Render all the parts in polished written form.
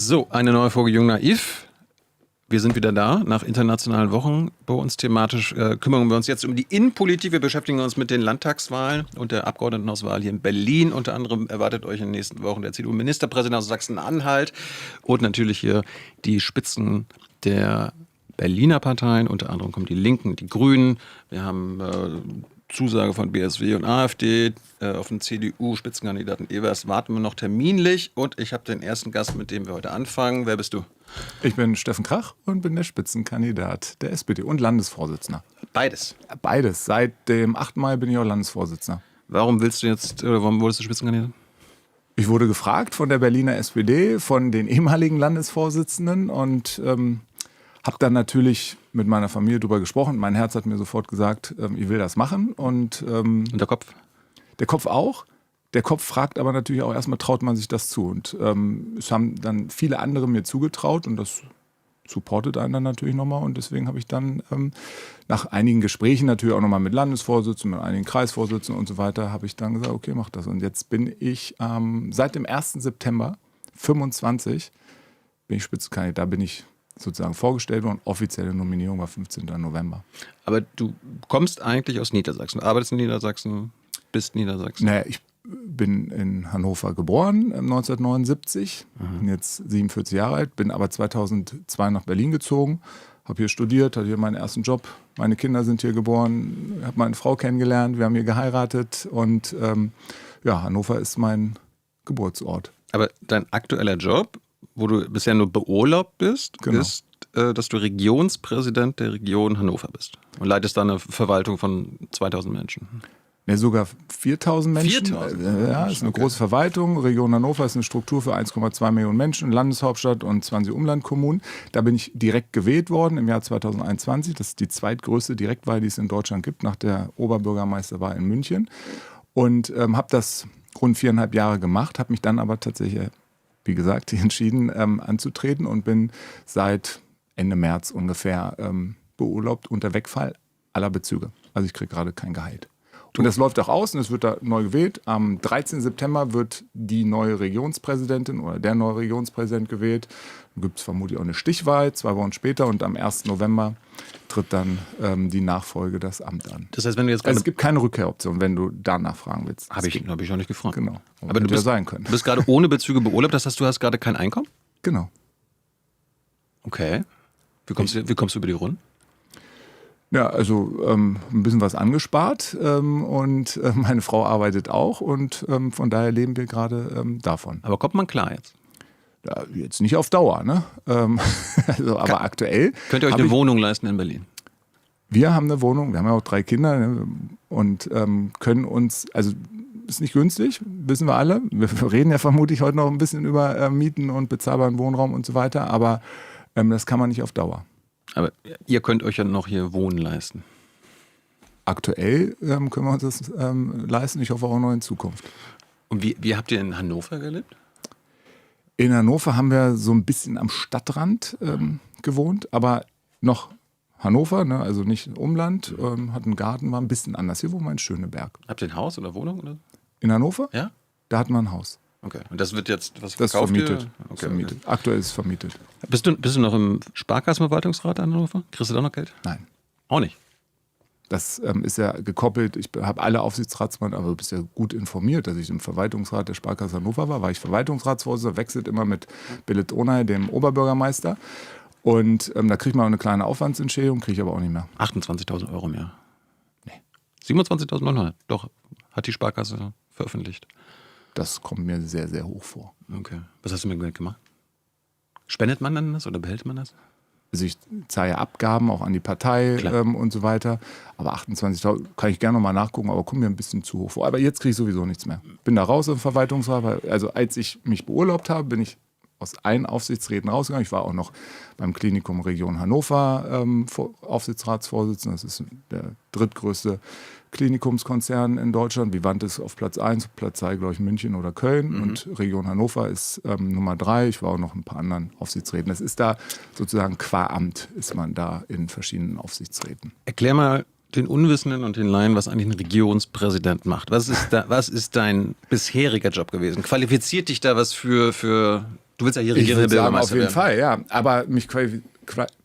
So, eine neue Folge Jung Naiv. Wir sind wieder da, nach internationalen Wochen. Bei uns thematisch kümmern wir uns jetzt um die Innenpolitik. Wir beschäftigen uns mit den Landtagswahlen und der Abgeordnetenhauswahl hier in Berlin. Unter anderem erwartet euch in den nächsten Wochen der CDU-Ministerpräsident aus Sachsen-Anhalt und natürlich hier die Spitzen der Berliner Parteien. Unter anderem kommen die Linken, die Grünen. Wir haben Zusage von BSW und AfD auf den CDU-Spitzenkandidaten Evers. Warten wir noch terminlich. Und ich habe den ersten Gast, mit dem wir heute anfangen. Wer bist du? Ich bin Steffen Krach und bin der Spitzenkandidat der SPD und Landesvorsitzender. Beides? Beides. Seit dem 8. Mai bin ich auch Landesvorsitzender. Warum wurdest du Spitzenkandidat? Ich wurde gefragt von der Berliner SPD, von den ehemaligen Landesvorsitzenden und habe dann natürlich mit meiner Familie darüber gesprochen. Mein Herz hat mir sofort gesagt, ich will das machen. Und der Kopf? Der Kopf auch. Der Kopf fragt aber natürlich auch erstmal, traut man sich das zu? Und es haben dann viele andere mir zugetraut und das supportet einen dann natürlich nochmal. Und deswegen habe ich dann nach einigen Gesprächen natürlich auch nochmal mit Landesvorsitzenden, mit einigen Kreisvorsitzenden und so weiter, habe ich dann gesagt, okay, mach das. Und jetzt bin ich seit dem 1. September 25 bin ich Spitzenkandidat. Da bin ich sozusagen vorgestellt worden. Offizielle Nominierung war 15. November. Aber du kommst eigentlich aus Niedersachsen, arbeitest in Niedersachsen, bist Niedersachsen? Naja, ich bin in Hannover geboren, 1979, bin jetzt 47 Jahre alt, bin aber 2002 nach Berlin gezogen, habe hier studiert, hatte hier meinen ersten Job, meine Kinder sind hier geboren, habe meine Frau kennengelernt, wir haben hier geheiratet und Hannover ist mein Geburtsort. Aber dein aktueller Job, wo du bisher nur beurlaubt bist, genau, ist, dass du Regionspräsident der Region Hannover bist und leitest da eine Verwaltung von 2000 Menschen. Ja, sogar 4000 Menschen. 4000? Ja, ist eine große Verwaltung. Region Hannover ist eine Struktur für 1,2 Millionen Menschen, Landeshauptstadt und 20 Umlandkommunen. Da bin ich direkt gewählt worden im Jahr 2021. Das ist die zweitgrößte Direktwahl, die es in Deutschland gibt, nach der Oberbürgermeisterwahl in München. Und habe das rund 4,5 Jahre gemacht, habe mich dann aber tatsächlich, wie gesagt, entschieden anzutreten und bin seit Ende März ungefähr beurlaubt unter Wegfall aller Bezüge. Also ich kriege gerade kein Gehalt. Und das läuft auch aus und es wird da neu gewählt. Am 13. September wird die neue Regionspräsidentin oder der neue Regionspräsident gewählt. Dann gibt es vermutlich auch eine Stichwahl, 2 Wochen später. Und am 1. November tritt dann die Nachfolge das Amt an. Das heißt, wenn du jetzt also es gibt keine Rückkehroption, wenn du danach fragen willst. Habe ich noch nicht gefragt. Genau. Aber du sein können. bist gerade ohne Bezüge beurlaubt, das heißt, du hast gerade kein Einkommen? Genau. Okay. Wie kommst du über die Runden? Ja, also ein bisschen was angespart und meine Frau arbeitet auch und von daher leben wir gerade davon. Aber kommt man klar jetzt? Ja, jetzt nicht auf Dauer, ne? Aber aktuell. Könnt ihr euch eine Wohnung leisten in Berlin? Wir haben eine Wohnung, wir haben ja auch 3 Kinder, ne? Und können uns, also ist nicht günstig, wissen wir alle. Wir reden ja vermutlich heute noch ein bisschen über Mieten und bezahlbaren Wohnraum und so weiter, aber das kann man nicht auf Dauer. Aber ihr könnt euch ja noch hier wohnen leisten. Aktuell können wir uns das leisten. Ich hoffe auch noch in Zukunft. Und wie habt ihr in Hannover gelebt? In Hannover haben wir so ein bisschen am Stadtrand gewohnt, aber noch Hannover, ne, also nicht Umland, hat einen Garten, war ein bisschen anders. Hier wohnen wir in Schöneberg. Habt ihr ein Haus oder Wohnung? Oder? In Hannover? Ja. Da hat man ein Haus. Okay. Und das wird jetzt, was das verkauft vermietet. ihr? Okay, vermietet. Okay. Aktuell ist es vermietet. Bist du noch im Sparkassenverwaltungsrat in Hannover? Kriegst du da noch Geld? Nein. Auch nicht? Das ist ja gekoppelt. Ich habe alle Aufsichtsratsmann, aber du bist ja gut informiert, dass ich im Verwaltungsrat der Sparkasse Hannover war ich Verwaltungsratsvorsitzender, wechselt immer mit Billet Onay, dem Oberbürgermeister. Und da kriegt man auch eine kleine Aufwandsentschädigung, kriege ich aber auch nicht mehr. 28.000 Euro im Jahr? Nee. 27.900? Doch, hat die Sparkasse veröffentlicht. Das kommt mir sehr, sehr hoch vor. Okay. Was hast du mit dem Geld gemacht? Spendet man dann das oder behält man das? Also ich zahle Abgaben auch an die Partei und so weiter. Aber 28.000 kann ich gerne nochmal nachgucken, aber kommt mir ein bisschen zu hoch vor. Aber jetzt kriege ich sowieso nichts mehr. Bin da raus im Verwaltungsrat. Also als ich mich beurlaubt habe, bin ich aus allen Aufsichtsräten rausgegangen. Ich war auch noch beim Klinikum Region Hannover Aufsichtsratsvorsitzender. Das ist der drittgrößte Klinikumskonzern in Deutschland. Vivantes auf Platz 1, Platz 2, glaube ich, München oder Köln. Und Region Hannover ist Nummer 3. Ich war auch noch in ein paar anderen Aufsichtsräten. Das ist da sozusagen qua Amt, ist man da in verschiedenen Aufsichtsräten. Erklär mal den Unwissenden und den Laien, was eigentlich ein Regionspräsident macht. Was ist dein bisheriger Job gewesen? Qualifiziert dich da was für Du willst ja hier Ich regierender würde sagen, Bürgermeister auf jeden werden. Fall, ja. Aber mich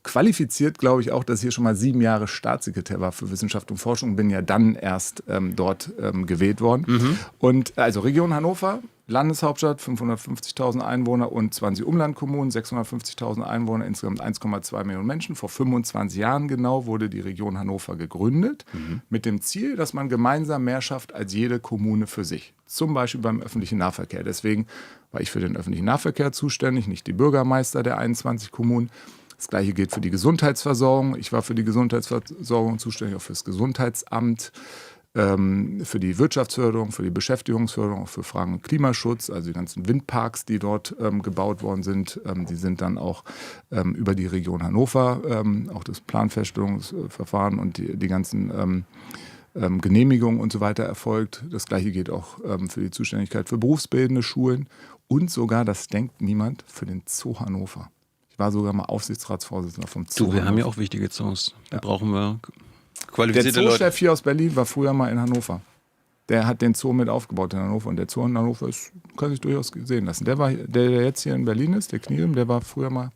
qualifiziert, glaube ich, auch, dass ich hier schon mal 7 Jahre Staatssekretär war für Wissenschaft und Forschung. Bin ja dann erst dort gewählt worden. Und also Region Hannover, Landeshauptstadt, 550.000 Einwohner und 20 Umlandkommunen, 650.000 Einwohner, insgesamt 1,2 Millionen Menschen. Vor 25 Jahren genau wurde die Region Hannover gegründet mit dem Ziel, dass man gemeinsam mehr schafft als jede Kommune für sich. Zum Beispiel beim öffentlichen Nahverkehr. Deswegen war ich für den öffentlichen Nahverkehr zuständig, nicht die Bürgermeister der 21 Kommunen. Das Gleiche gilt für die Gesundheitsversorgung. Ich war für die Gesundheitsversorgung zuständig, auch für das Gesundheitsamt, für die Wirtschaftsförderung, für die Beschäftigungsförderung, auch für Fragen Klimaschutz, also die ganzen Windparks, die dort gebaut worden sind. Die sind dann auch über die Region Hannover, auch das Planfeststellungsverfahren und die ganzen Genehmigungen und so weiter erfolgt. Das Gleiche gilt auch für die Zuständigkeit für berufsbildende Schulen und sogar, das denkt niemand, für den Zoo Hannover. Ich war sogar mal Aufsichtsratsvorsitzender vom Zoo. Du, wir Hannover. haben ja auch wichtige Zoos. Da brauchen wir Der qualifizierte Leute. Zoochef hier aus Berlin war früher mal in Hannover. Der hat den Zoo mit aufgebaut in Hannover. Und der Zoo in Hannover kann sich durchaus sehen lassen. Der jetzt hier in Berlin ist, der Knirem, der war früher mal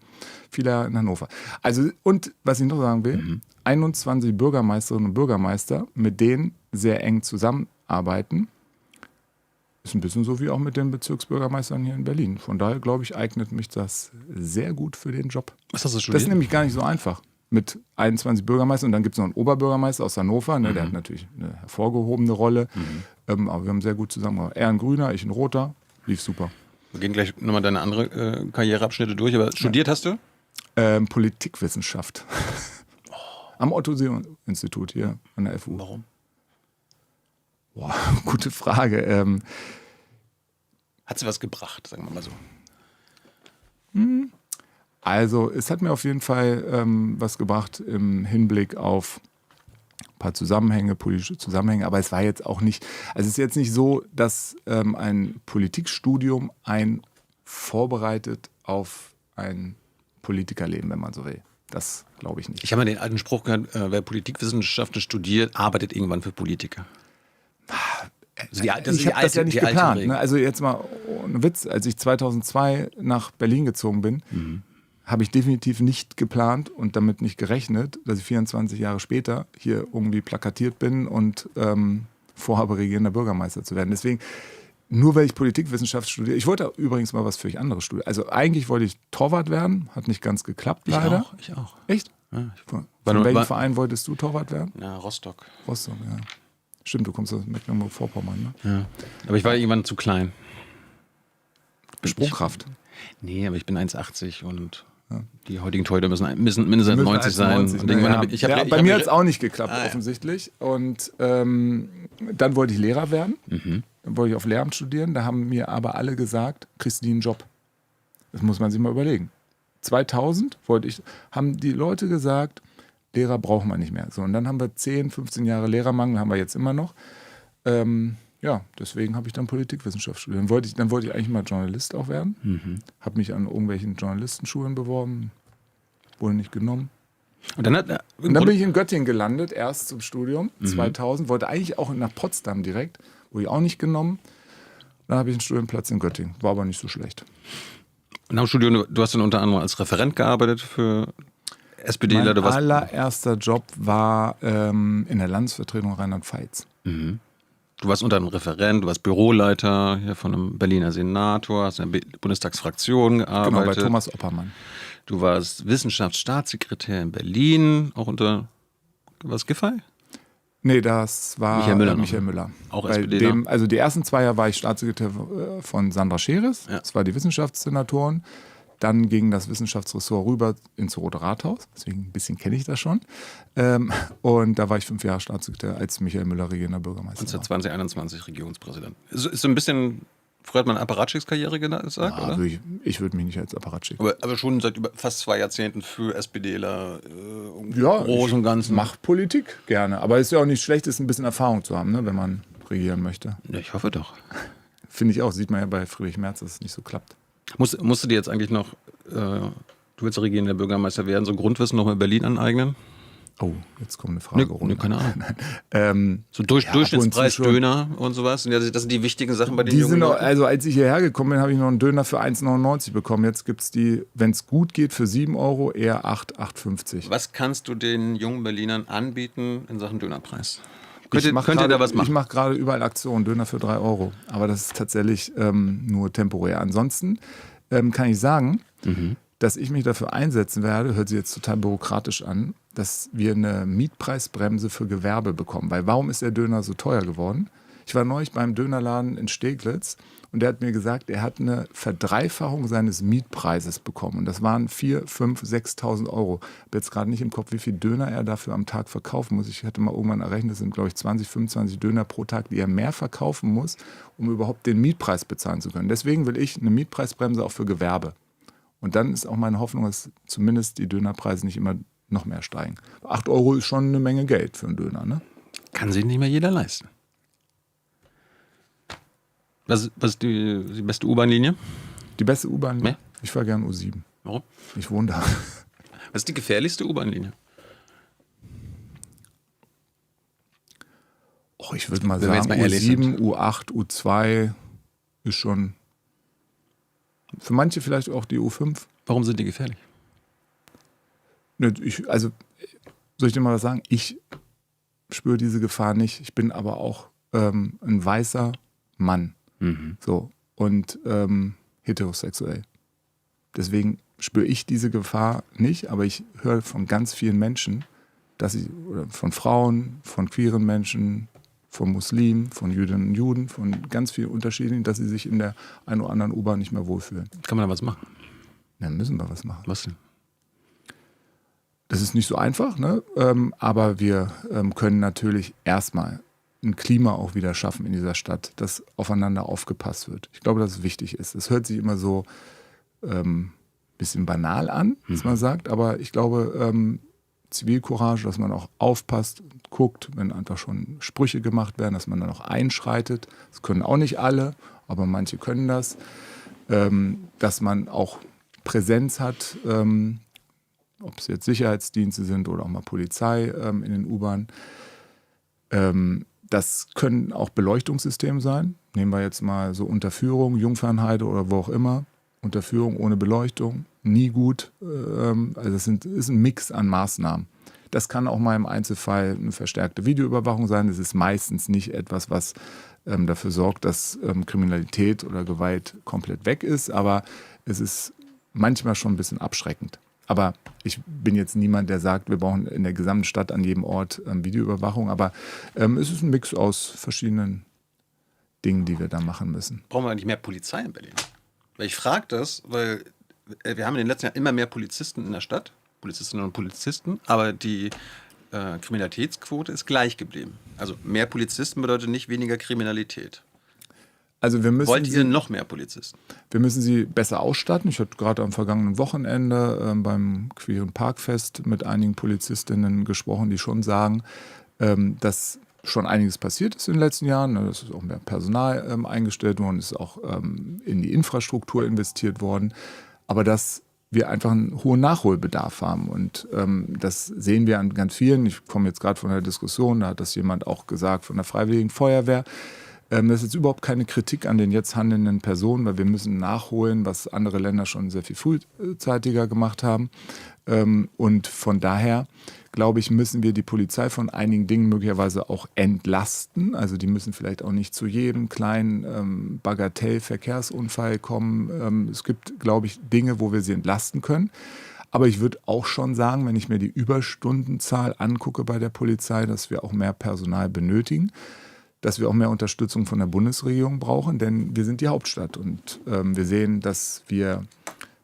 viele Jahre in Hannover. Also, und was ich noch sagen will, 21 Bürgermeisterinnen und Bürgermeister, mit denen sehr eng zusammenarbeiten. Ist ein bisschen so wie auch mit den Bezirksbürgermeistern hier in Berlin. Von daher, glaube ich, eignet mich das sehr gut für den Job. Was hast du Das studiert? ist nämlich gar nicht so einfach. Mit 21 Bürgermeistern und dann gibt es noch einen Oberbürgermeister aus Hannover, ne, der hat natürlich eine hervorgehobene Rolle, aber wir haben sehr gut zusammengearbeitet. Er ein Grüner, ich ein Roter, lief super. Wir gehen gleich nochmal deine andere Karriereabschnitte durch, aber studiert hast du? Politikwissenschaft. Am Otto-Suhr-Institut hier an der FU. Warum? Boah, gute Frage. Hat sie was gebracht, sagen wir mal so. Also es hat mir auf jeden Fall was gebracht im Hinblick auf ein paar Zusammenhänge, politische Zusammenhänge, aber es war jetzt auch nicht, also es ist jetzt nicht so, dass ein Politikstudium einen vorbereitet auf ein Politikerleben, wenn man so will. Das glaube ich nicht. Ich habe mal den alten Spruch gehört, wer Politikwissenschaften studiert, arbeitet irgendwann für Politiker. Also Ich habe das ja nicht geplant. Ne? Also jetzt mal ohne Witz, als ich 2002 nach Berlin gezogen bin, habe ich definitiv nicht geplant und damit nicht gerechnet, dass ich 24 Jahre später hier irgendwie plakatiert bin und vorhabe, regierender Bürgermeister zu werden. Deswegen, nur weil ich Politikwissenschaft studiere, ich wollte übrigens mal was völlig anderes studieren. Also eigentlich wollte ich Torwart werden, hat nicht ganz geklappt leider. Ich auch. Echt? Ja, Von welchem Verein wolltest du Torwart werden? ja, Rostock. Rostock, ja. Stimmt, du kommst aus Mecklenburg-Vorpommern, ne? Ja. Aber ich war irgendwann zu klein. Sprungkraft. Nee, aber ich bin 1,80 und die heutigen Torhüter müssen mindestens 90 sein. 90, Und irgendwann ja. hab ich Bei mir hat es auch nicht geklappt, ja. offensichtlich. Und dann wollte ich Lehrer werden. Dann wollte ich auf Lehramt studieren. Da haben mir aber alle gesagt, kriegst du nie einen Job. Das muss man sich mal überlegen. 2000 haben die Leute gesagt, Lehrer brauchen wir nicht mehr. So, und dann haben wir 10, 15 Jahre Lehrermangel, haben wir jetzt immer noch. Ja, deswegen habe ich dann Politikwissenschaft studiert. Dann wollte ich eigentlich mal Journalist auch werden. Habe mich an irgendwelchen Journalistenschulen beworben, wurde nicht genommen. Und dann, Und dann bin ich in Göttingen gelandet, erst zum Studium, 2000. Wollte eigentlich auch nach Potsdam direkt, wurde ich auch nicht genommen. Dann habe ich einen Studienplatz in Göttingen, war aber nicht so schlecht. nach dem Studium, du hast dann unter anderem als Referent gearbeitet für SPDler. Mein allererster Job war in der Landesvertretung Rheinland-Pfalz. Du warst unter anderem Referent, du warst Büroleiter hier von einem Berliner Senator, hast in der Bundestagsfraktion gearbeitet. Genau, bei Thomas Oppermann. Du warst Wissenschaftsstaatssekretär in Berlin, auch unter, was, Giffey? Nee, das war Michael Müller. Auch SPDler. Also die ersten 2 Jahre war ich Staatssekretär von Sandra Scheres. Ja. Das war die Wissenschaftssenatorin. Dann ging das Wissenschaftsressort rüber ins Rote Rathaus. Deswegen ein bisschen kenne ich das schon. Und da war ich 5 Jahre Staatssekretär, als Michael Müller regierender Bürgermeister Und seit war. 2021 Regierungspräsident. Ist so ein bisschen, früher hat man Apparatschicks-Karriere gesagt, oder? Also ich würde mich nicht als Apparatschik. Aber schon seit fast 2 Jahrzehnten für SPDler Ja, Großen und Ganzen. Mach Politik gerne. Aber es ist ja auch nicht schlecht, ist ein bisschen Erfahrung zu haben, ne, wenn man regieren möchte. Ja, ich hoffe doch. Finde ich auch. Sieht man ja bei Friedrich Merz, dass es nicht so klappt. Musst du dir jetzt eigentlich noch, du willst regierender Bürgermeister werden, so Grundwissen noch in Berlin aneignen? Oh, jetzt kommt eine Frage runter. Keine Ahnung. Nein. So Durchschnittspreis, Döner und sowas. Das sind die wichtigen Sachen bei den jungen Leuten. Also als ich hierher gekommen bin, habe ich noch einen Döner für 1,99 bekommen. Jetzt gibt es die, wenn es gut geht, für 7 Euro eher 8,50. Was kannst du den jungen Berlinern anbieten in Sachen Dönerpreis? Könnt ihr da was machen? Ich mache gerade überall Aktionen, Döner für 3 Euro. Aber das ist tatsächlich nur temporär. Ansonsten kann ich sagen, dass ich mich dafür einsetzen werde, hört sich jetzt total bürokratisch an, dass wir eine Mietpreisbremse für Gewerbe bekommen. Weil warum ist der Döner so teuer geworden? Ich war neulich beim Dönerladen in Steglitz und der hat mir gesagt, er hat eine Verdreifachung seines Mietpreises bekommen. Und das waren 4.000, 5.000, 6.000 Euro. Ich habe jetzt gerade nicht im Kopf, wie viel Döner er dafür am Tag verkaufen muss. Ich hatte mal irgendwann errechnet, das sind, glaube ich, 20, 25 Döner pro Tag, die er mehr verkaufen muss, um überhaupt den Mietpreis bezahlen zu können. Deswegen will ich eine Mietpreisbremse auch für Gewerbe. Und dann ist auch meine Hoffnung, dass zumindest die Dönerpreise nicht immer noch mehr steigen. 8 Euro ist schon eine Menge Geld für einen Döner, ne? Kann sich nicht mehr jeder leisten. Was ist die beste U-Bahn-Linie? Die beste U-Bahn-Linie? Nee. Ich fahre gern U7. Warum? Ich wohne da. Was ist die gefährlichste U-Bahn-Linie? Oh, ich würde mal Wenn wir sagen, jetzt mal ehrlich U7, sind. U8, U2 ist schon... Für manche vielleicht auch die U5. Warum sind die gefährlich? Soll ich dir mal was sagen? Ich spüre diese Gefahr nicht. Ich bin aber auch ein weißer Mann. So. Und heterosexuell. Deswegen spüre ich diese Gefahr nicht, aber ich höre von ganz vielen Menschen, oder von Frauen, von queeren Menschen, von Muslimen, von Jüdinnen und Juden, von ganz vielen Unterschiedlichen, dass sie sich in der einen oder anderen U-Bahn nicht mehr wohlfühlen. Kann man da was machen? Dann müssen wir was machen. Was denn? Das ist nicht so einfach, ne? Aber wir können natürlich erstmal ein Klima auch wieder schaffen in dieser Stadt, dass aufeinander aufgepasst wird. Ich glaube, dass es wichtig ist. Es hört sich immer so bisschen banal an, was man sagt, aber ich glaube, Zivilcourage, dass man auch aufpasst und guckt, wenn einfach schon Sprüche gemacht werden, dass man dann auch einschreitet. Das können auch nicht alle, aber manche können das. Dass man auch Präsenz hat, ob es jetzt Sicherheitsdienste sind oder auch mal Polizei in den U-Bahnen. Das können auch Beleuchtungssysteme sein. Nehmen wir jetzt mal so Unterführung, Jungfernheide oder wo auch immer. Unterführung ohne Beleuchtung, nie gut. Also es ist ein Mix an Maßnahmen. Das kann auch mal im Einzelfall eine verstärkte Videoüberwachung sein. Das ist meistens nicht etwas, was dafür sorgt, dass Kriminalität oder Gewalt komplett weg ist. Aber es ist manchmal schon ein bisschen abschreckend. Aber ich bin jetzt niemand, der sagt, wir brauchen in der gesamten Stadt an jedem Ort Videoüberwachung. Aber es ist ein Mix aus verschiedenen Dingen, die wir da machen müssen. Brauchen wir eigentlich mehr Polizei in Berlin? Weil ich frage das, weil wir haben in den letzten Jahren immer mehr Polizisten in der Stadt, Polizistinnen und Polizisten, aber die Kriminalitätsquote ist gleich geblieben. Also mehr Polizisten bedeutet nicht weniger Kriminalität. Also Wollt ihr noch mehr Polizisten? Wir müssen sie besser ausstatten. Ich hatte gerade am vergangenen Wochenende beim Queeren Parkfest mit einigen Polizistinnen gesprochen, die schon sagen, dass schon einiges passiert ist in den letzten Jahren. Es ist auch mehr Personal eingestellt worden, es ist auch in die Infrastruktur investiert worden. Aber dass wir einfach einen hohen Nachholbedarf haben. Und das sehen wir an ganz vielen. Ich komme jetzt gerade von einer Diskussion, da hat das jemand auch gesagt, von der Freiwilligen Feuerwehr. Das ist jetzt überhaupt keine Kritik an den jetzt handelnden Personen, weil wir müssen nachholen, was andere Länder schon sehr viel frühzeitiger gemacht haben. Und von daher, glaube ich, müssen wir die Polizei von einigen Dingen möglicherweise auch entlasten. Also die müssen vielleicht auch nicht zu jedem kleinen Bagatell-Verkehrsunfall kommen. Es gibt, glaube ich, Dinge, wo wir sie entlasten können. Aber ich würde auch schon sagen, wenn ich mir die Überstundenzahl angucke bei der Polizei, dass wir auch mehr Personal benötigen, dass wir auch mehr Unterstützung von der Bundesregierung brauchen, denn wir sind die Hauptstadt und wir sehen, dass wir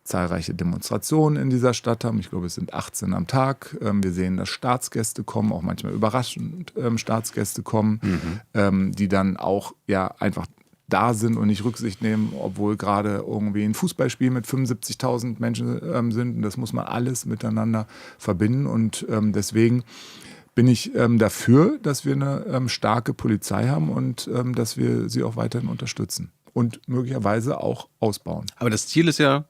zahlreiche Demonstrationen in dieser Stadt haben. Ich glaube, es sind 18 am Tag. Wir sehen, dass Staatsgäste kommen, auch manchmal überraschend Staatsgäste kommen, die dann auch ja einfach da sind und nicht Rücksicht nehmen, obwohl gerade irgendwie ein Fußballspiel mit 75.000 Menschen sind. Und das muss man alles miteinander verbinden und deswegen bin ich dafür, dass wir eine starke Polizei haben und dass wir sie auch weiterhin unterstützen und möglicherweise auch ausbauen. Aber das Ziel ist ja,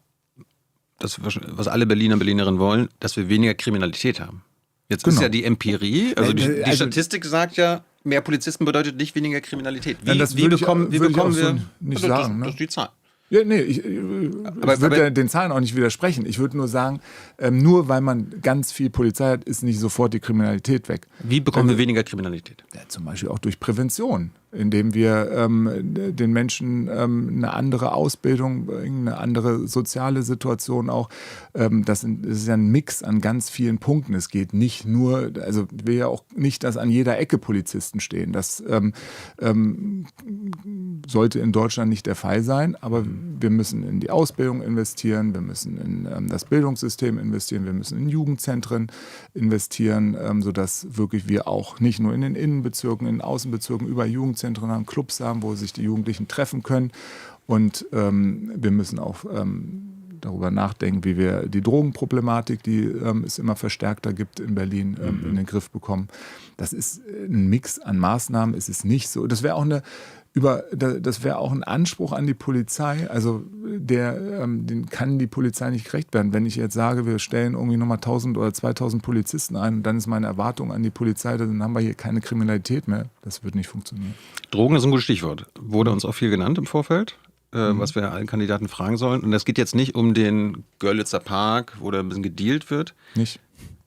das, was alle Berliner und Berlinerinnen wollen, dass wir weniger Kriminalität haben. Jetzt Genau. ist ja die Empirie, also die Also- Statistik sagt ja, mehr Polizisten bedeutet nicht weniger Kriminalität. Ja, das Wie würde ich bekommen auch so wir nicht also sagen, ne? das ist die Zahl. Ja, nee, ich Aber würde den Zahlen auch nicht widersprechen. Ich würde nur sagen, nur weil man ganz viel Polizei hat, ist nicht sofort die Kriminalität weg. Wie bekommen wir weniger Kriminalität? Ja, zum Beispiel auch durch Prävention, indem wir den Menschen eine andere Ausbildung bringen, eine andere soziale Situation auch. Das ist ja ein Mix an ganz vielen Punkten. Es geht nicht nur, also ich will ja auch nicht, dass an jeder Ecke Polizisten stehen. Das sollte in Deutschland nicht der Fall sein, aber wir müssen in die Ausbildung investieren, wir müssen in das Bildungssystem investieren, wir müssen in Jugendzentren investieren, sodass wirklich wir auch nicht nur in den Innenbezirken, in den Außenbezirken über Jugendzentren haben, Clubs haben, wo sich die Jugendlichen treffen können. Und wir müssen auch darüber nachdenken, wie wir die Drogenproblematik, die es immer verstärkter gibt in Berlin, in den Griff bekommen. Das ist ein Mix an Maßnahmen. Es ist nicht so. Das wäre auch ein Anspruch an die Polizei. Also den kann die Polizei nicht gerecht werden. Wenn ich jetzt sage, wir stellen irgendwie nochmal 1000 oder 2000 Polizisten ein, dann ist meine Erwartung an die Polizei, dann haben wir hier keine Kriminalität mehr. Das wird nicht funktionieren. Drogen ist ein gutes Stichwort. Wurde uns auch viel genannt im Vorfeld, was wir allen Kandidaten fragen sollen. Und das geht jetzt nicht um den Görlitzer Park, wo da ein bisschen gedealt wird, Nicht?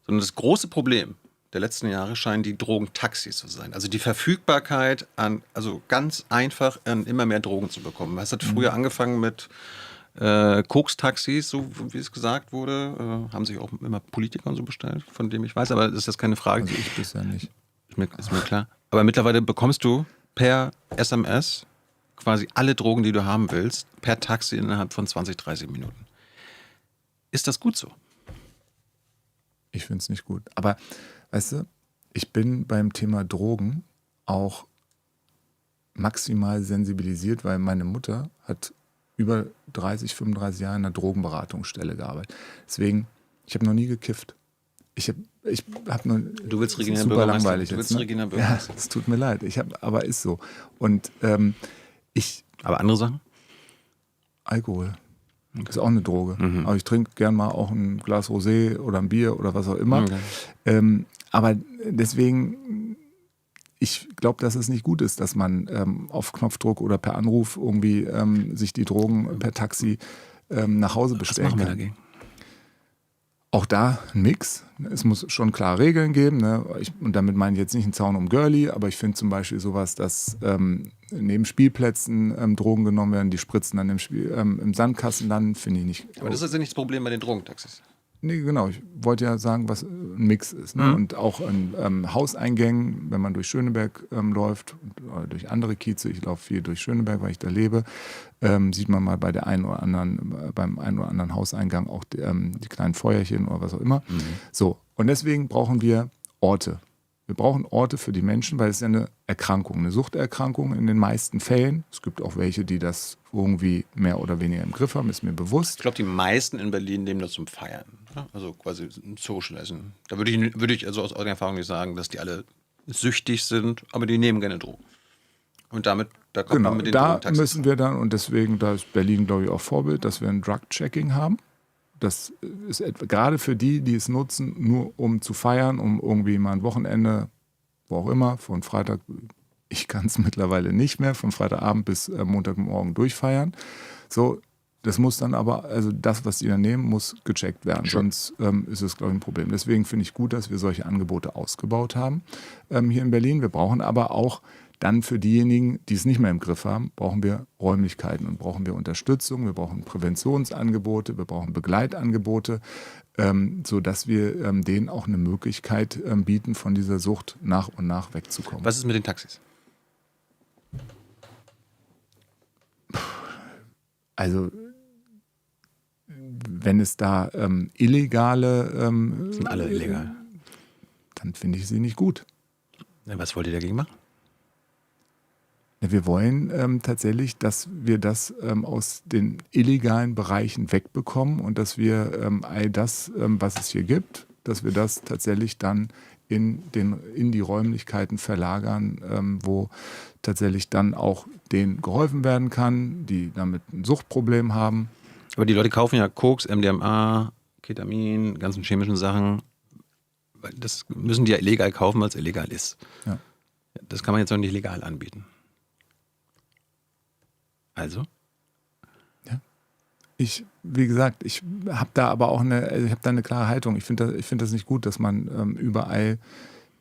sondern das große Problem der letzten Jahre scheinen die Drogentaxis zu sein. Also die Verfügbarkeit an, also ganz einfach an immer mehr Drogen zu bekommen. Es hat früher angefangen mit Koks-Taxis, so wie es gesagt wurde, haben sich auch immer Politiker und so bestellt, von dem ich weiß, aber das ist jetzt keine Frage. Also ich bisher nicht. Ist mir klar. Aber mittlerweile bekommst du per SMS quasi alle Drogen, die du haben willst, per Taxi innerhalb von 20, 30 Minuten. Ist das gut so? Ich finde es nicht gut. Aber weißt du, ich bin beim Thema Drogen auch maximal sensibilisiert, weil meine Mutter hat über 30, 35 Jahre in einer Drogenberatungsstelle gearbeitet. Deswegen, ich habe noch nie gekifft. Ich hab nur. Du willst das ist Regina super Bürgermeister. langweilig Du willst jetzt, ne? Regina Ja, Bürgermeister. es tut mir leid. Aber ist so. Und Aber andere Sachen? Alkohol ist auch eine Droge. Aber ich trinke gern mal auch ein Glas Rosé oder ein Bier oder was auch immer. Okay. Aber deswegen, ich glaube, dass es nicht gut ist, dass man auf Knopfdruck oder per Anruf irgendwie sich die Drogen per Taxi nach Hause Was bestellen machen wir kann. dagegen? Auch da ein Mix. Es muss schon klare Regeln geben. Ne? Und damit meine ich jetzt nicht einen Zaun um Girlie, aber ich finde zum Beispiel sowas, dass neben Spielplätzen Drogen genommen werden, die spritzen dann im Sandkasten landen, finde ich nicht. Aber das ist ja nicht das Problem bei den Drogentaxis. Nee, genau. Ich wollte ja sagen, was ein Mix ist. Ne? Und auch an Hauseingängen, wenn man durch Schöneberg läuft, oder durch andere Kieze, ich laufe viel durch Schöneberg, weil ich da lebe, sieht man mal beim einen oder anderen Hauseingang auch die kleinen Feuerchen oder was auch immer. So, und deswegen brauchen wir Orte. Wir brauchen Orte für die Menschen, weil es ist ja eine Erkrankung, eine Suchterkrankung in den meisten Fällen. Es gibt auch welche, die das irgendwie mehr oder weniger im Griff haben, ist mir bewusst. Ich glaube, die meisten in Berlin nehmen das zum Feiern. Ja? Also quasi ein Socializen. Da würde ich also aus eurer Erfahrung nicht sagen, dass die alle süchtig sind, aber die nehmen gerne Drogen. Und da kommt Genau, man mit den da Drogentaxis. müssen wir dann, und deswegen, da ist Berlin, glaube ich, auch Vorbild, dass wir ein Drug-Checking haben. Das ist gerade für die es nutzen, nur um zu feiern, um irgendwie mal ein Wochenende, wo auch immer, von Freitag, ich kann es mittlerweile nicht mehr, von Freitagabend bis Montagmorgen durchfeiern. So, das muss dann aber, also das, was die dann nehmen, muss gecheckt werden. Sure. Sonst ist es, glaube ich, ein Problem. Deswegen finde ich gut, dass wir solche Angebote ausgebaut haben hier in Berlin. Wir brauchen aber auch dann für diejenigen, die es nicht mehr im Griff haben, brauchen wir Räumlichkeiten und brauchen wir Unterstützung, wir brauchen Präventionsangebote, wir brauchen Begleitangebote, sodass wir denen auch eine Möglichkeit bieten, von dieser Sucht nach und nach wegzukommen. Was ist mit den Taxis? Also wenn es da illegale Sind alle illegal. dann finde ich sie nicht gut. Ja, was wollt ihr dagegen machen? Ja, wir wollen tatsächlich, dass wir das aus den illegalen Bereichen wegbekommen und dass wir all das, was es hier gibt, dass wir das tatsächlich dann in die Räumlichkeiten verlagern, wo tatsächlich dann auch denen geholfen werden kann, die damit ein Suchtproblem haben. Aber die Leute kaufen ja Koks, MDMA, Ketamin, ganzen chemischen Sachen. weil das müssen die ja illegal kaufen, weil es illegal ist. Ja. Das kann man jetzt noch nicht legal anbieten. Also? Wie gesagt, ich habe da aber auch eine klare Haltung. Ich finde das nicht gut, dass man überall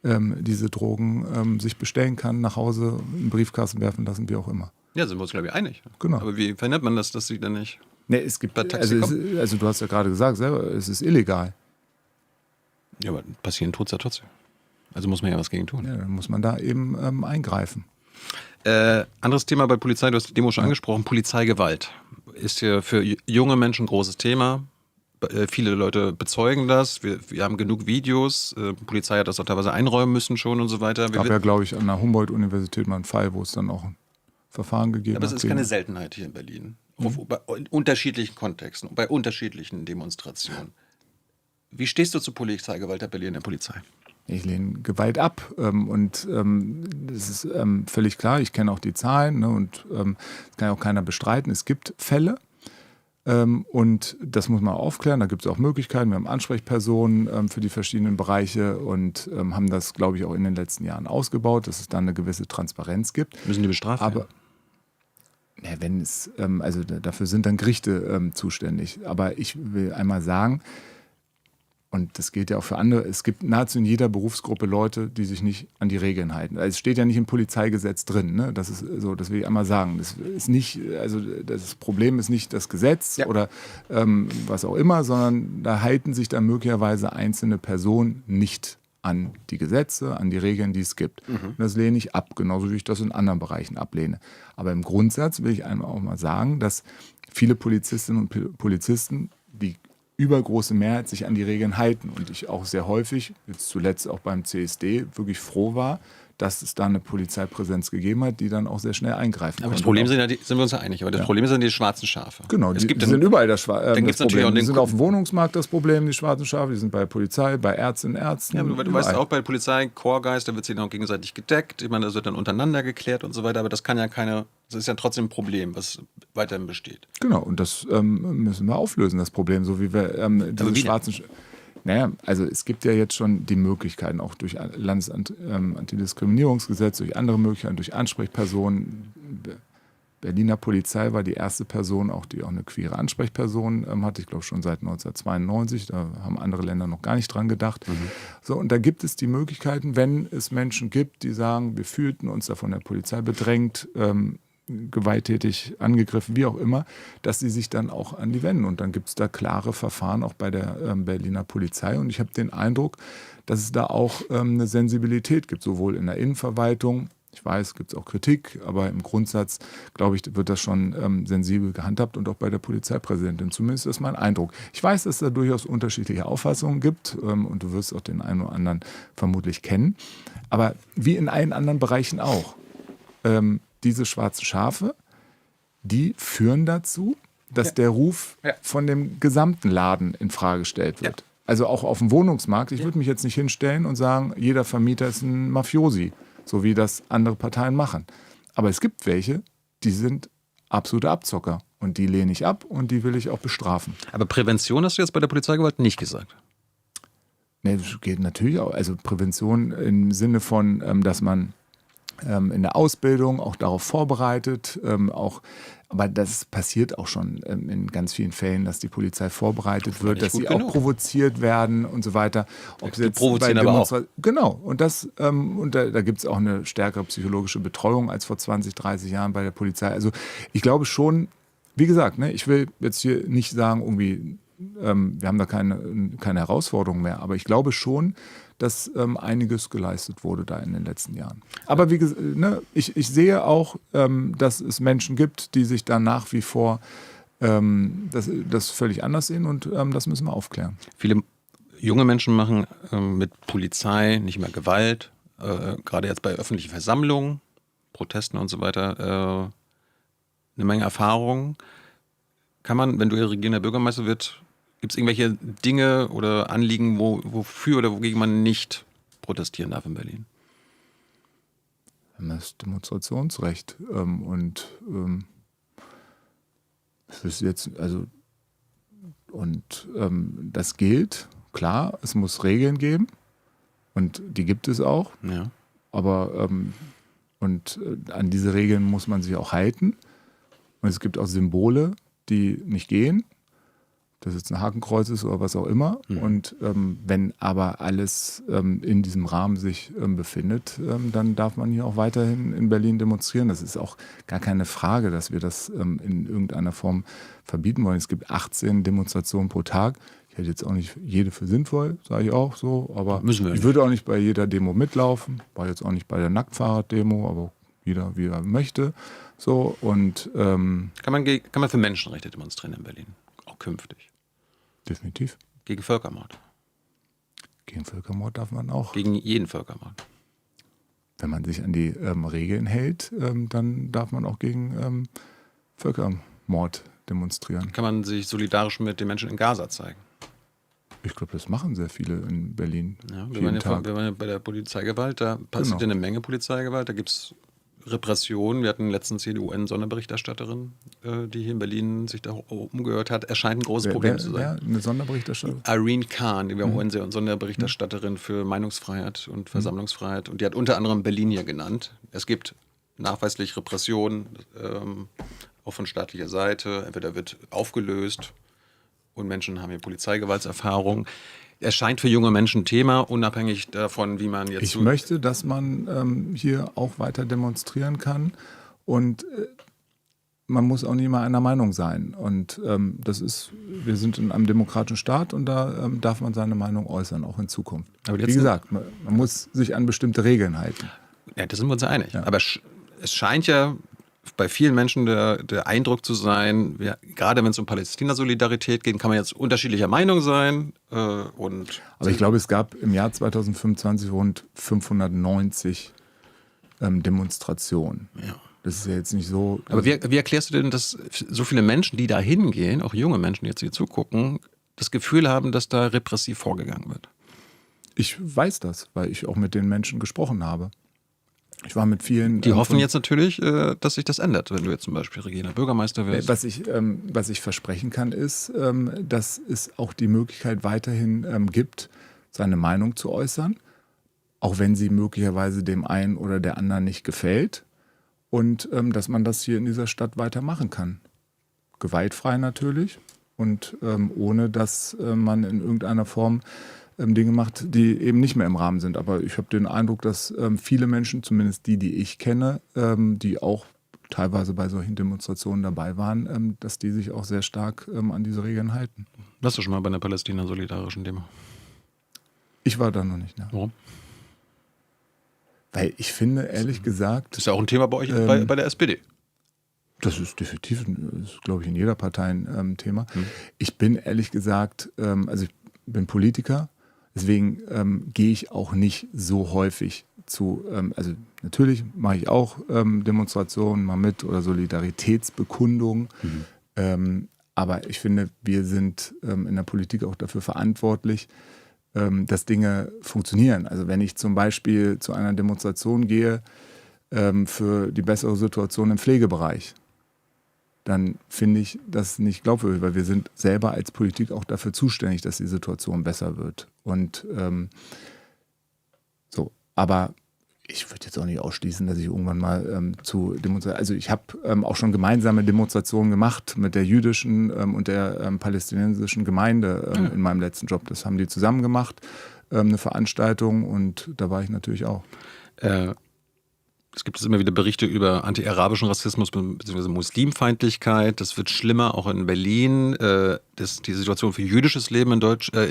diese Drogen sich bestellen kann, nach Hause in den Briefkasten werfen lassen, wie auch immer. Ja, sind wir uns, glaube ich, einig. Genau. Aber wie verhindert man das, dass sie dann nicht Nee, es gibt, bei Taxi also kommen? du hast ja gerade gesagt selber, es ist illegal. Ja, aber passieren tut's ja trotzdem. Also muss man ja was gegen tun. Ja, dann muss man da eben eingreifen. Anderes Thema bei Polizei, du hast die Demo schon angesprochen, Polizeigewalt. Ist ja für junge Menschen ein großes Thema. Viele Leute bezeugen das. Wir haben genug Videos. Polizei hat das auch teilweise einräumen müssen schon und so weiter. Es gab ja, glaube ich, an der Humboldt-Universität mal einen Fall, wo es dann auch ein Verfahren gegeben hat. Aber es ist keine Seltenheit hier in Berlin. In unterschiedlichen Kontexten, bei unterschiedlichen Demonstrationen. Wie stehst du zu Polizeigewalt der Berliner Polizei? Ich lehne Gewalt ab das ist völlig klar. Ich kenne auch die Zahlen, ne, und das kann ja auch keiner bestreiten. Es gibt Fälle und das muss man aufklären. Da gibt es auch Möglichkeiten. Wir haben Ansprechpersonen für die verschiedenen Bereiche und haben das, glaube ich, auch in den letzten Jahren ausgebaut, dass es dann eine gewisse Transparenz gibt. Müssen die bestraft werden? Aber ja, wenn es, also dafür sind dann Gerichte zuständig. Aber ich will einmal sagen, und das gilt ja auch für andere, es gibt nahezu in jeder Berufsgruppe Leute, die sich nicht an die Regeln halten. Also es steht ja nicht im Polizeigesetz drin, ne? Das ist so, das will ich einmal sagen. Das ist nicht, also das Problem ist nicht das Gesetz oder was auch immer, sondern da halten sich dann möglicherweise einzelne Personen nicht an die Gesetze, an die Regeln, die es gibt. Und das lehne ich ab, genauso wie ich das in anderen Bereichen ablehne. Aber im Grundsatz will ich einmal auch mal sagen, dass viele Polizistinnen und Polizisten, die übergroße Mehrheit sich an die Regeln halten. Und ich auch sehr häufig, jetzt zuletzt auch beim CSD, wirklich froh war, dass es da eine Polizeipräsenz gegeben hat, die dann auch sehr schnell eingreifen Aber das konnte. Problem sind wir uns ja einig, aber das Problem sind die schwarzen Schafe. Genau, Es die gibt sind überall das gibt's natürlich Problem. auch Die den sind auf dem Wohnungsmarkt das Problem, die schwarzen Schafe, die sind bei Polizei, bei Ärztinnen, Ärzten. Ja, aber du weißt überall. auch bei Polizei, Chorgeist, da wird sich dann auch gegenseitig gedeckt. Ich meine, das wird dann untereinander geklärt und so weiter, aber das kann ja das ist ja trotzdem ein Problem, was weiterhin besteht. Genau, und das müssen wir auflösen, das Problem, so wie wir diese wie schwarzen... Naja, also es gibt ja jetzt schon die Möglichkeiten, auch durch Landesantidiskriminierungsgesetz, durch andere Möglichkeiten, durch Ansprechpersonen. Berliner Polizei war die erste Person, die auch eine queere Ansprechperson hatte, ich glaube schon seit 1992, da haben andere Länder noch gar nicht dran gedacht. So, und da gibt es die Möglichkeiten, wenn es Menschen gibt, die sagen, wir fühlten uns da von der Polizei bedrängt, gewalttätig angegriffen, wie auch immer, dass sie sich dann auch an die wenden. Und dann gibt es da klare Verfahren auch bei der Berliner Polizei. Und ich habe den Eindruck, dass es da auch eine Sensibilität gibt, sowohl in der Innenverwaltung. Ich weiß, gibt es auch Kritik, aber im Grundsatz, glaube ich, wird das schon sensibel gehandhabt und auch bei der Polizeipräsidentin. Zumindest ist mein Eindruck. Ich weiß, dass es da durchaus unterschiedliche Auffassungen gibt und du wirst auch den einen oder anderen vermutlich kennen. Aber wie in allen anderen Bereichen auch. Diese schwarzen Schafe, die führen dazu, dass der Ruf von dem gesamten Laden in Frage gestellt wird. Also auch auf dem Wohnungsmarkt. Ich würde mich jetzt nicht hinstellen und sagen, jeder Vermieter ist ein Mafiosi, so wie das andere Parteien machen. Aber es gibt welche, die sind absolute Abzocker. Und die lehne ich ab und die will ich auch bestrafen. Aber Prävention hast du jetzt bei der Polizeigewalt nicht gesagt. Nee, das geht natürlich auch. Also Prävention im Sinne von, dass man in der Ausbildung auch darauf vorbereitet, aber das passiert auch schon in ganz vielen Fällen, dass die Polizei vorbereitet wird, dass sie auch provoziert werden und so weiter. Ob die provozieren aber auch. Genau, und da gibt es auch eine stärkere psychologische Betreuung als vor 20, 30 Jahren bei der Polizei. Also ich glaube schon, wie gesagt, ne, ich will jetzt hier nicht sagen, irgendwie, wir haben da keine Herausforderung mehr, aber ich glaube schon, dass einiges geleistet wurde da in den letzten Jahren. Aber wie gesagt, ne, ich sehe auch, dass es Menschen gibt, die sich da nach wie vor das völlig anders sehen und das müssen wir aufklären. Viele junge Menschen machen mit Polizei nicht mehr Gewalt, gerade jetzt bei öffentlichen Versammlungen, Protesten und so weiter, eine Menge Erfahrung. Kann man, wenn du regierender Bürgermeister wirst, gibt es irgendwelche Dinge oder Anliegen, wofür oder wogegen man nicht protestieren darf in Berlin? Das Demonstrationsrecht das ist jetzt, also das gilt, klar, es muss Regeln geben, Und die gibt es auch. Ja. Aber an diese Regeln muss man sich auch halten. Und es gibt auch Symbole, die nicht gehen. Dass jetzt ein Hakenkreuz ist oder was auch immer. Und wenn aber alles in diesem Rahmen sich befindet, dann darf man hier auch weiterhin in Berlin demonstrieren. Das ist auch gar keine Frage, dass wir das in irgendeiner Form verbieten wollen. Es gibt 18 Demonstrationen pro Tag. Ich hätte jetzt auch nicht jede für sinnvoll, sage ich auch so. Aber Müssen wir ich nicht. würde auch nicht bei jeder Demo mitlaufen. War jetzt auch nicht bei der Nacktfahrrad-Demo, aber jeder, wie er möchte. So, und Kann man für Menschenrechte demonstrieren in Berlin? Auch künftig. definitiv. Gegen Völkermord. Gegen Völkermord darf man auch. Gegen jeden Völkermord. Wenn man sich an die Regeln hält, dann darf man auch gegen Völkermord demonstrieren. Kann man sich solidarisch mit den Menschen in Gaza zeigen? Ich glaube, das machen sehr viele in Berlin. Ja, wir jeden waren Tag. ja bei der Polizeigewalt, da passiert Genau. eine Menge Polizeigewalt, da gibt es Repressionen. Wir hatten letztens hier die UN-Sonderberichterstatterin, die hier in Berlin sich da umgehört hat. Es scheint ein großes Problem zu sein. Eine Sonderberichterstattung? Irene Khan, die war UN-Sonderberichterstatterin für Meinungsfreiheit und Versammlungsfreiheit. Und die hat unter anderem Berlin hier genannt. Es gibt nachweislich Repression, auch von staatlicher Seite. Entweder wird aufgelöst und Menschen haben hier Polizeigewaltserfahrung. Es scheint für junge Menschen ein Thema, unabhängig davon, wie man jetzt... Ich möchte, dass man hier auch weiter demonstrieren kann und man muss auch nie mal einer Meinung sein. Und wir sind in einem demokratischen Staat und da darf man seine Meinung äußern, auch in Zukunft. Aber Wie jetzt- gesagt, man muss sich an bestimmte Regeln halten. Ja, da sind wir uns einig. Aber es scheint ja bei vielen Menschen der Eindruck zu sein, gerade wenn es um Palästina-Solidarität geht, kann man jetzt unterschiedlicher Meinung sein. Aber ich glaube, es gab im Jahr 2025 rund 590 Demonstrationen. Ja. Das ist ja jetzt nicht so. Aber wie erklärst du denn, dass so viele Menschen, die da hingehen, auch junge Menschen, die jetzt hier zugucken, das Gefühl haben, dass da repressiv vorgegangen wird? Ich weiß das, weil ich auch mit den Menschen gesprochen habe. Ich war mit vielen. Die hoffen jetzt natürlich, dass sich das ändert, wenn du jetzt zum Beispiel regierender Bürgermeister wirst. Was ich versprechen kann, ist, dass es auch die Möglichkeit weiterhin gibt, seine Meinung zu äußern, auch wenn sie möglicherweise dem einen oder der anderen nicht gefällt. Und dass man das hier in dieser Stadt weitermachen kann. Gewaltfrei natürlich und ohne, dass man in irgendeiner Form Dinge macht, die eben nicht mehr im Rahmen sind. Aber ich habe den Eindruck, dass viele Menschen, zumindest die ich kenne, die auch teilweise bei solchen Demonstrationen dabei waren, dass die sich auch sehr stark an diese Regeln halten. Warst du schon mal bei einer Palästina-solidarischen Demo? Ich war da noch nicht. Ne? Warum? Weil ich finde, ehrlich gesagt, Das ist ja auch ein Thema bei euch bei der SPD. das ist definitiv, glaube ich, in jeder Partei ein Thema. Ich bin ehrlich gesagt, also ich bin Politiker, deswegen gehe ich auch nicht so häufig zu, also natürlich mache ich auch Demonstrationen mal mit oder Solidaritätsbekundungen, aber ich finde, wir sind in der Politik auch dafür verantwortlich, dass Dinge funktionieren. Also wenn ich zum Beispiel zu einer Demonstration gehe für die bessere Situation im Pflegebereich, dann finde ich das nicht glaubwürdig, weil wir sind selber als Politik auch dafür zuständig, dass die Situation besser wird. Und so, aber ich würde jetzt auch nicht ausschließen, dass ich irgendwann mal zu Demonstrationen, also ich habe auch schon gemeinsame Demonstrationen gemacht mit der jüdischen und der palästinensischen Gemeinde in meinem letzten Job. Das haben die zusammen gemacht, eine Veranstaltung, und da war ich natürlich auch. Es gibt immer wieder Berichte über anti-arabischen Rassismus bzw. Muslimfeindlichkeit. Das wird schlimmer, auch in Berlin. Die Situation für jüdisches Leben in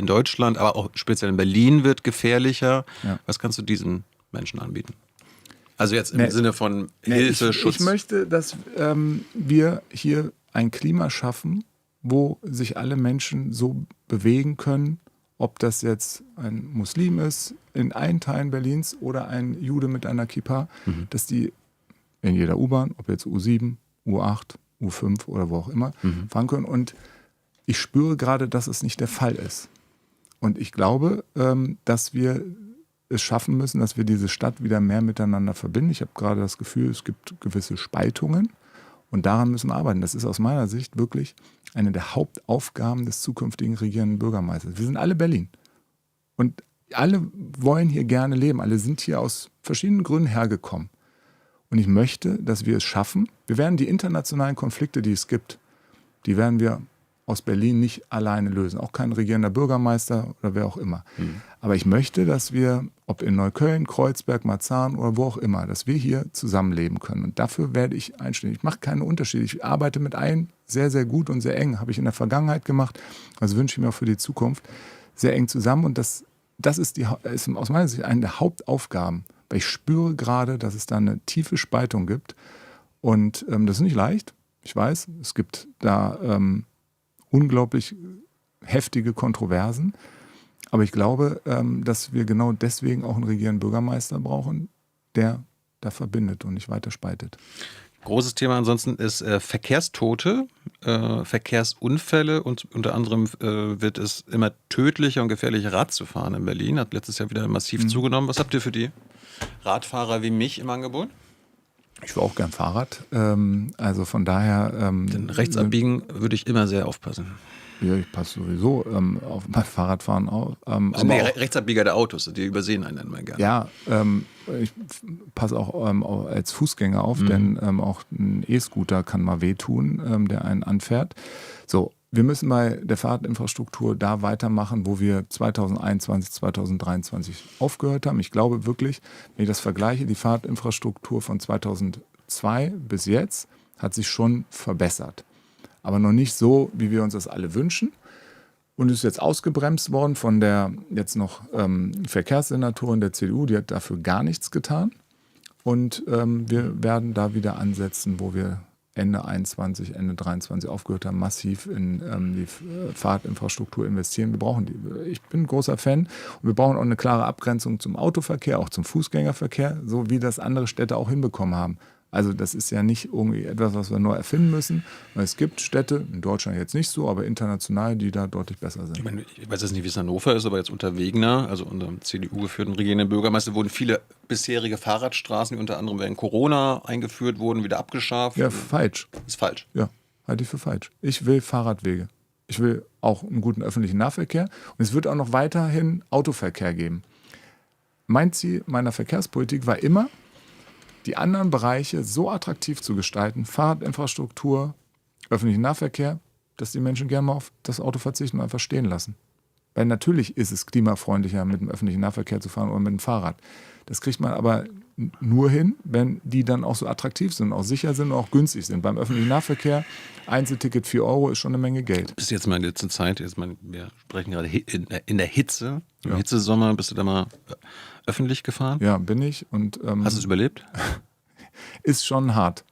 Deutschland, aber auch speziell in Berlin wird gefährlicher. Ja. Was kannst du diesen Menschen anbieten? Also jetzt im Sinne von Hilfe, Schutz. Ich möchte, dass wir hier ein Klima schaffen, wo sich alle Menschen so bewegen können, ob das jetzt ein Muslim ist, in allen Teilen Berlins, oder ein Jude mit einer Kippa, dass die in jeder U-Bahn, ob jetzt U7, U8, U5 oder wo auch immer, fahren können. Und ich spüre gerade, dass es nicht der Fall ist. Und ich glaube, dass wir es schaffen müssen, dass wir diese Stadt wieder mehr miteinander verbinden. Ich habe gerade das Gefühl, es gibt gewisse Spaltungen und daran müssen wir arbeiten. Das ist aus meiner Sicht wirklich eine der Hauptaufgaben des zukünftigen regierenden Bürgermeisters. Wir sind alle Berlin und alle wollen hier gerne leben, alle sind hier aus verschiedenen Gründen hergekommen. Und ich möchte, dass wir es schaffen. Wir werden die internationalen Konflikte, die es gibt, die werden wir aus Berlin nicht alleine lösen. Auch kein regierender Bürgermeister oder wer auch immer. Aber ich möchte, dass wir, ob in Neukölln, Kreuzberg, Marzahn oder wo auch immer, dass wir hier zusammenleben können. Und dafür werde ich einstehen. Ich mache keine Unterschiede. Ich arbeite mit allen sehr, sehr gut und sehr eng. Habe ich in der Vergangenheit gemacht. Also wünsche ich mir auch für die Zukunft sehr eng zusammen. Und das ist aus meiner Sicht eine der Hauptaufgaben. Weil ich spüre gerade, dass es da eine tiefe Spaltung gibt. Und das ist nicht leicht. Ich weiß, es gibt da unglaublich heftige Kontroversen. Aber ich glaube, dass wir genau deswegen auch einen regierenden Bürgermeister brauchen, der da verbindet und nicht weiter spaltet. Großes Thema ansonsten ist Verkehrstote, Verkehrsunfälle und unter anderem wird es immer tödlicher und gefährlicher Rad zu fahren in Berlin. Hat letztes Jahr wieder massiv zugenommen. Was habt ihr für die Radfahrer wie mich im Angebot? Ich fahre auch gern Fahrrad. Also von daher. Denn rechts abbiegen würde ich immer sehr aufpassen. Ja, ich passe sowieso auf mein Fahrradfahren auf. Also nee, Rechtsabbieger der Autos, die übersehen einen dann mal gerne. Ja, ich passe auch als Fußgänger auf, denn auch ein E-Scooter kann mal wehtun, der einen anfährt. So, wir müssen bei der Fahrradinfrastruktur da weitermachen, wo wir 2021, 2023 aufgehört haben. Ich glaube wirklich, wenn ich das vergleiche, die Fahrradinfrastruktur von 2002 bis jetzt hat sich schon verbessert. Aber noch nicht so, wie wir uns das alle wünschen. Und ist jetzt ausgebremst worden von der jetzt noch Verkehrssenatorin der CDU, die hat dafür gar nichts getan. Und wir werden da wieder ansetzen, wo wir Ende 21, Ende 23 aufgehört haben, massiv in die Fahrradinfrastruktur investieren. Wir brauchen die. Ich bin ein großer Fan und wir brauchen auch eine klare Abgrenzung zum Autoverkehr, auch zum Fußgängerverkehr, so wie das andere Städte auch hinbekommen haben. Also das ist ja nicht irgendwie etwas, was wir neu erfinden müssen. Weil es gibt Städte, in Deutschland jetzt nicht so, aber international, die da deutlich besser sind. Ich weiß jetzt nicht, wie es in Hannover ist, aber jetzt unter Wegener, also unter dem CDU-geführten regierenden Bürgermeister, wurden viele bisherige Fahrradstraßen, die unter anderem während Corona eingeführt wurden, wieder abgeschafft. Ja, falsch. Ist falsch. Ja, halte ich für falsch. Ich will Fahrradwege. Ich will auch einen guten öffentlichen Nahverkehr. Und es wird auch noch weiterhin Autoverkehr geben. Mein Ziel meiner Verkehrspolitik war immer, die anderen Bereiche so attraktiv zu gestalten, Fahrradinfrastruktur, öffentlichen Nahverkehr, dass die Menschen gerne mal auf das Auto verzichten und einfach stehen lassen. Weil natürlich ist es klimafreundlicher, mit dem öffentlichen Nahverkehr zu fahren oder mit dem Fahrrad. Das kriegt man aber nur hin, wenn die dann auch so attraktiv sind, auch sicher sind und auch günstig sind. Beim öffentlichen Nahverkehr, Einzelticket 4 € ist schon eine Menge Geld. Bist du jetzt mal in der letzten Zeit, wir sprechen gerade in der Hitze, im Hitzesommer, bist du da mal öffentlich gefahren? Ja, bin ich. Und, hast du es überlebt? Ist schon hart.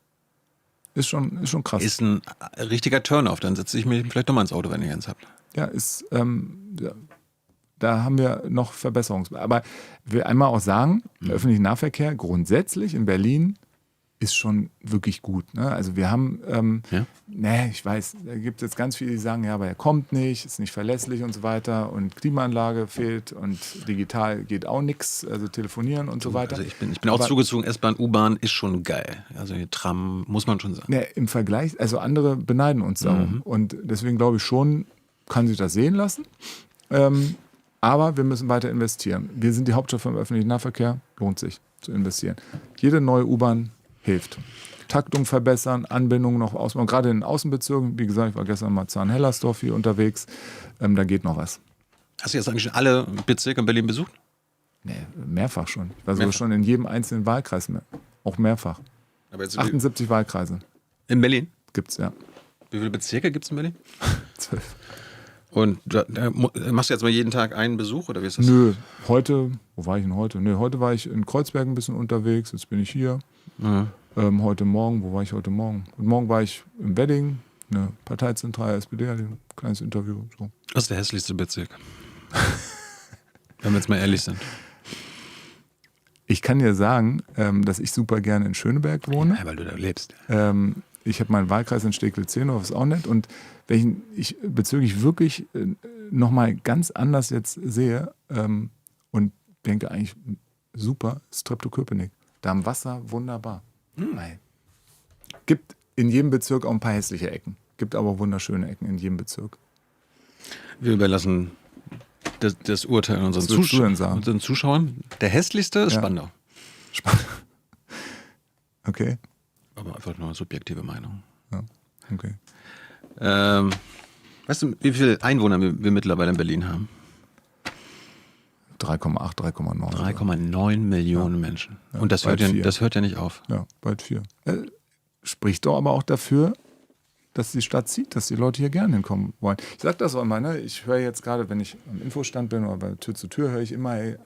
Ist schon krass. Ist ein richtiger Turn-off, dann setze ich mich vielleicht doch mal ins Auto, wenn ihr eins habt. Ja, da haben wir noch Aber ich will einmal auch sagen, der öffentliche Nahverkehr grundsätzlich in Berlin ist schon wirklich gut. Ne? Also wir haben, ich weiß, da gibt es jetzt ganz viele, die sagen, ja, aber er kommt nicht, ist nicht verlässlich und so weiter und Klimaanlage fehlt und digital geht auch nichts, also telefonieren und so weiter. Also ich bin auch zugezogen, S-Bahn, U-Bahn ist schon geil. Also Tram muss man schon sagen. Ne, im Vergleich, also andere beneiden uns darum und deswegen glaube ich schon, kann sich das sehen lassen. Aber wir müssen weiter investieren. Wir sind die Hauptstadt vom öffentlichen Nahverkehr, lohnt sich zu investieren. Jede neue U-Bahn hilft. Taktung verbessern, Anbindung noch ausbauen. Gerade in den Außenbezirken, wie gesagt, ich war gestern mal Zahn-Hellersdorf hier unterwegs, da geht noch was. Hast du jetzt eigentlich schon alle Bezirke in Berlin besucht? Nee, mehrfach schon. Ich war sogar schon in jedem einzelnen Wahlkreis, auch mehrfach. Aber jetzt 78 Wahlkreise. In Berlin? Gibt's, ja. Wie viele Bezirke gibt es in Berlin? 12. Und da machst du jetzt mal jeden Tag einen Besuch oder wie ist das? Nö, wo war ich denn heute? Nö, heute war ich in Kreuzberg ein bisschen unterwegs, jetzt bin ich hier. Mhm. Heute Morgen, wo war ich heute Morgen? Heute Morgen war ich im Wedding, eine Parteizentrale SPD, hatte ein kleines Interview. So. Was ist der hässlichste Bezirk? Wenn wir jetzt mal ehrlich sind. Ich kann dir sagen, dass ich super gerne in Schöneberg wohne. Ja, weil du da lebst. Ich habe meinen Wahlkreis in Steglitz-Zehlendorf, ist auch nett. Und welchen ich bezüglich wirklich nochmal ganz anders jetzt sehe und denke eigentlich super, ist Treptow-Köpenick. Da am Wasser wunderbar. Gibt in jedem Bezirk auch ein paar hässliche Ecken. Gibt aber wunderschöne Ecken in jedem Bezirk. Wir überlassen das Urteil unseren, würdest du denn sagen? unseren Zuschauern. Der hässlichste ist Spandau. Okay. Aber einfach nur eine subjektive Meinung. Ja. Okay. Weißt du, wie viele Einwohner wir mittlerweile in Berlin haben? 3,8, 3,9. 3,9 Millionen Menschen. Ja, und das hört ja nicht auf. Ja, bald 4. Spricht doch aber auch dafür, dass die Stadt sieht, dass die Leute hier gerne hinkommen wollen. Ich sage das auch immer, ne? Ich höre jetzt gerade, wenn ich am Infostand bin oder bei Tür zu Tür, höre ich immer, ey,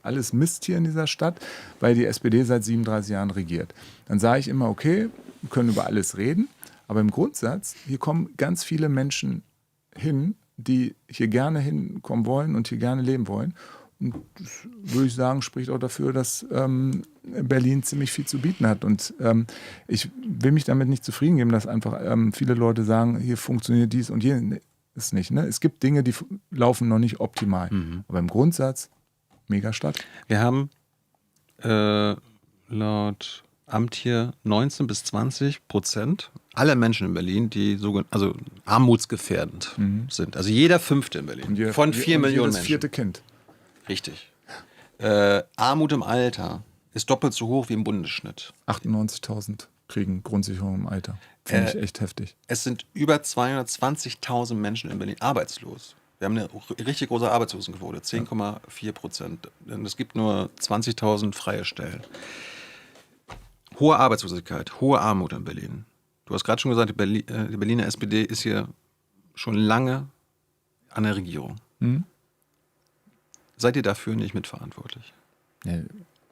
alles Mist hier in dieser Stadt, weil die SPD seit 37 Jahren regiert. Dann sage ich immer, okay, wir können über alles reden, aber im Grundsatz, hier kommen ganz viele Menschen hin, die hier gerne hinkommen wollen und hier gerne leben wollen. Und das, würde ich sagen, spricht auch dafür, dass Berlin ziemlich viel zu bieten hat. Und ich will mich damit nicht zufrieden geben, dass einfach viele Leute sagen, hier funktioniert dies und jenes nicht. Ne? Es gibt Dinge, die laufen noch nicht optimal. Aber im Grundsatz, mega Stadt. Wir haben laut Amt hier 19-20% aller Menschen in Berlin, die also armutsgefährdend sind. Also jeder Fünfte in Berlin. Von 4 Millionen jedes Menschen. Vierte Kind. Richtig. Armut im Alter ist doppelt so hoch wie im Bundesschnitt. 98.000 kriegen Grundsicherung im Alter. Finde ich echt heftig. Es sind über 220.000 Menschen in Berlin arbeitslos. Wir haben eine richtig große Arbeitslosenquote, 10,4%. Es gibt nur 20.000 freie Stellen. Hohe Arbeitslosigkeit, hohe Armut in Berlin. Du hast gerade schon gesagt, die Berliner SPD ist hier schon lange an der Regierung. Seid ihr dafür nicht mitverantwortlich? Ja,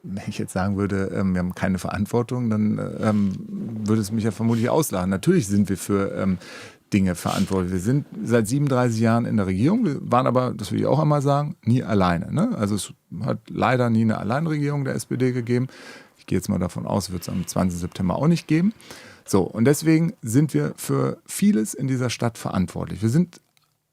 wenn ich jetzt sagen würde, wir haben keine Verantwortung, dann würde es mich ja vermutlich auslachen. Natürlich sind wir für Dinge verantwortlich. Wir sind seit 37 Jahren in der Regierung, wir waren aber, das will ich auch einmal sagen, nie alleine. Ne? Also es hat leider nie eine Alleinregierung der SPD gegeben. Ich gehe jetzt mal davon aus, wird es am 20. September auch nicht geben. So, und deswegen sind wir für vieles in dieser Stadt verantwortlich. Wir sind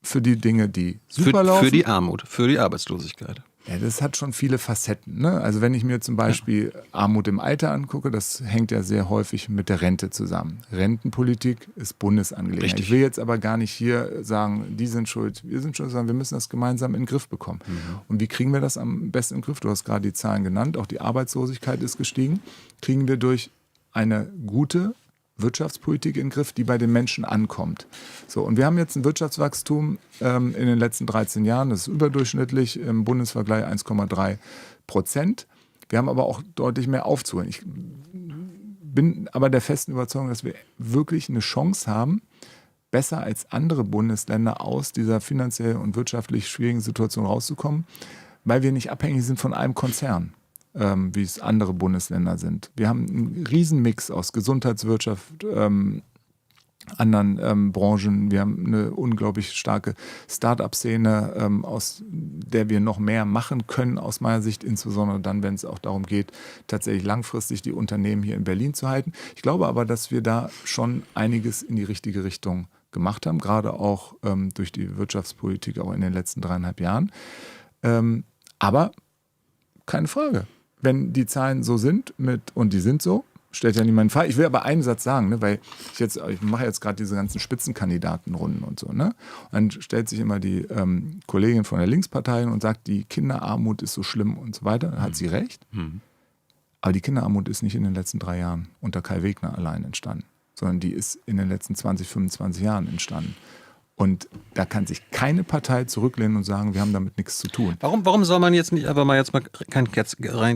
für die Dinge, die super laufen. Für die Armut, für die Arbeitslosigkeit. Ja, das hat schon viele Facetten. Ne? Also wenn ich mir zum Beispiel Armut im Alter angucke, das hängt ja sehr häufig mit der Rente zusammen. Rentenpolitik ist Bundesangelegenheit. Richtig. Ich will jetzt aber gar nicht hier sagen, die sind schuld, wir sind schuld, sondern wir müssen das gemeinsam in den Griff bekommen. Und wie kriegen wir das am besten in den Griff? Du hast gerade die Zahlen genannt, auch die Arbeitslosigkeit ist gestiegen. Kriegen wir durch eine gute Wirtschaftspolitik in den Griff, die bei den Menschen ankommt. So, und wir haben jetzt ein Wirtschaftswachstum in den letzten 13 Jahren, das ist überdurchschnittlich, im Bundesvergleich 1,3%. Wir haben aber auch deutlich mehr aufzuholen. Ich bin aber der festen Überzeugung, dass wir wirklich eine Chance haben, besser als andere Bundesländer aus dieser finanziell und wirtschaftlich schwierigen Situation rauszukommen, weil wir nicht abhängig sind von einem Konzern, wie es andere Bundesländer sind. Wir haben einen Riesenmix aus Gesundheitswirtschaft, anderen Branchen. Wir haben eine unglaublich starke Start-up-Szene, aus der wir noch mehr machen können, aus meiner Sicht, insbesondere dann, wenn es auch darum geht, tatsächlich langfristig die Unternehmen hier in Berlin zu halten. Ich glaube aber, dass wir da schon einiges in die richtige Richtung gemacht haben, gerade auch durch die Wirtschaftspolitik auch in den letzten 3,5 Jahren. Aber keine Frage. Wenn die Zahlen so sind, und die sind so, stellt ja niemand Fall. Ich will aber einen Satz sagen, ne, weil ich mache jetzt gerade diese ganzen Spitzenkandidatenrunden und so. Ne? Und dann stellt sich immer die Kollegin von der Linkspartei und sagt, die Kinderarmut ist so schlimm und so weiter. Dann hat sie recht. Aber die Kinderarmut ist nicht in den letzten 3 Jahren unter Kai Wegner allein entstanden, sondern die ist in den letzten 20, 25 Jahren entstanden. Und da kann sich keine Partei zurücklehnen und sagen, wir haben damit nichts zu tun. Warum soll man jetzt nicht einfach mal rein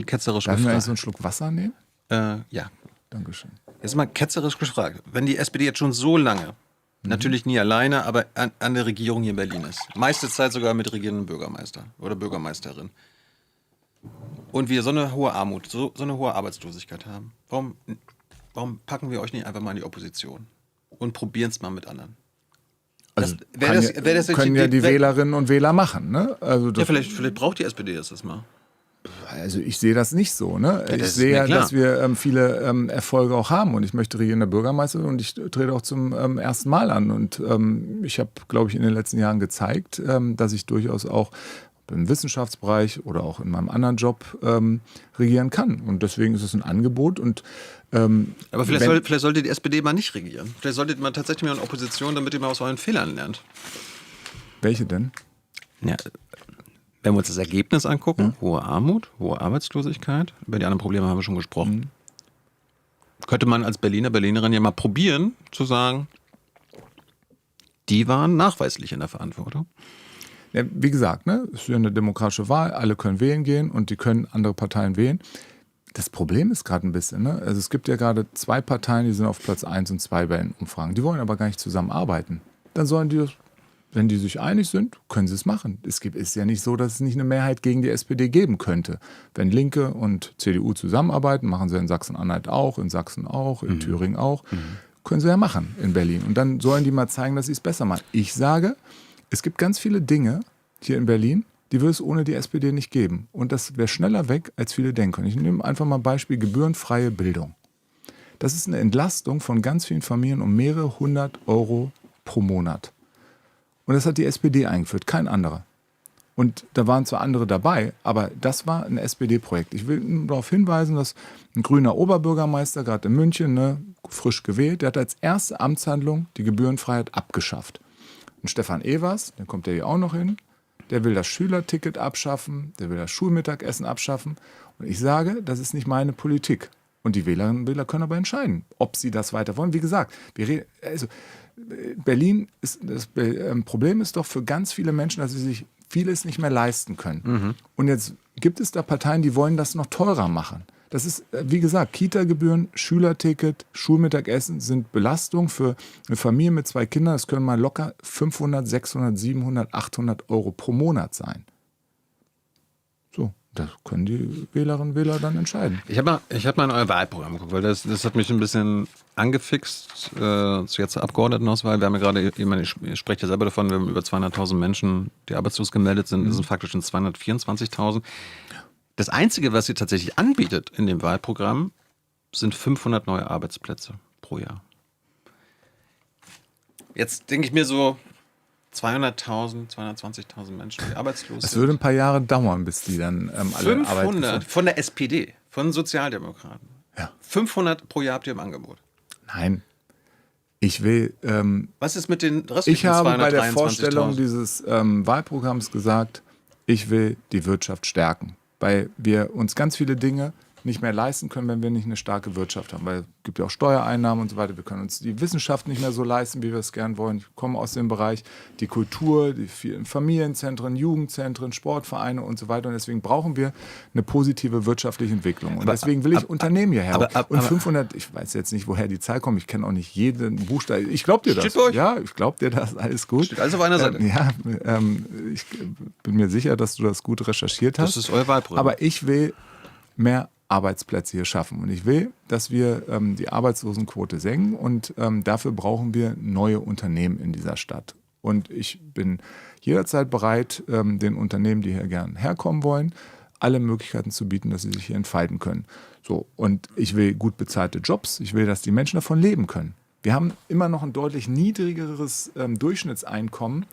ketzerisch Darf ich mal gefragt? so einen Schluck Wasser nehmen? Ja. Dankeschön. Jetzt mal ketzerisch gefragt. Wenn die SPD jetzt schon so lange, natürlich nie alleine, aber an der Regierung hier in Berlin ist, meiste Zeit sogar mit regierenden Bürgermeister oder Bürgermeisterin, und wir so eine hohe Armut, so eine hohe Arbeitslosigkeit haben, warum packen wir euch nicht einfach mal in die Opposition und probieren es mal mit anderen? Also können die Wählerinnen und Wähler machen. Ne? Also ja, vielleicht braucht die SPD das mal. Also ich sehe das nicht so. Ne? Ja, ich sehe ja, dass wir viele Erfolge auch haben und ich möchte regierender Bürgermeister und ich trete auch zum ersten Mal an. Und ich habe, glaube ich, in den letzten Jahren gezeigt, dass ich durchaus auch im Wissenschaftsbereich oder auch in meinem anderen Job regieren kann. Und deswegen ist es ein Angebot. Und aber vielleicht sollte die SPD mal nicht regieren. Vielleicht sollte man tatsächlich mal in Opposition, damit ihr mal aus euren Fehlern lernt. Welche denn? Ja, Wenn wir uns das Ergebnis angucken, hohe Armut, hohe Arbeitslosigkeit, über die anderen Probleme haben wir schon gesprochen. Könnte man als Berliner, Berlinerin ja mal probieren, zu sagen, die waren nachweislich in der Verantwortung. Ja, wie gesagt, ne, es ist ja eine demokratische Wahl, alle können wählen gehen und die können andere Parteien wählen. Das Problem ist gerade ein bisschen, ne? Also es gibt ja gerade 2 Parteien, die sind auf Platz 1 und 2 bei den Umfragen. Die wollen aber gar nicht zusammenarbeiten. Dann sollen die das, wenn die sich einig sind, können sie es machen. Ist ja nicht so, dass es nicht eine Mehrheit gegen die SPD geben könnte. Wenn Linke und CDU zusammenarbeiten, machen sie in Sachsen-Anhalt auch, in Sachsen auch, in Thüringen auch, können sie ja machen in Berlin. Und dann sollen die mal zeigen, dass sie es besser machen. Ich sage, es gibt ganz viele Dinge hier in Berlin, die würde es ohne die SPD nicht geben. Und das wäre schneller weg, als viele denken. Ich nehme einfach mal Beispiel gebührenfreie Bildung. Das ist eine Entlastung von ganz vielen Familien um mehrere 100 Euro pro Monat. Und das hat die SPD eingeführt, kein anderer. Und da waren zwar andere dabei, aber das war ein SPD-Projekt. Ich will nur darauf hinweisen, dass ein grüner Oberbürgermeister, gerade in München, ne, frisch gewählt, der hat als erste Amtshandlung die Gebührenfreiheit abgeschafft. Und Stefan Evers, der kommt ja hier auch noch hin, der will das Schülerticket abschaffen, der will das Schulmittagessen abschaffen. Und ich sage, das ist nicht meine Politik. Und die Wählerinnen und Wähler können aber entscheiden, ob sie das weiter wollen. Wie gesagt, Berlin ist das Problem ist doch für ganz viele Menschen, dass sie sich vieles nicht mehr leisten können. Und jetzt gibt es da Parteien, die wollen das noch teurer machen. Das ist, wie gesagt, Kita-Gebühren, Schülerticket, Schulmittagessen sind Belastung für eine Familie mit 2 Kindern. Das können mal locker 500, 600, 700, 800 Euro pro Monat sein. So, das können die Wählerinnen und Wähler dann entscheiden. Ich hab mal in euer Wahlprogramm geguckt, weil das hat mich ein bisschen angefixt jetzt zur Abgeordnetenauswahl. Wir haben ja gerade, ich spreche ja selber davon, wir haben über 200.000 Menschen, die arbeitslos gemeldet sind. Das sind faktisch schon 224.000. Das Einzige, was sie tatsächlich anbietet in dem Wahlprogramm, sind 500 neue Arbeitsplätze pro Jahr. Jetzt denke ich mir so, 200.000, 220.000 Menschen, die arbeitslos sind. Es würde ein paar Jahre dauern, bis die dann alle 500 von der SPD, von Sozialdemokraten. Ja. 500 pro Jahr habt ihr im Angebot. Nein. Ich will. Was ist mit den restlichen 223.000? Ich habe bei der Vorstellung dieses Wahlprogramms gesagt, ich will die Wirtschaft stärken. Weil wir uns ganz viele Dinge nicht mehr leisten können, wenn wir nicht eine starke Wirtschaft haben. Weil es gibt ja auch Steuereinnahmen und so weiter. Wir können uns die Wissenschaft nicht mehr so leisten, wie wir es gern wollen. Ich komme aus dem Bereich die Kultur, die vielen Familienzentren, Jugendzentren, Sportvereine und so weiter. Und deswegen brauchen wir eine positive wirtschaftliche Entwicklung. Und deswegen will ich Unternehmen hierher. Und 500, ich weiß jetzt nicht, woher die Zahl kommt. Ich kenne auch nicht jeden Buchstaben. Ich glaube dir das. Ja, ich glaube dir das. Alles gut. Steht alles auf einer Seite. Ich bin mir sicher, dass du das gut recherchiert hast. Das ist euer Wahlprogramm. Aber ich will mehr Arbeitsplätze hier schaffen. Und ich will, dass wir die Arbeitslosenquote senken und dafür brauchen wir neue Unternehmen in dieser Stadt. Und ich bin jederzeit bereit, den Unternehmen, die hier gern herkommen wollen, alle Möglichkeiten zu bieten, dass sie sich hier entfalten können. So, und ich will gut bezahlte Jobs. Ich will, dass die Menschen davon leben können. Wir haben immer noch ein deutlich niedrigeres Durchschnittseinkommen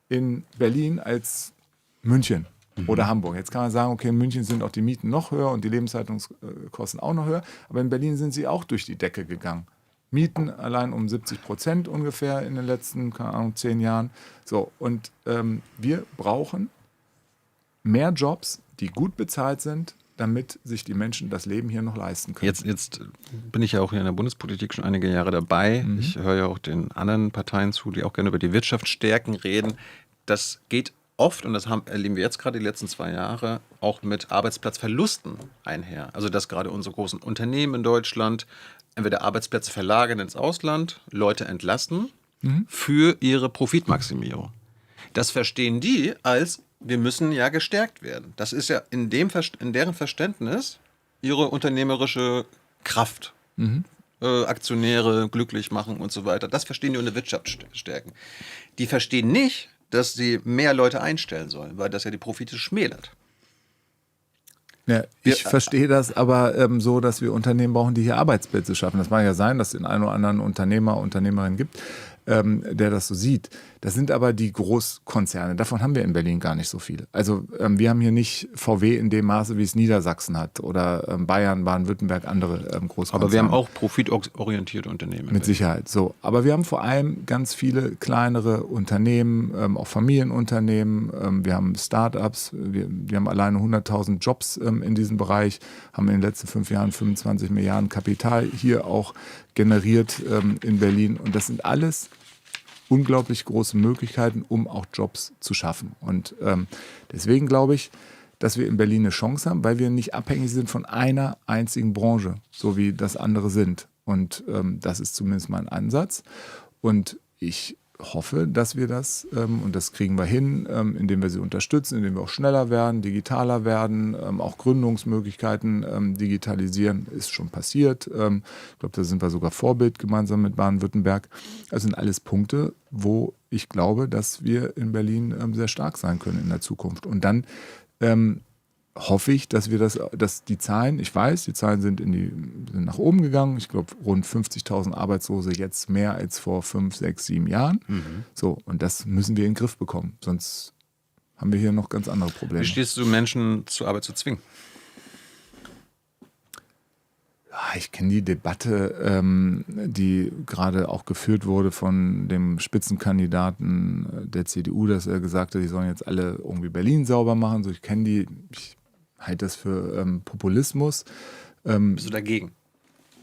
in Berlin als München. Oder Hamburg. Jetzt kann man sagen, okay, in München sind auch die Mieten noch höher und die Lebenshaltungskosten auch noch höher. Aber in Berlin sind sie auch durch die Decke gegangen. Mieten allein um 70% ungefähr in den letzten, keine Ahnung, 10 Jahren. So, und wir brauchen mehr Jobs, die gut bezahlt sind, damit sich die Menschen das Leben hier noch leisten können. Jetzt bin ich ja auch hier in der Bundespolitik schon einige Jahre dabei. Ich höre ja auch den anderen Parteien zu, die auch gerne über die Wirtschaft stärken reden. Das geht oft, und das erleben wir jetzt gerade die letzten 2 Jahre, auch mit Arbeitsplatzverlusten einher. Also dass gerade unsere großen Unternehmen in Deutschland entweder Arbeitsplätze verlagern ins Ausland, Leute entlassen für ihre Profitmaximierung. Das verstehen die als, wir müssen ja gestärkt werden. Das ist ja in deren Verständnis ihre unternehmerische Kraft. Aktionäre glücklich machen und so weiter. Das verstehen die unter Wirtschaft stärken. Die verstehen nicht, dass sie mehr Leute einstellen sollen, weil das ja die Profite schmälert. Ja, ich verstehe das aber so, dass wir Unternehmen brauchen, die hier Arbeitsplätze schaffen. Das mag ja sein, dass es den einen oder anderen Unternehmer, Unternehmerin gibt. der das so sieht. Das sind aber die Großkonzerne. Davon haben wir in Berlin gar nicht so viele. Also wir haben hier nicht VW in dem Maße, wie es Niedersachsen hat oder Bayern, Baden-Württemberg, andere Großkonzerne. Aber wir haben auch profitorientierte Unternehmen. Mit Sicherheit, so. Aber wir haben vor allem ganz viele kleinere Unternehmen, auch Familienunternehmen. Wir haben Start-ups. Wir haben alleine 100.000 Jobs in diesem Bereich, haben in den letzten 5 Jahren 25 Milliarden Kapital hier auch generiert in Berlin. Und das sind alles unglaublich große Möglichkeiten, um auch Jobs zu schaffen. Und deswegen glaube ich, dass wir in Berlin eine Chance haben, weil wir nicht abhängig sind von einer einzigen Branche, so wie das andere sind. Und das ist zumindest mein Ansatz. Und ich hoffe, dass wir das, und das kriegen wir hin, indem wir sie unterstützen, indem wir auch schneller werden, digitaler werden, auch Gründungsmöglichkeiten digitalisieren, ist schon passiert. Ich glaube, da sind wir sogar Vorbild gemeinsam mit Baden-Württemberg. Das sind alles Punkte, wo ich glaube, dass wir in Berlin sehr stark sein können in der Zukunft. Und dann hoffe ich, dass wir dass die Zahlen, ich weiß, die Zahlen sind nach oben gegangen. Ich glaube, rund 50.000 Arbeitslose, jetzt mehr als vor 5, 6, 7 Jahren. So, und das müssen wir in den Griff bekommen. Sonst haben wir hier noch ganz andere Probleme. Wie stehst du, Menschen zur Arbeit zu zwingen? Ich kenne die Debatte, die gerade auch geführt wurde von dem Spitzenkandidaten der CDU, dass er gesagt hat, die sollen jetzt alle irgendwie Berlin sauber machen. So, ich kenne die, ich halte das für Populismus. Bist du dagegen?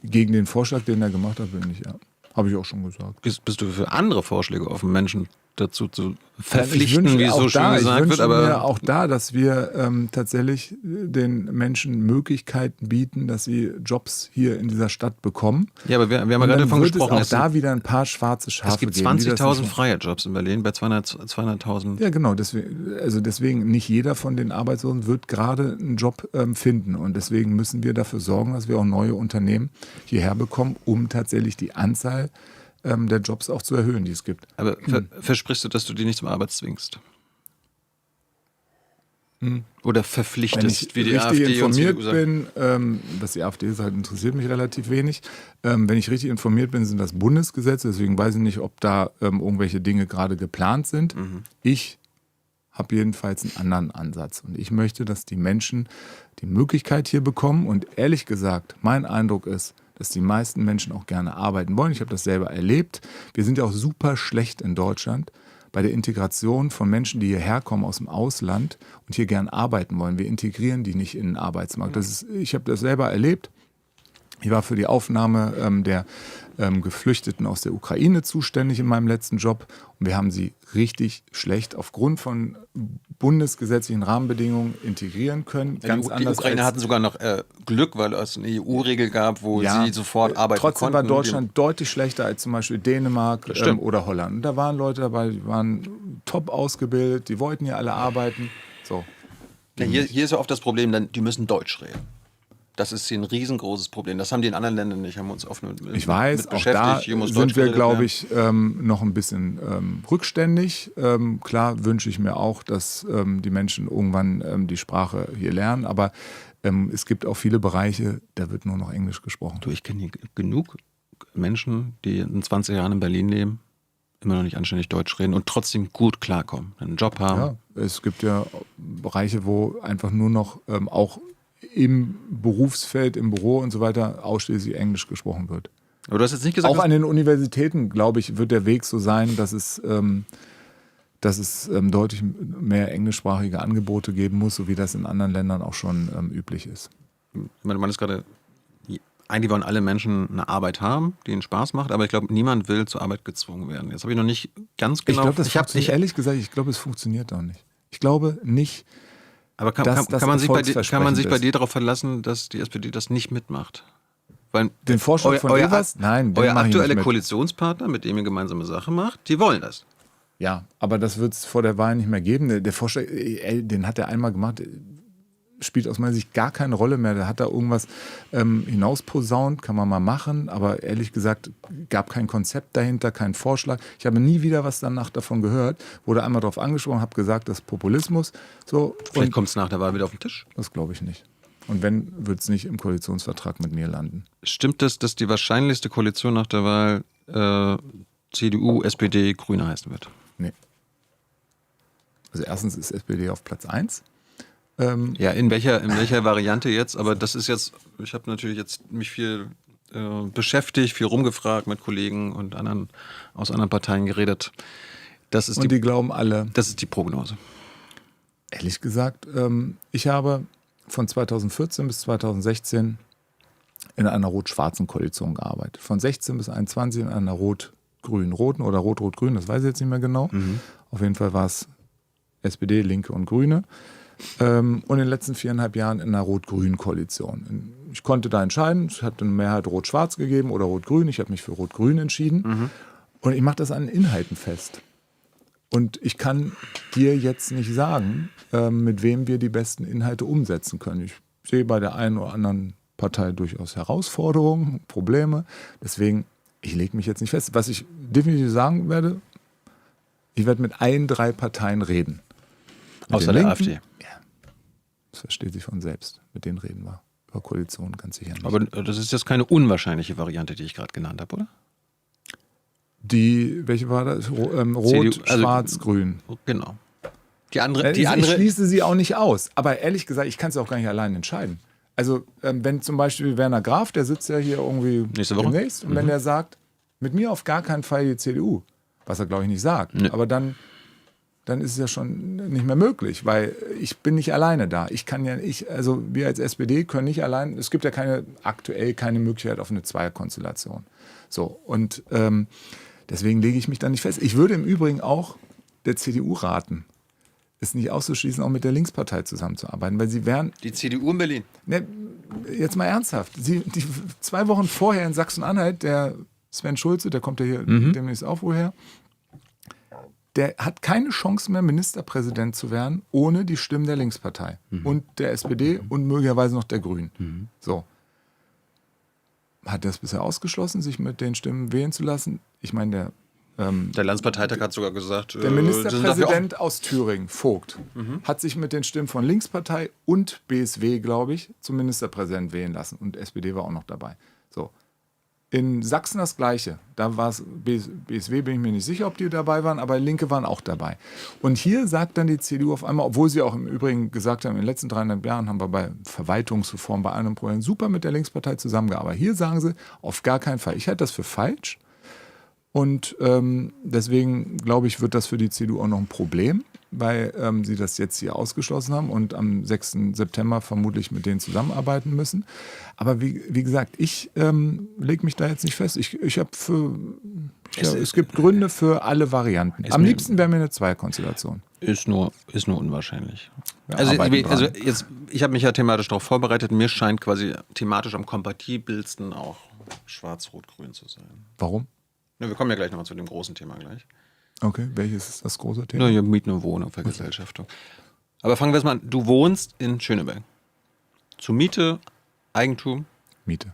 Gegen den Vorschlag, den er gemacht hat, bin ich, ja. Habe ich auch schon gesagt. Bist du für andere Vorschläge offen, Menschen dazu zu verpflichten, wie es so schön gesagt wird? Ich wünsche mir aber auch da, dass wir tatsächlich den Menschen Möglichkeiten bieten, dass sie Jobs hier in dieser Stadt bekommen. Ja, aber wir haben ja gerade davon gesprochen. Es auch da wieder ein paar schwarze Schafe es gibt geben. 20.000 freie Jobs in Berlin bei 200.000. Ja, genau. Deswegen nicht jeder von den Arbeitslosen wird gerade einen Job finden. Und deswegen müssen wir dafür sorgen, dass wir auch neue Unternehmen hierher bekommen, um tatsächlich die Anzahl der Jobs auch zu erhöhen, die es gibt. Aber versprichst du, dass du die nicht zum Arbeit zwingst? Oder verpflichtest, wie die Wenn ich richtig AfD und informiert CDU sagen? bin, was die AfD sagt, interessiert mich relativ wenig. Wenn ich richtig informiert bin, sind das Bundesgesetze, deswegen weiß ich nicht, ob da irgendwelche Dinge gerade geplant sind. Ich habe jedenfalls einen anderen Ansatz und ich möchte, dass die Menschen die Möglichkeit hier bekommen und ehrlich gesagt, mein Eindruck ist, dass die meisten Menschen auch gerne arbeiten wollen. Ich habe das selber erlebt. Wir sind ja auch super schlecht in Deutschland bei der Integration von Menschen, die hierher kommen aus dem Ausland und hier gern arbeiten wollen. Wir integrieren die nicht in den Arbeitsmarkt. Ich habe das selber erlebt. Ich war für die Aufnahme der Geflüchteten aus der Ukraine zuständig in meinem letzten Job. Und wir haben sie richtig schlecht aufgrund von bundesgesetzlichen Rahmenbedingungen integrieren können. Ganz die Ukrainer hatten sogar noch Glück, weil es eine EU-Regel gab, wo sie sofort arbeiten trotzdem konnten. War Deutschland deutlich schlechter als zum Beispiel Dänemark oder Holland. Und da waren Leute dabei, die waren top ausgebildet, die wollten hier alle arbeiten. So. Ja, hier ist ja oft das Problem, die müssen Deutsch reden. Das ist hier ein riesengroßes Problem. Das haben die in anderen Ländern nicht. Haben wir uns oft mit auch da sind wir, glaube ich, noch ein bisschen rückständig. Klar wünsche ich mir auch, dass die Menschen irgendwann die Sprache hier lernen. Aber es gibt auch viele Bereiche, da wird nur noch Englisch gesprochen. Ich kenne hier genug Menschen, die in 20 Jahren in Berlin leben, immer noch nicht anständig Deutsch reden und trotzdem gut klarkommen, einen Job haben. Ja, es gibt ja Bereiche, wo einfach nur noch auch im Berufsfeld, im Büro und so weiter ausschließlich Englisch gesprochen wird. Aber du hast jetzt nicht gesagt, auch an den Universitäten, glaube ich, wird der Weg so sein, dass es deutlich mehr englischsprachige Angebote geben muss, so wie das in anderen Ländern auch schon üblich ist. Man ist gerade, eigentlich wollen alle Menschen eine Arbeit haben, die ihnen Spaß macht, aber ich glaube, niemand will zur Arbeit gezwungen werden. Jetzt habe ich noch nicht ganz genau... Ehrlich gesagt, ich glaube, es funktioniert auch nicht. Ich glaube nicht... Aber kann man sich bei dir darauf verlassen, dass die SPD das nicht mitmacht? Weil den Vorschlag von Evers? Nein, euer aktueller Koalitionspartner, mit dem ihr gemeinsame Sache macht, die wollen das. Ja, aber das wird es vor der Wahl nicht mehr geben. Der Vorschlag, den hat er einmal gemacht, spielt aus meiner Sicht gar keine Rolle mehr. Da hat er irgendwas hinausposaunt, kann man mal machen, aber ehrlich gesagt gab kein Konzept dahinter, kein Vorschlag. Ich habe nie wieder was danach davon gehört, wurde einmal darauf angesprochen, habe gesagt, das ist Populismus. So, vielleicht kommt es nach der Wahl wieder auf den Tisch? Das glaube ich nicht. Und wenn, wird es nicht im Koalitionsvertrag mit mir landen. Stimmt es, dass die wahrscheinlichste Koalition nach der Wahl CDU, SPD, Grüne heißen wird. Nee. Also erstens ist SPD auf Platz 1. Ja, in welcher Variante jetzt? Aber das ist jetzt, ich habe natürlich jetzt mich viel beschäftigt, viel rumgefragt mit Kollegen und anderen aus anderen Parteien geredet. Und die glauben alle. Das ist die Prognose. Ehrlich gesagt, ich habe von 2014 bis 2016 in einer rot-schwarzen Koalition gearbeitet. Von 16 bis 21 in einer rot-grün-roten oder rot-rot-grün, das weiß ich jetzt nicht mehr genau. Auf jeden Fall war es SPD, Linke und Grüne. Und in den letzten 4,5 Jahren in einer rot-grün-Koalition. Ich konnte da entscheiden, es hat eine Mehrheit rot-schwarz gegeben oder rot-grün. Ich habe mich für rot-grün entschieden. Und ich mache das an Inhalten fest. Und ich kann dir jetzt nicht sagen, mit wem wir die besten Inhalte umsetzen können. Ich sehe bei der einen oder anderen Partei durchaus Herausforderungen, Probleme. Deswegen, ich lege mich jetzt nicht fest. Was ich definitiv sagen werde, ich werde mit 3 Parteien reden. Außer der AfD. Ja, das versteht sich von selbst. Mit denen reden wir. Über Koalitionen ganz sicher nicht. Aber das ist jetzt keine unwahrscheinliche Variante, die ich gerade genannt habe, oder? Welche war das? Rot, CDU, also, Schwarz, Grün. Genau. Die andere. Ich schließe sie auch nicht aus. Aber ehrlich gesagt, ich kann es auch gar nicht allein entscheiden. Also, wenn zum Beispiel Werner Graf, der sitzt ja hier irgendwie nächste Woche. Demnächst, und wenn er sagt, mit mir auf gar keinen Fall die CDU, was er glaube ich nicht sagt, aber dann ist es ja schon nicht mehr möglich, weil ich bin nicht alleine da. Also wir als SPD können nicht allein, es gibt ja aktuell keine Möglichkeit auf eine Zweierkonstellation. So, und deswegen lege ich mich da nicht fest. Ich würde im Übrigen auch der CDU raten, es nicht auszuschließen, auch mit der Linkspartei zusammenzuarbeiten, weil sie wären... Die CDU in Berlin? Ne, jetzt mal ernsthaft. Die 2 Wochen vorher in Sachsen-Anhalt, der Sven Schulze, der kommt ja hier demnächst auch woher, der hat keine Chance mehr, Ministerpräsident zu werden, ohne die Stimmen der Linkspartei und der SPD und möglicherweise noch der Grünen. So. Hat er es bisher ausgeschlossen, sich mit den Stimmen wählen zu lassen? Ich meine, der Landesparteitag hat sogar gesagt, der Ministerpräsident aus Thüringen, Vogt, hat sich mit den Stimmen von Linkspartei und BSW, glaube ich, zum Ministerpräsident wählen lassen. Und SPD war auch noch dabei. So. In Sachsen das Gleiche. Da war es BSW, bin ich mir nicht sicher, ob die dabei waren, aber Linke waren auch dabei. Und hier sagt dann die CDU auf einmal, obwohl sie auch im Übrigen gesagt haben, in den letzten 3,5 Jahren haben wir bei Verwaltungsreform, bei einem Problem super mit der Linkspartei zusammengearbeitet. Hier sagen sie, auf gar keinen Fall. Ich halte das für falsch. Und deswegen, glaube ich, wird das für die CDU auch noch ein Problem, weil sie das jetzt hier ausgeschlossen haben und am 6. September vermutlich mit denen zusammenarbeiten müssen. Aber wie gesagt, ich lege mich da jetzt nicht fest. Es gibt Gründe für alle Varianten. Am liebsten wäre mir eine Zweierkonstellation. Ist nur unwahrscheinlich. Also ich habe mich ja thematisch darauf vorbereitet. Mir scheint quasi thematisch am kompatibelsten auch Schwarz-Rot-Grün zu sein. Warum? Ja, wir kommen ja gleich nochmal zu dem großen Thema gleich. Okay, welches ist das große Thema? Ja, Mieten und Wohnung, Vergesellschaftung. Aber fangen wir erstmal an. Du wohnst in Schöneberg. Zur Miete, Eigentum? Miete.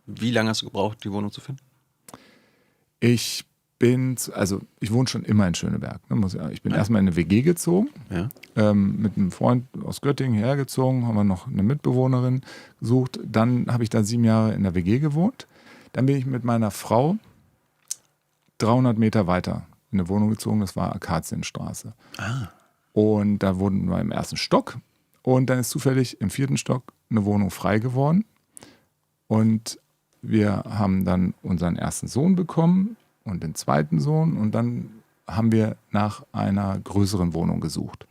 Wie lange hast du gebraucht, die Wohnung zu finden? Ich wohne schon immer in Schöneberg. Ich bin erstmal in eine WG gezogen, mit einem Freund aus Göttingen hergezogen, haben wir noch eine Mitbewohnerin gesucht. Dann habe ich da 7 Jahre in der WG gewohnt. Dann bin ich mit meiner Frau 300 Meter weiter in eine Wohnung gezogen, das war Akazienstraße. Und da wurden wir im 1. Stock und dann ist zufällig im 4. Stock eine Wohnung frei geworden. Und wir haben dann unseren ersten Sohn bekommen und den zweiten Sohn und dann haben wir nach einer größeren Wohnung gesucht.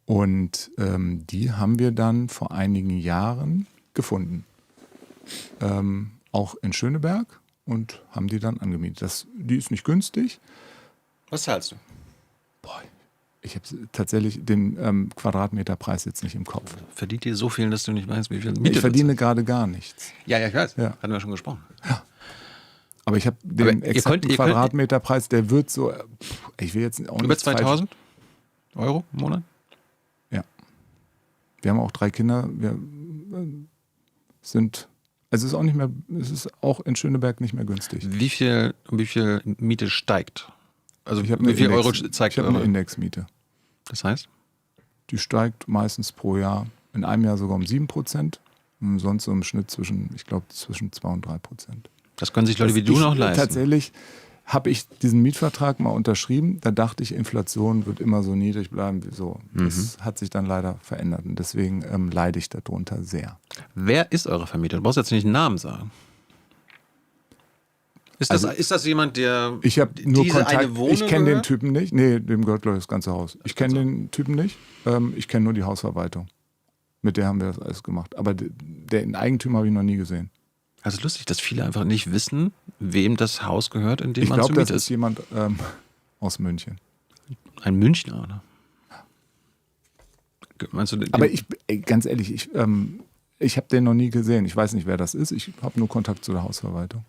Und die haben wir dann vor einigen Jahren gefunden. Auch in Schöneberg und haben die dann angemietet. Die ist nicht günstig. Was zahlst du? Ich habe tatsächlich den Quadratmeterpreis jetzt nicht im Kopf. Verdient ihr so viel, dass du nicht weißt, wie viel Miete Ich verdiene gerade gar nichts. Ja, ich weiß. Ja. Hatten wir schon gesprochen. Ja. Aber ich habe den exakten Quadratmeterpreis, der wird so, ich will jetzt auch nicht... Über 2.000 Euro im Monat? Ja. Wir haben auch 3 Kinder. Wir sind... Also es ist auch in Schöneberg nicht mehr günstig. Wie viel Miete steigt? Also wie viel Euro zeigt eure? Ich habe eine Indexmiete. Das heißt? Die steigt meistens pro Jahr, in einem Jahr sogar um 7% und sonst so im Schnitt zwischen 2 und 3%. Das können sich Leute wie du noch leisten. Tatsächlich habe ich diesen Mietvertrag mal unterschrieben. Da dachte ich, Inflation wird immer so niedrig bleiben. So. Das hat sich dann leider verändert. Und deswegen leide ich darunter sehr. Wer ist eure Vermieter? Du brauchst jetzt nicht einen Namen sagen. Ist das jemand, der Ich habe nur diese Kontakt. eine Wohnung Ich kenne den gehört? Typen nicht. Nee, dem gehört, glaube ich, das ganze Haus. Ich kenne den Typen nicht. Ich kenne nur die Hausverwaltung. Mit der haben wir das alles gemacht. Aber den Eigentümer habe ich noch nie gesehen. Also lustig, dass viele einfach nicht wissen, wem das Haus gehört, in dem Ich man glaube, zu das Miete ist jemand aus München. Ein Münchner, oder? Meinst du, Aber ganz ehrlich, ich habe den noch nie gesehen. Ich weiß nicht, wer das ist. Ich habe nur Kontakt zu der Hausverwaltung.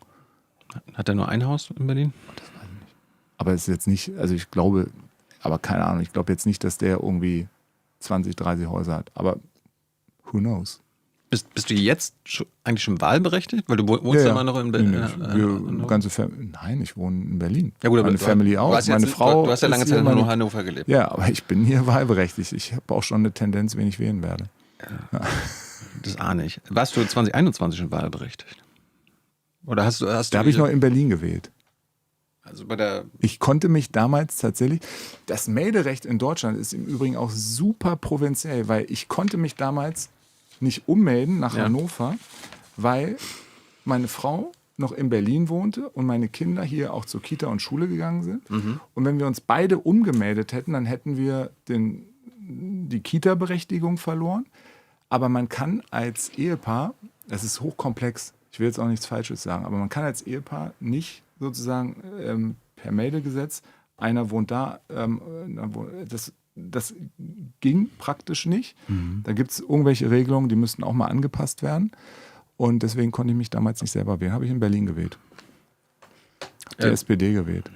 hat er nur ein Haus in Berlin? Aber es ist jetzt nicht, also ich glaube, aber keine Ahnung, ich glaube jetzt nicht, dass der irgendwie 20, 30 Häuser hat. Aber who knows? Bist du jetzt eigentlich schon wahlberechtigt? Weil du wohnst ja immer noch in Berlin. Nein, ich wohne in Berlin. Ja, gut, aber meine Family auch. Meine Frau. Du hast ja lange ist Zeit hier, in Hannover gelebt. Ja, aber ich bin hier wahlberechtigt. Ich habe auch schon eine Tendenz, wen ich wählen werde. Das ahne ich. Warst du 2021 schon wahlberechtigt? Oder hast du Da habe ich noch in Berlin gewählt. Also bei der Ich konnte mich damals tatsächlich, das Melderecht in Deutschland ist im Übrigen auch super provinziell, weil ich konnte mich damals nicht ummelden nach Hannover, weil meine Frau noch in Berlin wohnte und meine Kinder hier auch zur Kita und Schule gegangen sind. Und wenn wir uns beide umgemeldet hätten, dann hätten wir die Kita-Berechtigung verloren. Aber man kann als Ehepaar, das ist hochkomplex, ich will jetzt auch nichts Falsches sagen, aber man kann als Ehepaar nicht sozusagen per Meldegesetz, einer wohnt da, das ging praktisch nicht. Da gibt es irgendwelche Regelungen, die müssten auch mal angepasst werden. Und deswegen konnte ich mich damals nicht selber wählen. Habe ich in Berlin gewählt. Die SPD gewählt.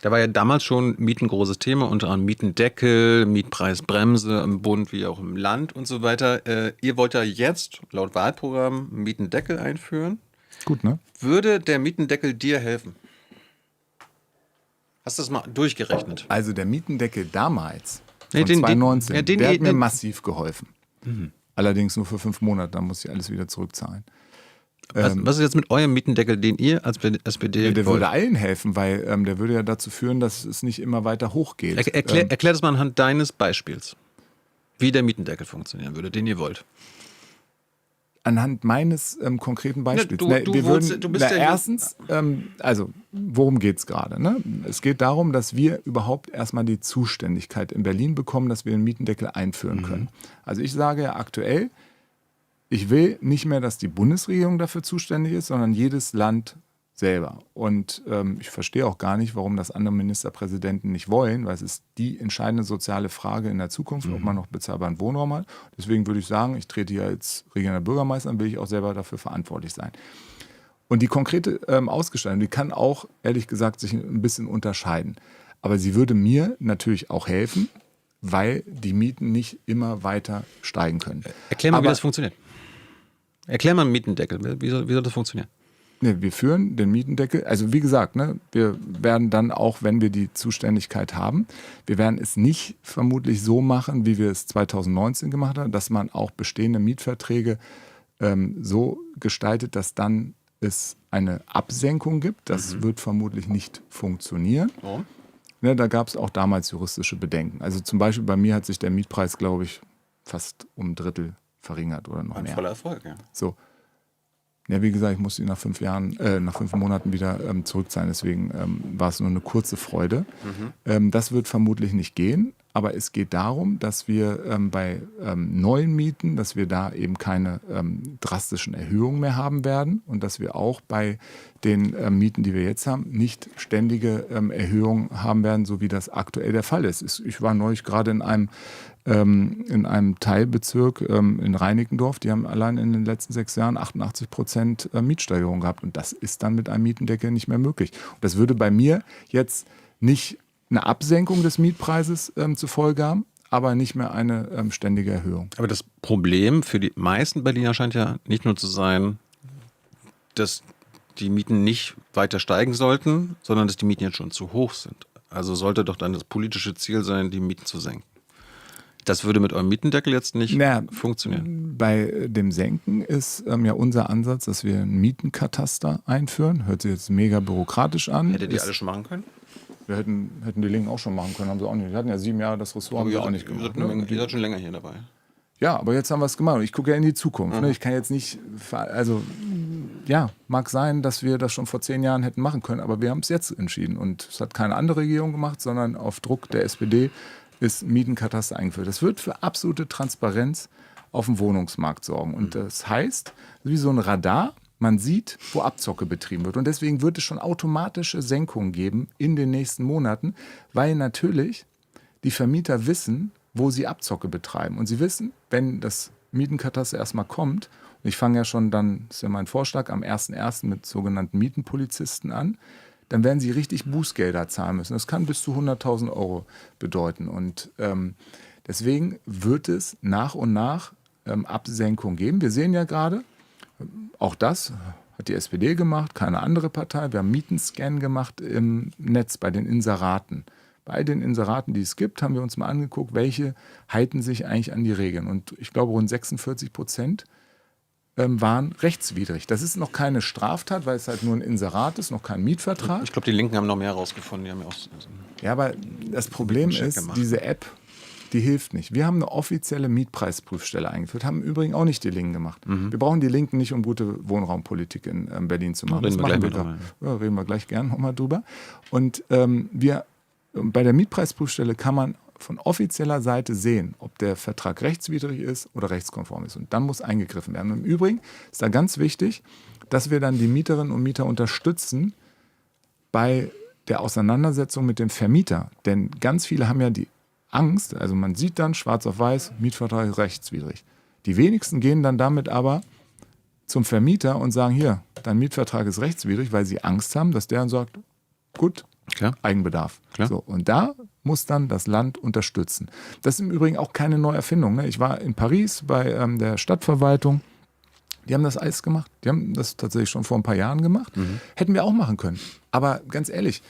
Da war ja damals schon Mieten ein großes Thema, unter anderem Mietendeckel, Mietpreisbremse im Bund wie auch im Land und so weiter. Ihr wollt ja jetzt laut Wahlprogramm einen Mietendeckel einführen. Gut, ne? Würde der Mietendeckel dir helfen? Hast du das mal durchgerechnet? Also der Mietendeckel damals, Nee, von 2019, der hat mir den- massiv geholfen. Allerdings nur für 5 Monate, dann muss ich alles wieder zurückzahlen. Was ist jetzt mit eurem Mietendeckel, den ihr als SPD Der wollt? würde allen helfen, weil der würde ja dazu führen, dass es nicht immer weiter hochgeht. Erklär das mal anhand deines Beispiels, wie der Mietendeckel funktionieren würde, den ihr wollt. Anhand meines konkreten Beispiels. Ja, du bist ja- erstens, also worum geht es gerade? Ne? Es geht darum, dass wir überhaupt erstmal die Zuständigkeit in Berlin bekommen, dass wir den Mietendeckel einführen können. Also ich sage ja aktuell, ich will nicht mehr, dass die Bundesregierung dafür zuständig ist, sondern jedes Land selber. Und ich verstehe auch gar nicht, warum das andere Ministerpräsidenten nicht wollen, weil es ist die entscheidende soziale Frage in der Zukunft, ob man noch bezahlbaren Wohnraum hat. Deswegen würde ich sagen, ich trete hier als regierender Bürgermeister an, will ich auch selber dafür verantwortlich sein. Und die konkrete Ausgestaltung, die kann auch, ehrlich gesagt, sich ein bisschen unterscheiden. Aber sie würde mir natürlich auch helfen, weil die Mieten nicht immer weiter steigen können. Erklär mal, wie Aber- das funktioniert. Erklär mal einen Mietendeckel. Wie soll das funktionieren? Ne, wir führen den Mietendeckel, also wie gesagt, ne, wir werden dann auch, wenn wir die Zuständigkeit haben, wir werden es nicht vermutlich so machen, wie wir es 2019 gemacht haben, dass man auch bestehende Mietverträge so gestaltet, dass dann es eine Absenkung gibt. Das wird vermutlich nicht funktionieren. Warum? Ne, da gab es auch damals juristische Bedenken. Also zum Beispiel bei mir hat sich der Mietpreis, glaube ich, fast um ein Drittel verringert oder noch Ein mehr. voller Erfolg, ja. So. Ja, wie gesagt, ich musste ihn nach 5 Monaten wieder zurückzahlen. Deswegen war es nur eine kurze Freude. Das wird vermutlich nicht gehen. Aber es geht darum, dass wir bei neuen Mieten, dass wir da eben keine drastischen Erhöhungen mehr haben werden und dass wir auch bei den Mieten, die wir jetzt haben, nicht ständige Erhöhungen haben werden, so wie das aktuell der Fall ist. Ich war neulich gerade in einem Teilbezirk in Reinickendorf, die haben allein in den letzten 6 Jahren 88% Mietsteigerung gehabt. Und das ist dann mit einem Mietendeckel nicht mehr möglich. Und das würde bei mir jetzt nicht eine Absenkung des Mietpreises zur Folge haben, aber nicht mehr eine ständige Erhöhung. Aber das Problem für die meisten Berliner scheint ja nicht nur zu sein, dass die Mieten nicht weiter steigen sollten, sondern dass die Mieten jetzt schon zu hoch sind. Also sollte doch dann das politische Ziel sein, die Mieten zu senken. Das würde mit eurem Mietendeckel jetzt nicht funktionieren. Bei dem Senken ist ja unser Ansatz, dass wir einen Mietenkataster einführen. Hört sich jetzt mega bürokratisch an. Hättet ihr alle schon machen können? Wir hätten die Linken auch schon machen können, haben sie auch nicht. Wir hatten ja 7 Jahre das Ressort, haben wir auch nicht gemacht. Ihr seid schon länger hier dabei. Ja, aber jetzt haben wir es gemacht. Und ich gucke ja in die Zukunft. Ne? Ich kann jetzt nicht, also ja, mag sein, dass wir das schon vor 10 Jahren hätten machen können, aber wir haben es jetzt entschieden. Und es hat keine andere Regierung gemacht, sondern auf Druck der SPD ist Mietenkataster eingeführt. Das wird für absolute Transparenz auf dem Wohnungsmarkt sorgen. Und das heißt, wie so ein Radar, man sieht, wo Abzocke betrieben wird. Und deswegen wird es schon automatische Senkungen geben in den nächsten Monaten, weil natürlich die Vermieter wissen, wo sie Abzocke betreiben. Und sie wissen, wenn das Mietenkataster erstmal kommt, und ich fange ja schon dann, das ist ja mein Vorschlag, am 1.1. mit sogenannten Mietenpolizisten an, dann werden sie richtig Bußgelder zahlen müssen. Das kann bis zu 100.000 Euro bedeuten. Und deswegen wird es nach und nach Absenkungen geben. Wir sehen ja gerade, auch das hat die SPD gemacht, keine andere Partei. Wir haben Mietenscan gemacht im Netz bei den Inseraten. Bei den Inseraten, die es gibt, haben wir uns mal angeguckt, welche halten sich eigentlich an die Regeln. Und ich glaube, rund 46% waren rechtswidrig. Das ist noch keine Straftat, weil es halt nur ein Inserat ist, noch kein Mietvertrag. Ich glaube, die Linken haben noch mehr rausgefunden. Die haben ja, ja, aber das Problem ist, diese App, die hilft nicht. Wir haben eine offizielle Mietpreisprüfstelle eingeführt, haben im Übrigen auch nicht die Linken gemacht. Wir brauchen die Linken nicht, um gute Wohnraumpolitik in Berlin zu machen. Reden wir gleich gern nochmal drüber. Und bei der Mietpreisprüfstelle kann man von offizieller Seite sehen, ob der Vertrag rechtswidrig ist oder rechtskonform ist. Und dann muss eingegriffen werden. Und im Übrigen ist da ganz wichtig, dass wir dann die Mieterinnen und Mieter unterstützen bei der Auseinandersetzung mit dem Vermieter. Denn ganz viele haben ja die Angst, also man sieht dann schwarz auf weiß, Mietvertrag ist rechtswidrig. Die wenigsten gehen dann damit aber zum Vermieter und sagen, hier, dein Mietvertrag ist rechtswidrig, weil sie Angst haben, dass der dann sagt, gut, klar. Eigenbedarf. Klar. So, und da muss dann das Land unterstützen. Das ist im Übrigen auch keine Neuerfindung. Ne? Ich war in Paris bei der Stadtverwaltung. Die haben das alles gemacht. Die haben das tatsächlich schon vor ein paar Jahren gemacht. Hätten wir auch machen können. Aber ganz ehrlich,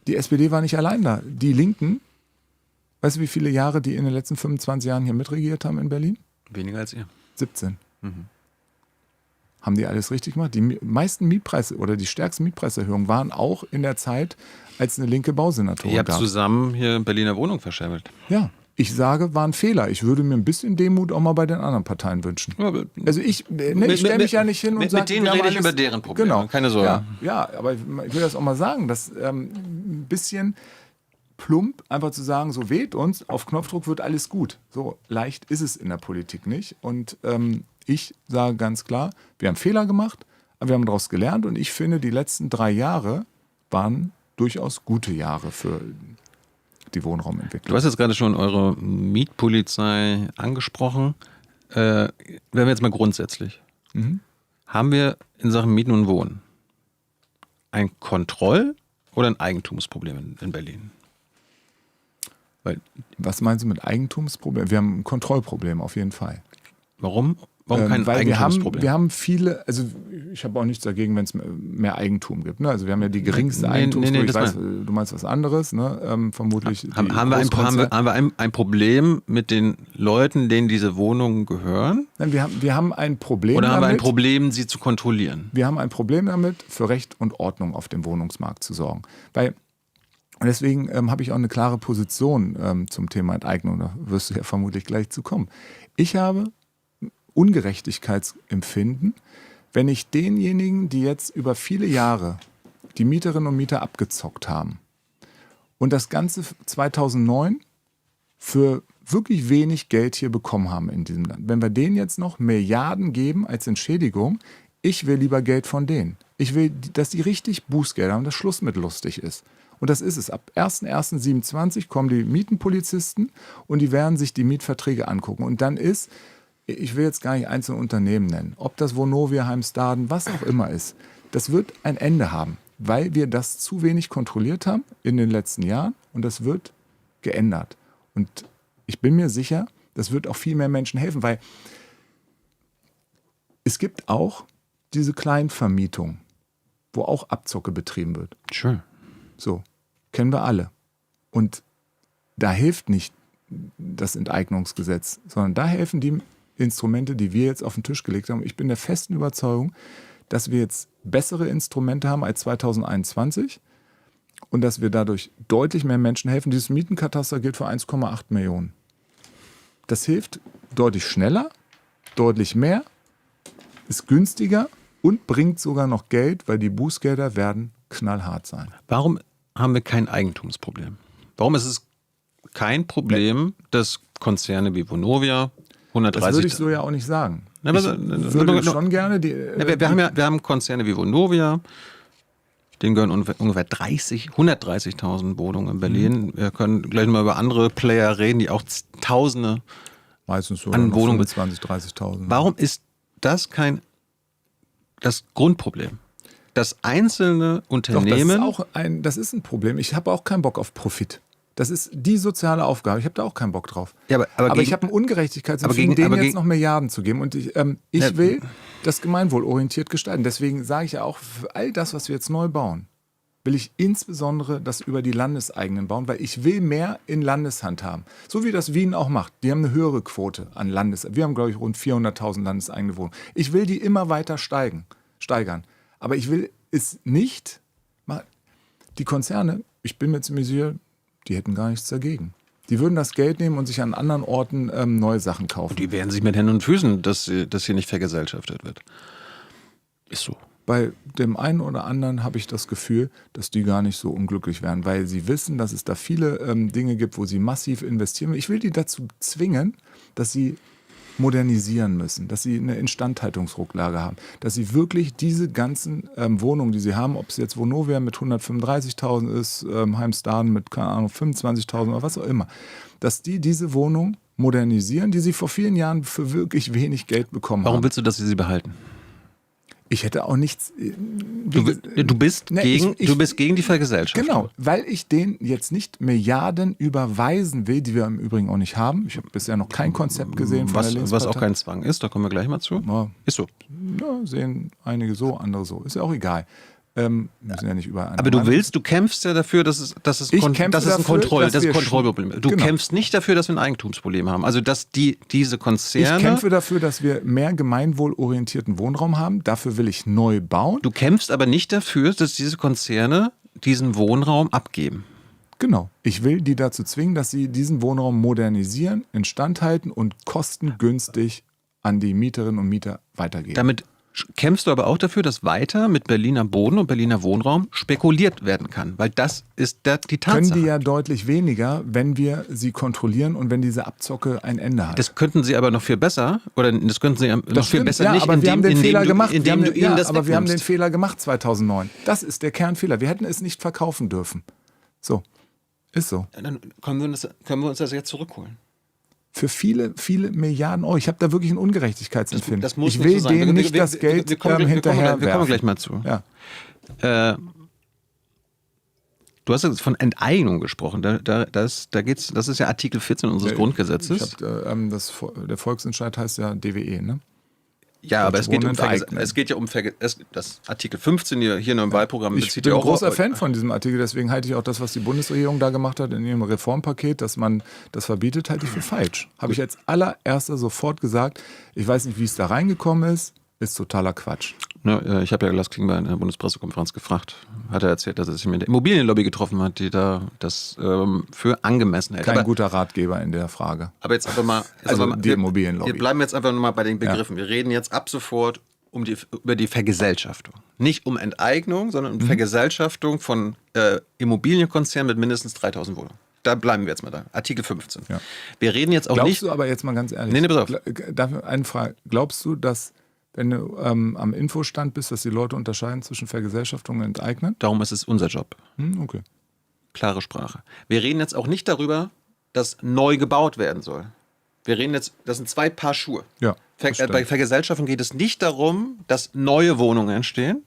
die SPD war nicht allein da. Die Linken, weißt du, wie viele Jahre die in den letzten 25 Jahren hier mitregiert haben in Berlin? Weniger als ihr. 17. Haben die alles richtig gemacht? Die meisten Mietpreise oder die stärksten Mietpreiserhöhungen waren auch in der Zeit, als eine linke Bausenatorin gab. Ihr habt zusammen hier in Berliner Wohnung verschärft. Ja, ich sage, war ein Fehler. Ich würde mir ein bisschen Demut auch mal bei den anderen Parteien wünschen. Also ich stelle mich ja nicht hin und sage... Mit denen rede ich über deren Probleme, genau. Keine Sorge. Ja, aber ich will das auch mal sagen, dass ein bisschen plump einfach zu sagen, so weht uns, auf Knopfdruck wird alles gut. So leicht ist es in der Politik nicht. Und ich sage ganz klar, wir haben Fehler gemacht, aber wir haben daraus gelernt und ich finde, die letzten 3 Jahre waren durchaus gute Jahre für die Wohnraumentwicklung. Du hast jetzt gerade schon eure Mietpolizei angesprochen. Werden wir jetzt mal grundsätzlich. Haben wir in Sachen Mieten und Wohnen ein Kontroll- oder ein Eigentumsproblem in Berlin? Was meinst du mit Eigentumsproblem? Wir haben ein Kontrollproblem auf jeden Fall. Warum? Warum kein Eigentumsproblem? Wir haben viele, also ich habe auch nichts dagegen, wenn es mehr Eigentum gibt. Ne? Also wir haben ja die geringste Eigentumsquote. Ich weiß, du meinst was anderes, ne? Vermutlich. Haben wir ein Problem mit den Leuten, denen diese Wohnungen gehören? Nein, wir haben ein Problem damit. Oder haben wir ein Problem, sie zu kontrollieren? Wir haben ein Problem damit, für Recht und Ordnung auf dem Wohnungsmarkt zu sorgen. Und deswegen habe ich auch eine klare Position zum Thema Enteignung. Da wirst du ja vermutlich gleich zu kommen. Ich habe Ungerechtigkeitsempfinden, wenn ich denjenigen, die jetzt über viele Jahre die Mieterinnen und Mieter abgezockt haben und das Ganze 2009 für wirklich wenig Geld hier bekommen haben in diesem Land. Wenn wir denen jetzt noch Milliarden geben als Entschädigung, ich will lieber Geld von denen. Ich will, dass die richtig Bußgelder haben, dass Schluss mit lustig ist. Und das ist es. Ab 1.1.27 kommen die Mietenpolizisten und die werden sich die Mietverträge angucken. Und dann ist, ich will jetzt gar nicht einzelne Unternehmen nennen, ob das Vonovia, Heimstaden, was auch immer ist, das wird ein Ende haben, weil wir das zu wenig kontrolliert haben in den letzten Jahren und das wird geändert. Und ich bin mir sicher, das wird auch viel mehr Menschen helfen, weil es gibt auch diese Kleinvermietung, wo auch Abzocke betrieben wird. Schön. So, kennen wir alle. Und da hilft nicht das Enteignungsgesetz, sondern da helfen die Instrumente, die wir jetzt auf den Tisch gelegt haben. Ich bin der festen Überzeugung, dass wir jetzt bessere Instrumente haben als 2021 und dass wir dadurch deutlich mehr Menschen helfen. Dieses Mietenkataster gilt für 1,8 Millionen. Das hilft deutlich schneller, deutlich mehr, ist günstiger und bringt sogar noch Geld, weil die Bußgelder werden knallhart sein. Warum haben wir kein Eigentumsproblem? Warum ist es kein Problem, dass Konzerne wie Vonovia 130... Das würde ich so ja auch nicht sagen. Ich würde schon gerne wir haben Konzerne wie Vonovia, denen gehören ungefähr 130.000 Wohnungen in Berlin. Wir können gleich mal über andere Player reden, die auch Tausende meistens so an Wohnungen 25.000, 30.000. Warum ist das das Grundproblem? Dass einzelne Unternehmen... Doch, das ist ein Problem. Ich habe auch keinen Bock auf Profit. Das ist die soziale Aufgabe. Ich habe da auch keinen Bock drauf. Ja, aber ich habe ein Ungerechtigkeitsempfinden, denen jetzt noch Milliarden zu geben. Und ich will das gemeinwohlorientiert gestalten. Deswegen sage ich ja auch, für all das, was wir jetzt neu bauen, will ich insbesondere das über die Landeseigenen bauen, weil ich will mehr in Landeshand haben. So wie das Wien auch macht. Die haben eine höhere Quote an Wir haben, glaube ich, rund 400.000 landeseigene Wohnungen. Ich will die immer weiter steigern. Aber ich will es nicht... Die Konzerne, ich bin mir ziemlich sicher, die hätten gar nichts dagegen. Die würden das Geld nehmen und sich an anderen Orten neue Sachen kaufen. Und die wehren sich mit Händen und Füßen, dass hier nicht vergesellschaftet wird. Ist so. Bei dem einen oder anderen habe ich das Gefühl, dass die gar nicht so unglücklich wären, weil sie wissen, dass es da viele Dinge gibt, wo sie massiv investieren. Ich will die dazu zwingen, dass sie modernisieren müssen, dass sie eine Instandhaltungsrücklage haben, dass sie wirklich diese ganzen Wohnungen, die sie haben, ob es jetzt Vonovia mit 135.000 ist, Heimstaden mit, keine Ahnung, 25.000 oder was auch immer, dass die diese Wohnung modernisieren, die sie vor vielen Jahren für wirklich wenig Geld bekommen haben. Warum willst du, dass sie behalten? Ich hätte auch nichts... Du bist gegen die Vergesellschaftung. Genau, weil ich denen jetzt nicht Milliarden überweisen will, die wir im Übrigen auch nicht haben. Ich habe bisher noch kein Konzept gesehen von der Linkspartei. Was auch kein Zwang ist, da kommen wir gleich mal zu. Ja. Ist so. Ja, sehen einige so, andere so. Ist ja auch egal. Müssen ja nicht überall. Aber du kämpfst ja dafür, dass es ein Kontrollproblem ist. Du kämpfst nicht dafür, dass wir ein Eigentumsproblem haben. Also dass diese Konzerne... Ich kämpfe dafür, dass wir mehr gemeinwohlorientierten Wohnraum haben. Dafür will ich neu bauen. Du kämpfst aber nicht dafür, dass diese Konzerne diesen Wohnraum abgeben. Genau. Ich will die dazu zwingen, dass sie diesen Wohnraum modernisieren, instand halten und kostengünstig an die Mieterinnen und Mieter weitergeben. Damit kämpfst du aber auch dafür, dass weiter mit Berliner Boden und Berliner Wohnraum spekuliert werden kann, weil das ist die Tatsache. Können die ja deutlich weniger, wenn wir sie kontrollieren und wenn diese Abzocke ein Ende hat. Das könnten sie aber noch viel besser, oder das könnten sie noch viel besser nicht, aber wir haben den Fehler gemacht. Wir haben den Fehler gemacht 2009. Das ist der Kernfehler. Wir hätten es nicht verkaufen dürfen. So, ist so. Ja, dann können wir uns das jetzt zurückholen. Für viele, viele Milliarden Euro. Ich habe da wirklich ein Ungerechtigkeitsempfinden. Das muss ich will nicht so sein. denen nicht das Geld hinterher werfen. Wir kommen gleich mal zu. Ja. Du hast jetzt von Enteignung gesprochen. Das ist ja Artikel 14 unseres Grundgesetzes. Der Volksentscheid heißt ja DWE, ne? Ja, aber es geht ja um das Artikel 15 hier nur im Wahlprogramm bezieht. Ich bin ein großer Fan von diesem Artikel, deswegen halte ich auch das, was die Bundesregierung da gemacht hat in ihrem Reformpaket, dass man das verbietet, halte ich für falsch. Habe ich als allererster sofort gesagt. Ich weiß nicht, wie es da reingekommen ist totaler Quatsch. Ne, ich habe ja Lars Klingbeil in der Bundespressekonferenz gefragt. Hat er erzählt, dass er sich mit der Immobilienlobby getroffen hat, die da das für angemessen hält. Kein guter Ratgeber in der Frage. Aber jetzt einfach mal... die Immobilienlobby. Wir bleiben jetzt einfach mal bei den Begriffen. Ja. Wir reden jetzt ab sofort über die Vergesellschaftung. Nicht um Enteignung, sondern um Vergesellschaftung von Immobilienkonzernen mit mindestens 3.000 Wohnungen. Da bleiben wir jetzt mal da. Artikel 15. Ja. Wir reden jetzt auch Glaubst du aber jetzt mal ganz ehrlich... Nee, pass auf. Eine Frage. Glaubst du, dass... Wenn du am Infostand bist, dass die Leute unterscheiden zwischen Vergesellschaftung und Enteignen? Darum ist es unser Job. Okay. Klare Sprache. Wir reden jetzt auch nicht darüber, dass neu gebaut werden soll. Wir reden jetzt, das sind zwei Paar Schuhe. Ja, bei Vergesellschaftung geht es nicht darum, dass neue Wohnungen entstehen,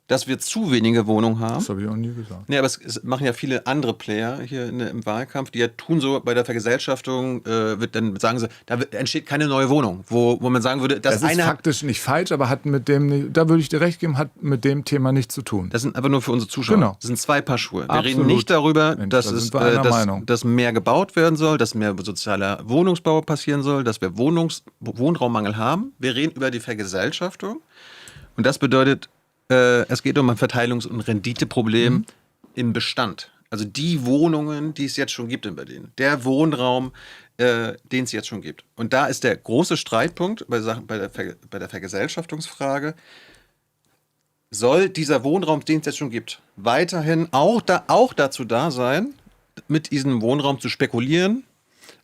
dass wir zu wenige Wohnungen haben. Das habe ich auch nie gesagt. Nee, aber es machen ja viele andere Player hier im Wahlkampf, die ja tun so, bei der Vergesellschaftung sagen sie, entsteht keine neue Wohnung, wo man sagen würde, das ist faktisch nicht falsch, aber hat mit dem, da würde ich dir recht geben, hat mit dem Thema nichts zu tun. Das sind aber nur für unsere Zuschauer. Genau. Das sind zwei Paar Schuhe. Wir Absolut. reden nicht darüber, Mensch, dass, dass mehr gebaut werden soll, dass mehr sozialer Wohnungsbau passieren soll, dass wir Wohnraummangel haben. Wir reden über die Vergesellschaftung. Und das bedeutet, es geht um ein Verteilungs- und Renditeproblem im Bestand. Also die Wohnungen, die es jetzt schon gibt in Berlin. Der Wohnraum, den es jetzt schon gibt. Und da ist der große Streitpunkt bei der Vergesellschaftungsfrage. Soll dieser Wohnraum, den es jetzt schon gibt, weiterhin auch dazu da sein, mit diesem Wohnraum zu spekulieren,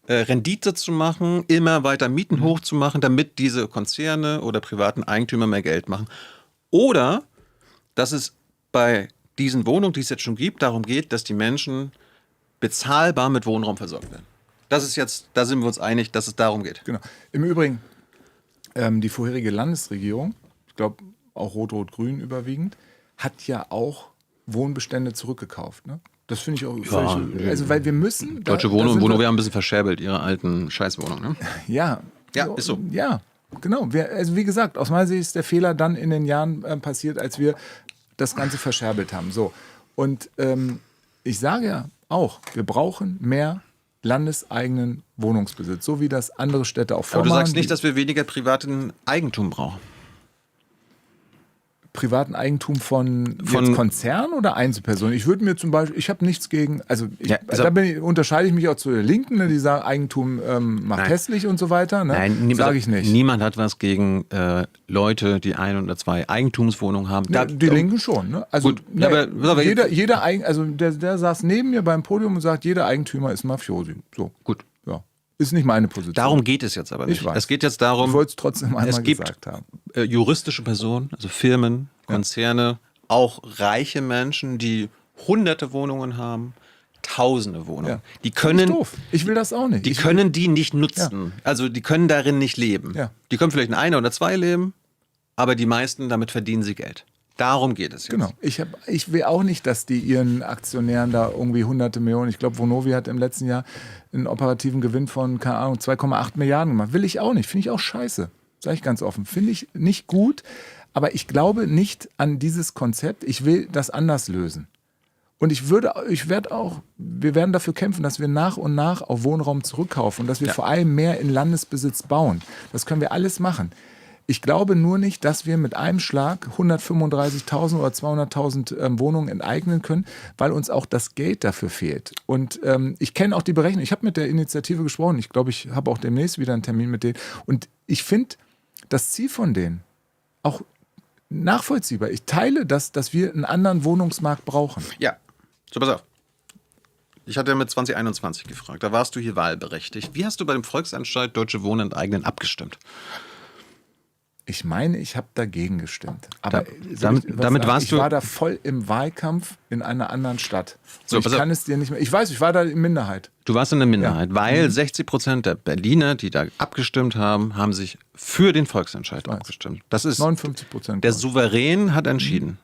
Rendite zu machen, immer weiter Mieten hochzumachen, damit diese Konzerne oder privaten Eigentümer mehr Geld machen? Oder dass es bei diesen Wohnungen, die es jetzt schon gibt, darum geht, dass die Menschen bezahlbar mit Wohnraum versorgt werden. Das ist jetzt, da sind wir uns einig, dass es darum geht. Genau. Im Übrigen, die vorherige Landesregierung, ich glaube auch Rot-Rot-Grün überwiegend, hat ja auch Wohnbestände zurückgekauft. Ne? Das finde ich auch völlig, also weil wir müssen... Deutsche Wohnungen haben ein bisschen verscherbelt, ihre alten Scheißwohnungen. Ne? Ja, ist so. Ja, genau. Also wie gesagt, aus meiner Sicht ist der Fehler dann in den Jahren passiert, als wir das Ganze verscherbelt haben. So. Und ich sage ja auch, wir brauchen mehr landeseigenen Wohnungsbesitz, so wie das andere Städte auch vormachen. Aber du sagst nicht, dass wir weniger privaten Eigentum brauchen. Privaten Eigentum von Konzernen oder Einzelpersonen? Ich würde mir zum Beispiel, ich habe nichts gegen, unterscheide ich mich auch zu der Linken, ne, die sagen, Eigentum macht hässlich und so weiter. Ne? Nein, sage ich nicht. Niemand hat was gegen Leute, die ein oder zwei Eigentumswohnungen haben. Die Linken schon. Ne? Also gut, aber der saß neben mir beim Podium und sagt, jeder Eigentümer ist Mafiosi. So. Gut. Ja. Ist nicht meine Position. Darum geht es jetzt aber nicht. Ich weiß. Es geht jetzt darum, ich wollte es trotzdem einmal gesagt haben. Juristische Personen, also Firmen, Konzerne, auch reiche Menschen, die hunderte Wohnungen haben, tausende Wohnungen. Ja. Die können, doof. Ich will das auch nicht. Die können die nicht nutzen. Ja. Also die können darin nicht leben. Ja. Die können vielleicht in einer oder zwei leben, aber die meisten, damit verdienen sie Geld. Darum geht es jetzt. Genau. Ich will auch nicht, dass die ihren Aktionären da irgendwie hunderte Millionen, ich glaube, Vonovia hat im letzten Jahr einen operativen Gewinn von, keine Ahnung, 2,8 Milliarden gemacht. Will ich auch nicht. Finde ich auch scheiße. Sage ich ganz offen. Finde ich nicht gut, aber ich glaube nicht an dieses Konzept. Ich will das anders lösen. Und wir werden dafür kämpfen, dass wir nach und nach auf Wohnraum zurückkaufen und dass wir vor allem mehr in Landesbesitz bauen. Das können wir alles machen. Ich glaube nur nicht, dass wir mit einem Schlag 135.000 oder 200.000 Wohnungen enteignen können, weil uns auch das Geld dafür fehlt. Und ich kenne auch die Berechnung. Ich habe mit der Initiative gesprochen. Ich glaube, ich habe auch demnächst wieder einen Termin mit denen. Und ich finde das Ziel von denen auch nachvollziehbar. Ich teile das, dass wir einen anderen Wohnungsmarkt brauchen. Ja, so pass auf. Ich hatte mit 2021 gefragt. Da warst du hier wahlberechtigt. Wie hast du bei dem Volksentscheid Deutsche Wohnen enteignen abgestimmt? Ich meine, ich habe dagegen gestimmt. Aber damit warst du. Ich war da voll im Wahlkampf in einer anderen Stadt. So, ich kann es dir nicht mehr. Ich weiß, ich war da in Minderheit. Du warst in der Minderheit, weil 60% der Berliner, die da abgestimmt haben, haben sich für den Volksentscheid abgestimmt. Das ist 59%. Der Souverän hat entschieden.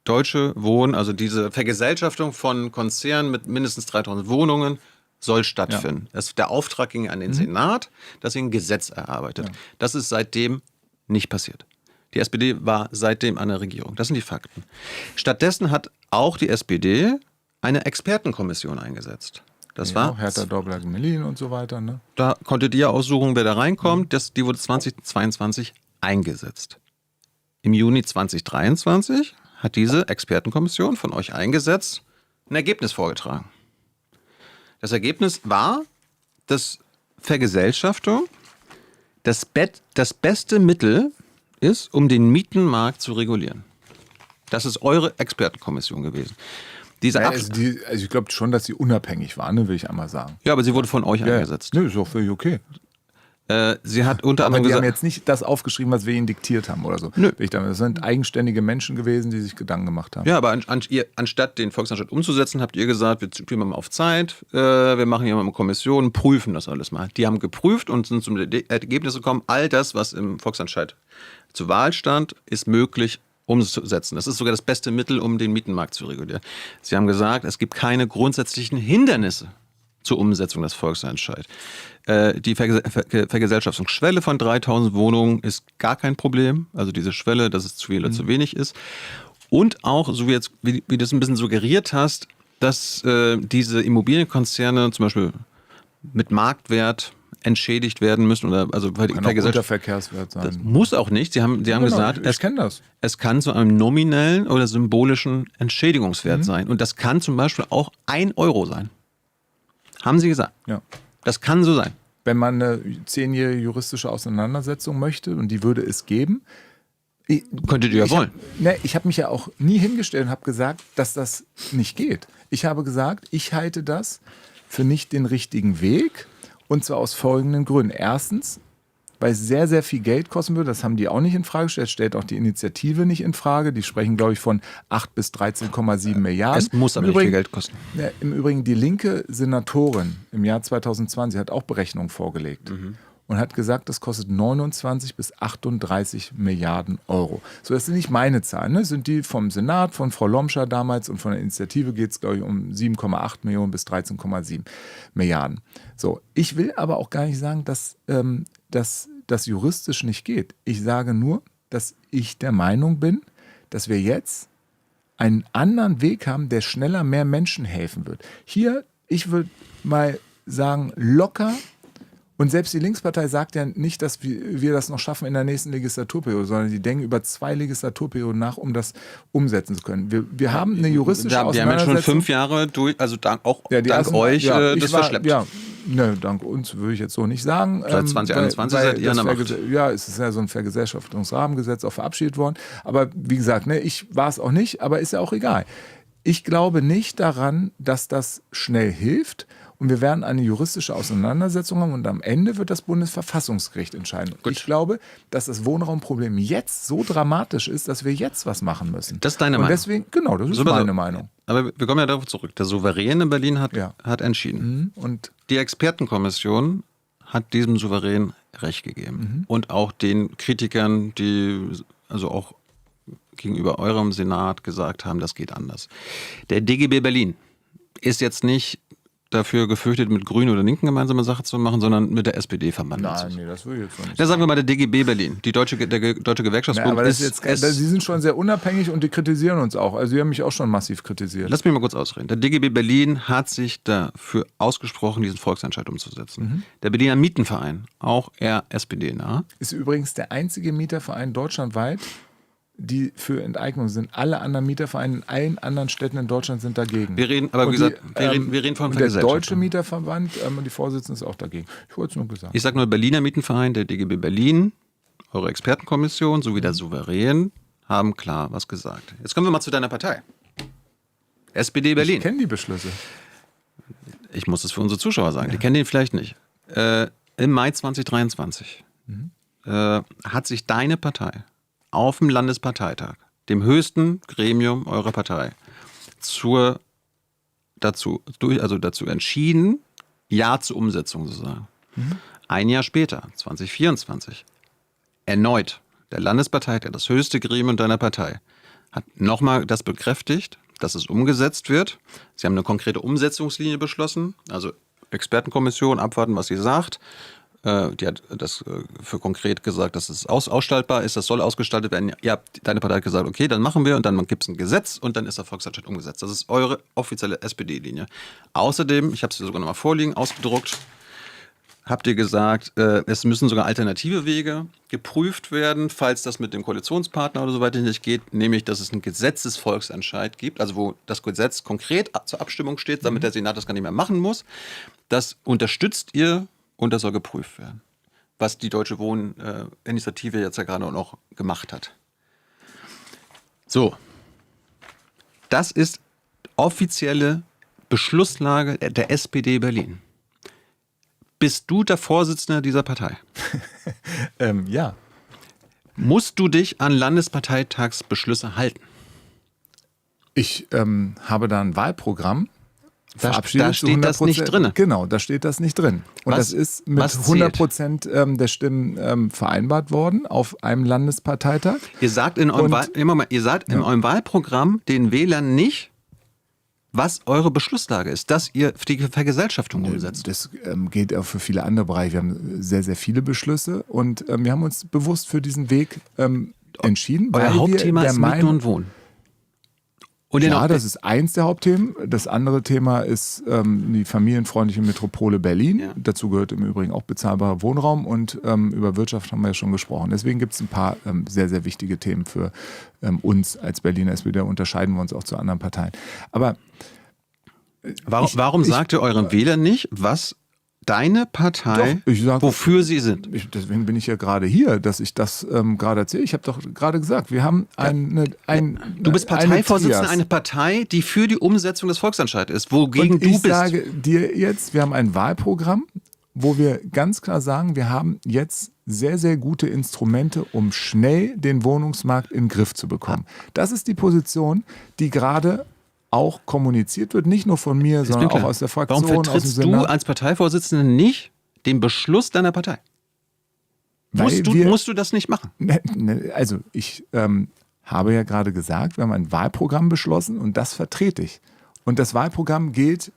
Deutsche Wohnen, also diese Vergesellschaftung von Konzernen mit mindestens 3.000 Wohnungen, soll stattfinden. Der Auftrag ging an den Senat, dass sie ein Gesetz erarbeitet. Das ist seitdem nicht passiert. Die SPD war seitdem an der Regierung. Das sind die Fakten. Stattdessen hat auch die SPD eine Expertenkommission eingesetzt. Das war Hertha Dorbler-Melin und so weiter. Ne? Da konntet ihr aussuchen, wer da reinkommt. Die wurde 2022 eingesetzt. Im Juni 2023 hat diese Expertenkommission von euch eingesetzt ein Ergebnis vorgetragen. Das Ergebnis war, dass Vergesellschaftung das beste Mittel ist, um den Mietenmarkt zu regulieren. Das ist eure Expertenkommission gewesen. Ich glaube schon, dass sie unabhängig war, ne, will ich einmal sagen. Ja, aber sie wurde von euch eingesetzt. Nö, ist auch völlig okay. Sie hat unter anderem gesagt, haben jetzt nicht das aufgeschrieben, was wir ihnen diktiert haben oder so. Nö. Das sind eigenständige Menschen gewesen, die sich Gedanken gemacht haben. Ja, aber anstatt den Volksentscheid umzusetzen, habt ihr gesagt, wir spielen mal auf Zeit, wir machen hier mal eine Kommission, prüfen das alles mal. Die haben geprüft und sind zum Ergebnis gekommen, all das, was im Volksentscheid zur Wahl stand, ist möglich umzusetzen. Das ist sogar das beste Mittel, um den Mietenmarkt zu regulieren. Sie haben gesagt, es gibt keine grundsätzlichen Hindernisse zur Umsetzung des Volksentscheids. Die Vergesellschaftungsschwelle von 3.000 Wohnungen ist gar kein Problem. Also diese Schwelle, dass es zu viel oder zu wenig ist. Und auch, so wie du es ein bisschen suggeriert hast, dass diese Immobilienkonzerne zum Beispiel mit Marktwert entschädigt werden müssen oder also Kann auch unter Verkehrswert sein. Das muss auch nicht. Sie haben gesagt, es kann zu einem nominellen oder symbolischen Entschädigungswert sein. Und das kann zum Beispiel auch 1 Euro sein. Haben Sie gesagt? Ja. Das kann so sein. Wenn man eine 10-jährige juristische Auseinandersetzung möchte, und die würde es geben. Könntet ihr ja wollen. Ich habe mich ja auch nie hingestellt und habe gesagt, dass das nicht geht. Ich habe gesagt, ich halte das für nicht den richtigen Weg. Und zwar aus folgenden Gründen. Erstens, weil es sehr, sehr viel Geld kosten würde. Das haben die auch nicht in Frage gestellt. Stellt auch die Initiative nicht in Frage. Die sprechen, glaube ich, von 8 bis 13,7 Milliarden. Es muss aber nicht viel Geld kosten. Ja, im Übrigen, die linke Senatorin im Jahr 2020 hat auch Berechnungen vorgelegt. Und hat gesagt, das kostet 29 bis 38 Milliarden Euro. So, das sind nicht meine Zahlen, ne? Das sind die vom Senat, von Frau Lomscher damals, und von der Initiative geht es, glaube ich, um 7,8 Millionen bis 13,7 Milliarden. So, ich will aber auch gar nicht sagen, dass das juristisch nicht geht. Ich sage nur, dass ich der Meinung bin, dass wir jetzt einen anderen Weg haben, der schneller mehr Menschen helfen wird. Hier, ich würde mal sagen, locker. Und selbst die Linkspartei sagt ja nicht, dass wir das noch schaffen in der nächsten Legislaturperiode, sondern die denken über 2 Legislaturperioden nach, um das umsetzen zu können. Wir haben eine juristische Auseinandersetzung. Wir haben jetzt schon 5 Jahre durch, also dank euch das verschleppt. Dank uns würde ich jetzt so nicht sagen. Seit 2021 seid ihr an der Macht. Ja, es ist ja so ein Vergesellschaftungsrahmengesetz auch verabschiedet worden. Aber wie gesagt, ich war es auch nicht, aber ist ja auch egal. Ich glaube nicht daran, dass das schnell hilft. Und wir werden eine juristische Auseinandersetzung haben und am Ende wird das Bundesverfassungsgericht entscheiden. Gut. Ich glaube, dass das Wohnraumproblem jetzt so dramatisch ist, dass wir jetzt was machen müssen. Das ist deine Meinung? Deswegen, genau, das ist meine Meinung. Aber wir kommen ja darauf zurück. Der Souverän in Berlin hat entschieden. Und die Expertenkommission hat diesem Souverän Recht gegeben. Und auch den Kritikern, die also auch gegenüber eurem Senat gesagt haben, das geht anders. Der DGB Berlin ist jetzt nicht dafür gefürchtet, mit Grünen oder Linken gemeinsame Sache zu machen, sondern mit der SPD verbandelt. Nein, das will ich jetzt noch nicht. Ja, sagen wir mal der DGB Berlin, der Deutsche Gewerkschaftsbund. Aber das ist jetzt, die sind schon sehr unabhängig und die kritisieren uns auch. Also die haben mich auch schon massiv kritisiert. Lass mich mal kurz ausreden. Der DGB Berlin hat sich dafür ausgesprochen, diesen Volksentscheid umzusetzen. Der Berliner Mietenverein, auch eher SPD-nah. Ist übrigens der einzige Mieterverein deutschlandweit, die für Enteignung sind. Alle anderen Mietervereine in allen anderen Städten in Deutschland sind dagegen. Wir reden, aber wie gesagt, wir reden von der Deutsche Mieterverband und die Vorsitzende ist auch dagegen. Ich wollte es nur gesagt. Ich sage nur Berliner Mietenverein, der DGB Berlin, eure Expertenkommission sowie der Souverän haben klar was gesagt. Jetzt kommen wir mal zu deiner Partei. SPD Berlin. Ich kenne die Beschlüsse. Ich muss es für unsere Zuschauer sagen, die kennen den vielleicht nicht. Im Mai 2023 hat sich deine Partei auf dem Landesparteitag, dem höchsten Gremium eurer Partei, dazu entschieden, Ja zur Umsetzung zu sagen. Ein Jahr später, 2024, erneut der Landesparteitag, das höchste Gremium deiner Partei, hat nochmal das bekräftigt, dass es umgesetzt wird. Sie haben eine konkrete Umsetzungslinie beschlossen, also Expertenkommission, abwarten, was sie sagt. Die hat das für konkret gesagt, dass es ausgestaltbar ist, das soll ausgestaltet werden. Ja, deine Partei hat gesagt, okay, dann machen wir und dann gibt es ein Gesetz und dann ist der Volksentscheid umgesetzt. Das ist eure offizielle SPD-Linie. Außerdem, ich habe es dir sogar noch mal vorliegen, ausgedruckt, habt ihr gesagt, es müssen sogar alternative Wege geprüft werden, falls das mit dem Koalitionspartner oder so weiter nicht geht, nämlich, dass es einen Gesetzesvolksentscheid gibt, also wo das Gesetz konkret zur Abstimmung steht, damit der Senat das gar nicht mehr machen muss. Das unterstützt ihr und das soll geprüft werden, was die Deutsche Wohninitiative jetzt ja gerade noch gemacht hat. So, das ist offizielle Beschlusslage der SPD Berlin. Bist du der Vorsitzende dieser Partei? Ja. Musst du dich an Landesparteitagsbeschlüsse halten? Ich habe da ein Wahlprogramm verabschiedet. Da steht das nicht drin. Genau, da steht das nicht drin. Und Was- das ist mit was zählt? 100% der Stimmen vereinbart worden auf einem Landesparteitag. Ihr sagt in eurem, in eurem Wahlprogramm den Wählern nicht, was eure Beschlusslage ist, dass ihr die Vergesellschaftung umsetzt. Das gilt auch für viele andere Bereiche. Wir haben sehr, sehr viele Beschlüsse und wir haben uns bewusst für diesen Weg entschieden. Euer weil Hauptthema wir ist der Mieten Meinung- und Wohnen. Und Ja, das ist eins der Hauptthemen. Das andere Thema ist die familienfreundliche Metropole Berlin. Ja. Dazu gehört im Übrigen auch bezahlbarer Wohnraum und über Wirtschaft haben wir ja schon gesprochen. Deswegen gibt es ein paar sehr, sehr wichtige Themen für uns als Berliner SPD. Da unterscheiden wir uns auch zu anderen Parteien. Aber warum sagt ihr euren Wählern nicht, was deine Partei, Doch, ich sag- wofür sie sind? deswegen bin ich ja gerade hier, dass ich das gerade erzähle. Ich habe doch gerade gesagt, wir haben Du bist Parteivorsitzender eine einer Partei, die für die Umsetzung des Volksentscheids ist, wogegen Und du ich bist. sage dir jetzt, wir haben ein Wahlprogramm, wo wir ganz klar sagen, wir haben jetzt sehr, sehr gute Instrumente, um schnell den Wohnungsmarkt in den Griff zu bekommen. Das ist die Position, die gerade auch kommuniziert wird, nicht nur von mir, Ist mir sondern auch klar. aus der Fraktion, Warum aus dem vertrittst du Senat. als Parteivorsitzender nicht den Beschluss deiner Partei? Weil Musst du das nicht machen? Also ich habe ja gerade gesagt, wir haben ein Wahlprogramm beschlossen und das vertrete ich. Und das Wahlprogramm gilt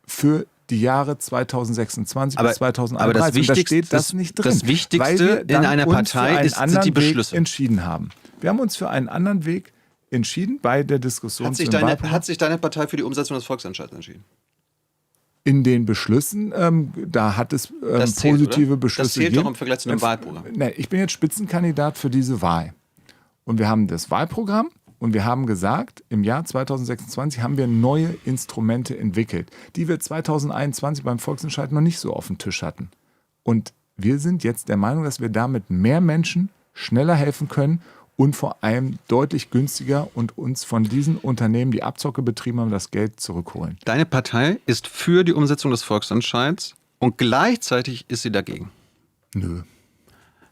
für die Jahre 2026 bis 2031. aber das und da Wichtigste, steht das nicht drin. das Wichtigste weil wir in dann einer uns Partei für einen ist- sind anderen die Beschlüsse. Weg entschieden haben. Wir haben uns für einen anderen Weg entschieden bei der Diskussion Hat sich zum Wahlprogramm. hat sich deine Partei für die Umsetzung des Volksentscheids entschieden? In den Beschlüssen, da hat es Das zählt, positive oder? Beschlüsse Das zählt doch gegeben. im Vergleich zu einem Wahlprogramm. Nee, ich bin jetzt Spitzenkandidat für diese Wahl. Und wir haben das Wahlprogramm und wir haben gesagt, im Jahr 2026 haben wir neue Instrumente entwickelt, die wir 2021 beim Volksentscheid noch nicht so auf dem Tisch hatten. Und wir sind jetzt der Meinung, dass wir damit mehr Menschen schneller helfen können und vor allem deutlich günstiger und uns von diesen Unternehmen, die Abzocke betrieben haben, das Geld zurückholen. Deine Partei ist für die Umsetzung des Volksentscheids und gleichzeitig ist sie dagegen. Nö,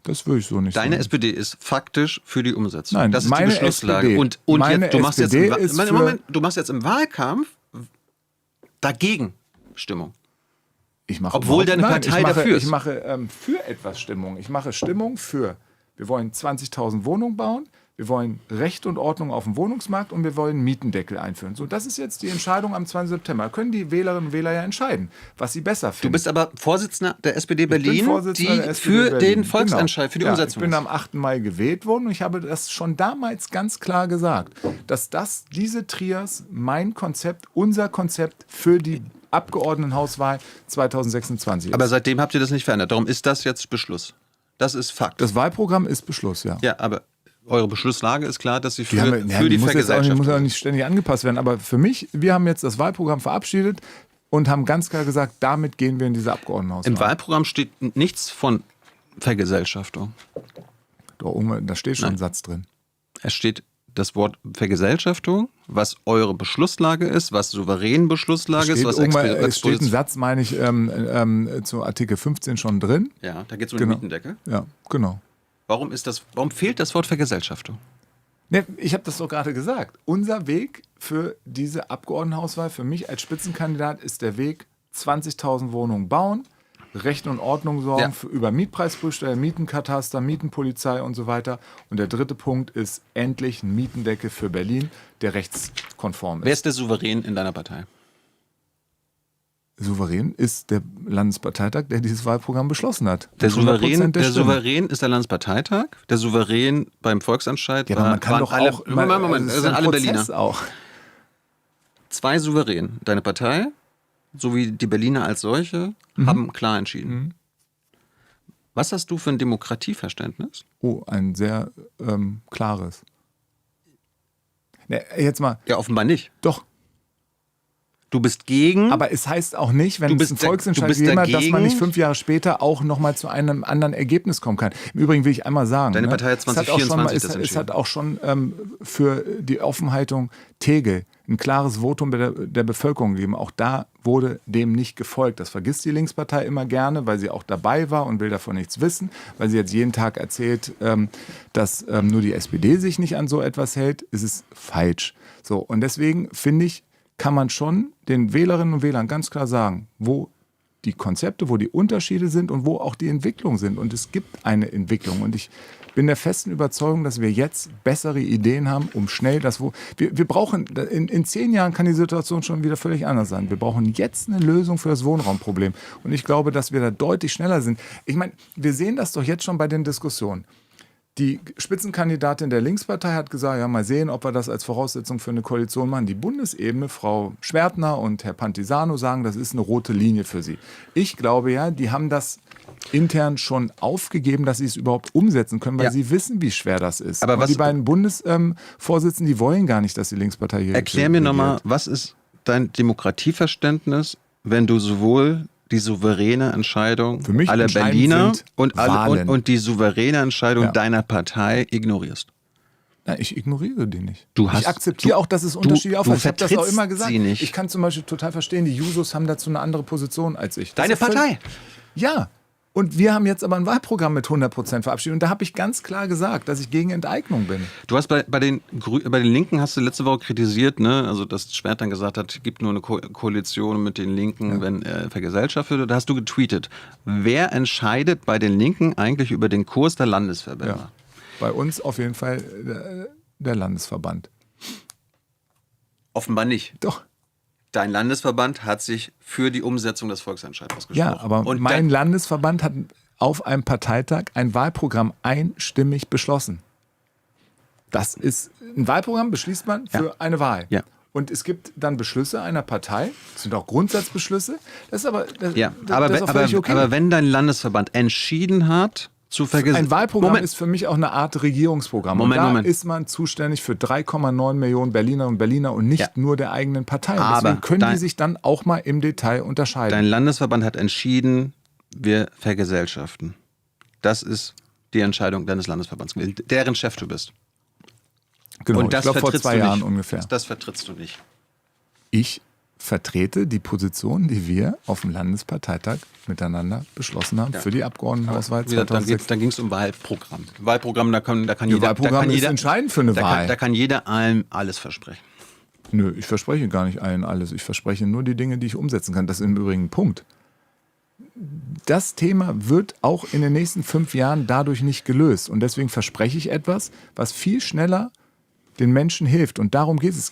das würde ich so nicht Deine sagen. SPD ist faktisch für die Umsetzung. Nein, das ist meine die Beschlusslage. SPD Und meine jetzt, du machst jetzt SPD ist für- du machst jetzt im Wahlkampf dagegen Stimmung. Ich mache Obwohl deine Partei dafür ist. Ich mache für etwas Stimmung. Ich mache Stimmung für, wir wollen 20.000 Wohnungen bauen, wir wollen Recht und Ordnung auf dem Wohnungsmarkt und wir wollen einen Mietendeckel einführen. So, das ist jetzt die Entscheidung am 20. September. Da können die Wählerinnen und Wähler ja entscheiden, was sie besser Du finden. bist aber Vorsitzender der SPD Ich bin Berlin, Vorsitzender der die SPD für Berlin. den Volksentscheid, für die Ja, Umsetzung Ich bin ist. am 8. Mai gewählt worden und ich habe das schon damals ganz klar gesagt, dass diese Trias mein Konzept, unser Konzept für die Abgeordnetenhauswahl 2026 ist. Aber seitdem habt ihr das nicht verändert. Darum ist das jetzt Beschluss. Das ist Fakt. Das Wahlprogramm ist Beschluss, ja. Ja, aber eure Beschlusslage ist klar, dass sie für Die, die, haben, ja, die muss jetzt auch nicht, Vergesellschaftung muss auch sind. nicht ständig angepasst werden. Aber für mich, wir haben jetzt das Wahlprogramm verabschiedet und haben ganz klar gesagt, damit gehen wir in diese Abgeordnetenhauswahl. Im Wahlprogramm steht nichts von Vergesellschaftung. Da steht schon ein Satz drin. Es steht das Wort Vergesellschaftung, was eure Beschlusslage ist, was souveräne Beschlusslage ist, was Es steht ein Exposition. Satz, meine ich, zu Artikel 15 schon drin. Ja, da geht es um Genau. den Mietendeckel. Ja, genau. Warum fehlt das Wort Vergesellschaftung? Ne, ich habe das doch gerade gesagt. Unser Weg für diese Abgeordnetenhauswahl, für mich als Spitzenkandidat, ist der Weg, 20.000 Wohnungen bauen, Recht und Ordnung sorgen Ja. für, über Mietpreisprüfstelle, Mietenkataster, Mietenpolizei und so weiter. Und der dritte Punkt ist endlich ein Mietendeckel für Berlin, der rechtskonform Wer ist. ist der Souverän in deiner Partei? Souverän ist der Landesparteitag, der dieses Wahlprogramm beschlossen hat. Der Mit 100% Souverän, der Stimmen. Souverän ist der Landesparteitag. Der Souverän beim Volksentscheid Ja, aber man kann waren doch alle, auch... Moment, es das ist sind ein alle Prozess Berliner. auch. Zwei Souverän. Deine Partei sowie die Berliner als solche haben klar entschieden. Was hast du für ein Demokratieverständnis? Oh, ein sehr klares. Ne, jetzt mal, Ja, offenbar nicht. doch. Du bist gegen. Aber es heißt auch nicht, wenn Du es bist einen du Volksentscheid bist gegeben hat, dass man dagegen? nicht 5 Jahre später auch nochmal zu einem anderen Ergebnis kommen kann. Im Übrigen will ich einmal sagen, Deine Partei hat es hat auch schon 2024 das es entschieden. hat auch schon für die Offenhaltung Tegel ein klares Votum der Bevölkerung gegeben. Auch da wurde dem nicht gefolgt. Das vergisst die Linkspartei immer gerne, weil sie auch dabei war und will davon nichts wissen, weil sie jetzt jeden Tag erzählt, dass nur die SPD sich nicht an so etwas hält. Es ist falsch. So, und deswegen finde ich, kann man schon den Wählerinnen und Wählern ganz klar sagen, wo die Konzepte, wo die Unterschiede sind und wo auch die Entwicklungen sind. Und es gibt eine Entwicklung. Und ich bin der festen Überzeugung, dass wir jetzt bessere Ideen haben, um schnell wir brauchen, in 10 Jahren kann die Situation schon wieder völlig anders sein. Wir brauchen jetzt eine Lösung für das Wohnraumproblem. Und ich glaube, dass wir da deutlich schneller sind. Ich meine, wir sehen das doch jetzt schon bei den Diskussionen. Die Spitzenkandidatin der Linkspartei hat gesagt, ja, mal sehen, ob wir das als Voraussetzung für eine Koalition machen. Die Bundesebene, Frau Schwertner und Herr Pantisano sagen, das ist eine rote Linie für sie. Ich glaube ja, die haben das intern schon aufgegeben, dass sie es überhaupt umsetzen können, weil sie wissen, wie schwer das ist. Aber die beiden Bundesvorsitzenden, die wollen gar nicht, dass die Linkspartei hier Erklär mir nochmal, was ist dein Demokratieverständnis, wenn du sowohl die souveräne Entscheidung aller Berliner und die souveräne Entscheidung deiner Partei ignorierst? Nein, ich ignoriere die nicht. Ich akzeptiere auch, dass es Unterschiede aufweist. Ich habe das auch immer gesagt. Sie nicht. Ich kann zum Beispiel total verstehen, die Jusos haben dazu eine andere Position als ich. Deine Partei? Ja. Und wir haben jetzt aber ein Wahlprogramm mit 100% verabschiedet. Und da habe ich ganz klar gesagt, dass ich gegen Enteignung bin. Du hast bei den Linken hast du letzte Woche kritisiert, ne? Also dass Schwert dann gesagt hat, es gibt nur eine Koalition mit den Linken, wenn vergesellschaftet wird. Da hast du getweetet. Wer entscheidet bei den Linken eigentlich über den Kurs der Landesverbände? Ja. Bei uns auf jeden Fall der Landesverband. Offenbar nicht. Doch. Dein Landesverband hat sich für die Umsetzung des Volksentscheids ausgesprochen. Ja, aber mein Landesverband hat auf einem Parteitag ein Wahlprogramm einstimmig beschlossen. Das ist ein Wahlprogramm, beschließt man für eine Wahl. Ja. Und es gibt dann Beschlüsse einer Partei, das sind auch Grundsatzbeschlüsse. Das ist aber, das ist auch völlig okay. Aber wenn dein Landesverband entschieden hat, ein Wahlprogramm ist für mich auch eine Art Regierungsprogramm. Und da ist man zuständig für 3,9 Millionen Berlinerinnen und Berliner und nicht nur der eigenen Partei. Und deswegen können die sich dann auch mal im Detail unterscheiden. Dein Landesverband hat entschieden, wir vergesellschaften. Das ist die Entscheidung deines Landesverbands, deren Chef du bist. Genau, und das ich glaube vor 2 Jahren ungefähr. Das vertrittst du nicht. Ich vertrete die Position, die wir auf dem Landesparteitag miteinander beschlossen haben für die Abgeordnetenhauswahl 2006. Dann ging es um Wahlprogramm. Wahlprogramm, da kann jeder... Wahlprogramm ist entscheidend für eine Wahl. Da kann jeder allen alles versprechen. Nö, ich verspreche gar nicht allen alles. Ich verspreche nur die Dinge, die ich umsetzen kann. Das ist im Übrigen ein Punkt. Das Thema wird auch in den nächsten 5 Jahren dadurch nicht gelöst. Und deswegen verspreche ich etwas, was viel schneller den Menschen hilft. Und darum geht es. Es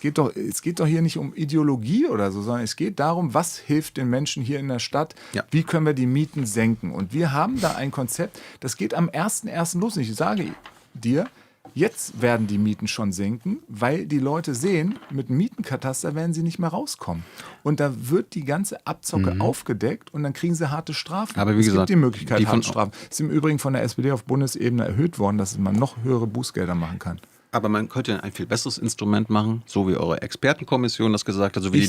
geht doch hier nicht um Ideologie oder so, sondern es geht darum, was hilft den Menschen hier in der Stadt? Ja. Wie können wir die Mieten senken? Und wir haben da ein Konzept, das geht am 1.1. los. Und ich sage dir, jetzt werden die Mieten schon sinken, weil die Leute sehen, mit dem Mietenkataster werden sie nicht mehr rauskommen. Und da wird die ganze Abzocke aufgedeckt und dann kriegen sie harte Strafen. Aber wie gesagt, es gibt die Möglichkeit, harte Strafen. Ist im Übrigen von der SPD auf Bundesebene erhöht worden, dass man noch höhere Bußgelder machen kann. Aber man könnte ein viel besseres Instrument machen, so wie eure Expertenkommission das gesagt hat, so wie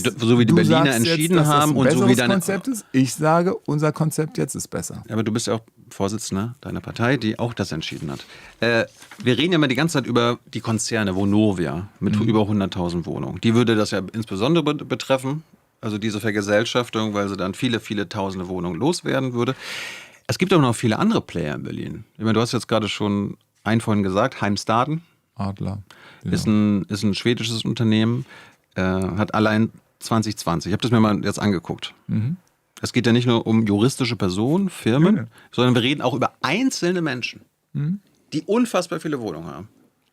die Berliner entschieden jetzt, haben und so wie deine Konzept ist. Ich sage, unser Konzept jetzt ist besser. Aber du bist ja auch Vorsitzender deiner Partei, die auch das entschieden hat. Wir reden ja immer die ganze Zeit über die Konzerne, Vonovia mit über 100.000 Wohnungen. Die würde das ja insbesondere betreffen, also diese Vergesellschaftung, weil sie dann viele, viele tausende Wohnungen loswerden würde. Es gibt aber noch viele andere Player in Berlin. Ich meine, du hast jetzt gerade schon einen vorhin gesagt, Heimstaden. Adler. Ja. Ist ein schwedisches Unternehmen, hat allein 2020, ich habe das mir mal jetzt angeguckt. Es geht ja nicht nur um juristische Personen, Firmen, sondern wir reden auch über einzelne Menschen, die unfassbar viele Wohnungen haben,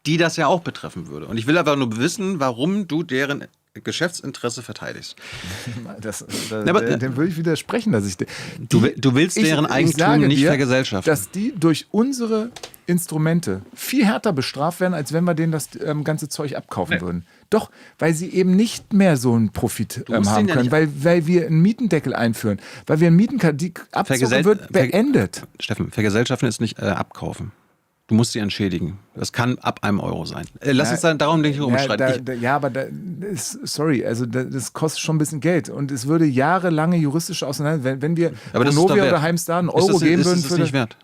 die das ja auch betreffen würde. Und ich will einfach nur wissen, warum du deren Geschäftsinteresse verteidigst. Dem würde ich widersprechen, dass ich... Du willst deren Eigentum nicht vergesellschaften. Dass die durch unsere Instrumente viel härter bestraft werden, als wenn wir denen das ganze Zeug abkaufen würden. Doch, weil sie eben nicht mehr so einen Profit haben können, weil wir einen Mietendeckel einführen, weil wir einen die Abzocke wird beendet. Steffen, vergesellschaften ist nicht abkaufen. Du musst sie entschädigen. Das kann ab einem Euro sein. Lass uns dann darum nicht rumstreiten. Das kostet schon ein bisschen Geld. Und es würde jahrelange juristische Auseinandersetzungen, wenn wir Vonovia oder Heimstaden einen Euro geben würden. Ist das nicht wert?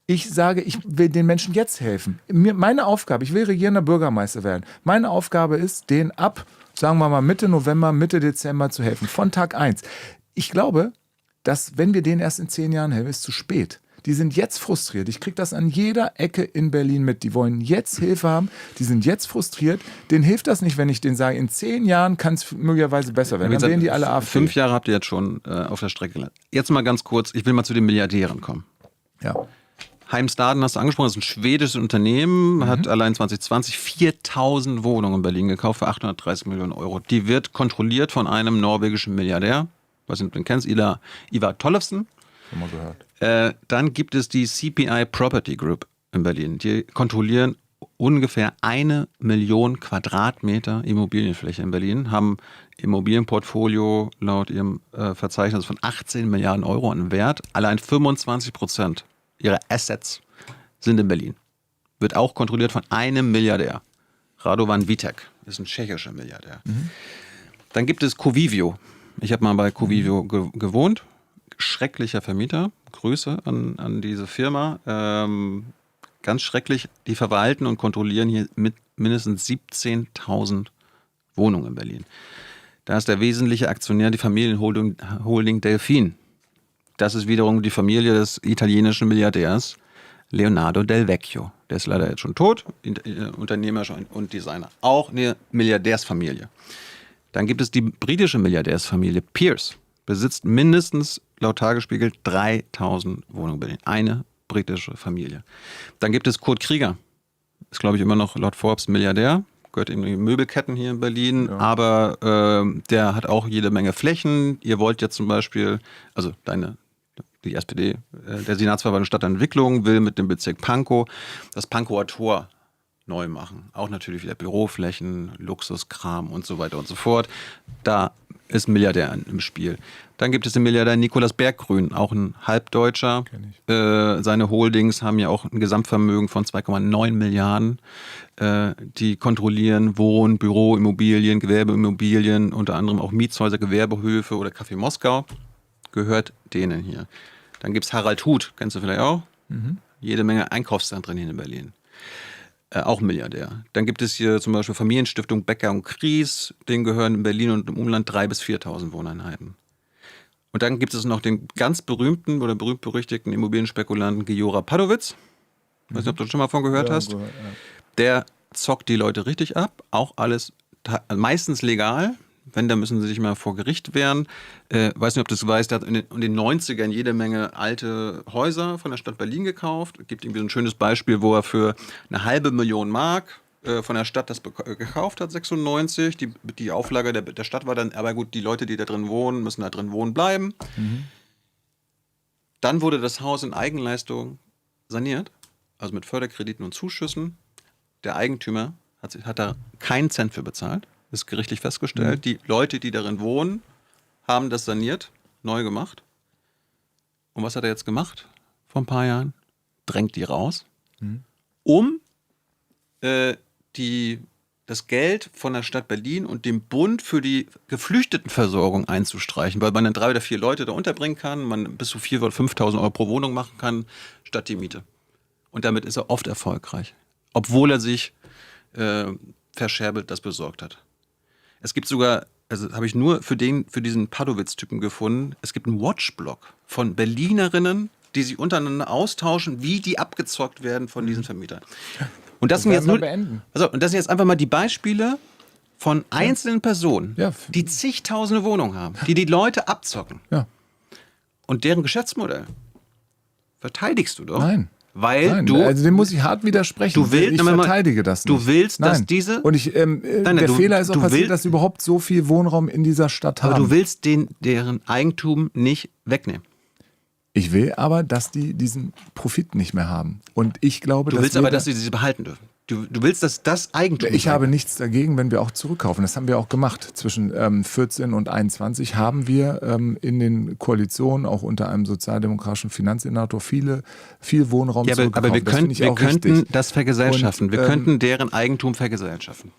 Ich sage, ich will den Menschen jetzt helfen. Meine Aufgabe, ich will regierender Bürgermeister werden. Meine Aufgabe ist, denen ab, sagen wir mal Mitte November, Mitte Dezember zu helfen. Von Tag 1. Ich glaube, dass wenn wir denen erst in 10 Jahren helfen, ist es zu spät. die sind jetzt frustriert. Ich kriege das an jeder Ecke in Berlin mit. Die wollen jetzt Hilfe haben, die sind jetzt frustriert. Denen hilft das nicht, wenn ich denen sage, in 10 Jahren kann es möglicherweise besser werden. Dann wählen die alle AfD. 5 Jahre habt ihr jetzt schon auf der Strecke gelassen. Jetzt mal ganz kurz, ich will mal zu den Milliardären kommen. Ja. Heimstaden hast du angesprochen, das ist ein schwedisches Unternehmen, hat allein 2020 4.000 Wohnungen in Berlin gekauft für 830 Millionen Euro. Die wird kontrolliert von einem norwegischen Milliardär, weiß nicht, ob du den kennst, Ivar Tollefsen. Schon mal gehört. Dann gibt es die CPI Property Group in Berlin. Die kontrollieren ungefähr 1 Million Quadratmeter Immobilienfläche in Berlin, haben Immobilienportfolio laut ihrem Verzeichnis von 18 Milliarden Euro an Wert. Allein 25% ihrer Assets sind in Berlin. Wird auch kontrolliert von einem Milliardär. Radovan Vitek ist ein tschechischer Milliardär. Dann gibt es Covivio. Ich habe mal bei Covivio gewohnt. Schrecklicher Vermieter. Grüße an diese Firma. Ganz schrecklich. Die verwalten und kontrollieren hier mit mindestens 17.000 Wohnungen in Berlin. Da ist der wesentliche Aktionär die Familienholding Delfin. Das ist wiederum die Familie des italienischen Milliardärs Leonardo Del Vecchio. Der ist leider jetzt schon tot, Unternehmer und Designer. Auch eine Milliardärsfamilie. Dann gibt es die britische Milliardärsfamilie Pierce. Besitzt mindestens, laut Tagesspiegel, 3.000 Wohnungen in Berlin. Eine britische Familie. Dann gibt es Kurt Krieger. Ist, glaube ich, immer noch laut Forbes Milliardär. Gehört in die Möbelketten hier in Berlin. Ja. Aber der hat auch jede Menge Flächen. Ihr wollt jetzt zum Beispiel, also die SPD, der Senatsverwaltung Stadtentwicklung will mit dem Bezirk Pankow das Pankower Tor neu machen. Auch natürlich wieder Büroflächen, Luxuskram und so weiter und so fort. Da ist ein Milliardär im Spiel. Dann gibt es den Milliardär Nikolaus Berggrün, auch ein Halbdeutscher. Seine Holdings haben ja auch ein Gesamtvermögen von 2,9 Milliarden. Die kontrollieren Wohn-, Büro-, Immobilien, Gewerbeimmobilien, unter anderem auch Mietshäuser, Gewerbehöfe oder Café Moskau. Gehört denen hier. Dann gibt es Harald Huth, kennst du vielleicht auch? Jede Menge Einkaufszentren hier in Berlin. Auch Milliardär. Dann gibt es hier zum Beispiel Familienstiftung Becker und Kries, denen gehören in Berlin und im Umland 3.000 bis 4.000 Wohneinheiten. Und dann gibt es noch den ganz berühmten oder berühmt-berüchtigten Immobilienspekulanten Giora Padowitz. Ich weiß nicht, ob du schon mal von gehört hast. Gehört, ja. Der zockt die Leute richtig ab, auch alles meistens legal. Wenn, dann müssen sie sich mal vor Gericht wehren. Weiß nicht, ob du das weißt, der hat in den 90ern jede Menge alte Häuser von der Stadt Berlin gekauft. Es gibt irgendwie so ein schönes Beispiel, wo er für 500.000 Mark von der Stadt das gekauft hat, 96. Die Auflage der Stadt war dann, aber gut, die Leute, die da drin wohnen, müssen da drin wohnen bleiben. Dann wurde das Haus in Eigenleistung saniert, also mit Förderkrediten und Zuschüssen. Der Eigentümer hat da keinen Cent für bezahlt. Ist gerichtlich festgestellt. Die Leute, die darin wohnen, haben das saniert, neu gemacht. Und was hat er jetzt gemacht vor ein paar Jahren? Drängt die raus, um das Geld von der Stadt Berlin und dem Bund für die Geflüchtetenversorgung einzustreichen, weil man dann 3 oder 4 Leute da unterbringen kann, man bis zu 4.000 oder 5.000 Euro pro Wohnung machen kann, statt die Miete. Und damit ist er oft erfolgreich, obwohl er sich verscherbelt das besorgt hat. Es gibt sogar, also habe ich nur für diesen Padowitz-Typen gefunden, es gibt einen Watchblog von Berlinerinnen, die sich untereinander austauschen, wie die abgezockt werden von diesen Vermietern. Und das sind jetzt und das sind jetzt einfach mal die Beispiele von einzelnen Personen, die zigtausende Wohnungen haben, die Leute abzocken. Ja. Und deren Geschäftsmodell verteidigst du doch. Nein. Weil also dem muss ich hart widersprechen. Ich verteidige das nicht. Du willst, dass diese... Und der Fehler ist auch passiert, dass sie überhaupt so viel Wohnraum in dieser Stadt haben. Aber du willst deren Eigentum nicht wegnehmen. Ich will aber, dass die diesen Profit nicht mehr haben. Und ich glaube, dass sie sie behalten dürfen. Du willst, dass das Eigentum... Ich habe nichts dagegen, wenn wir auch zurückkaufen. Das haben wir auch gemacht. Zwischen 14 und 21 haben wir in den Koalitionen, auch unter einem sozialdemokratischen Finanzsenator, viel Wohnraum zurückgekauft. Aber wir könnten das vergesellschaften. Wir könnten deren Eigentum vergesellschaften.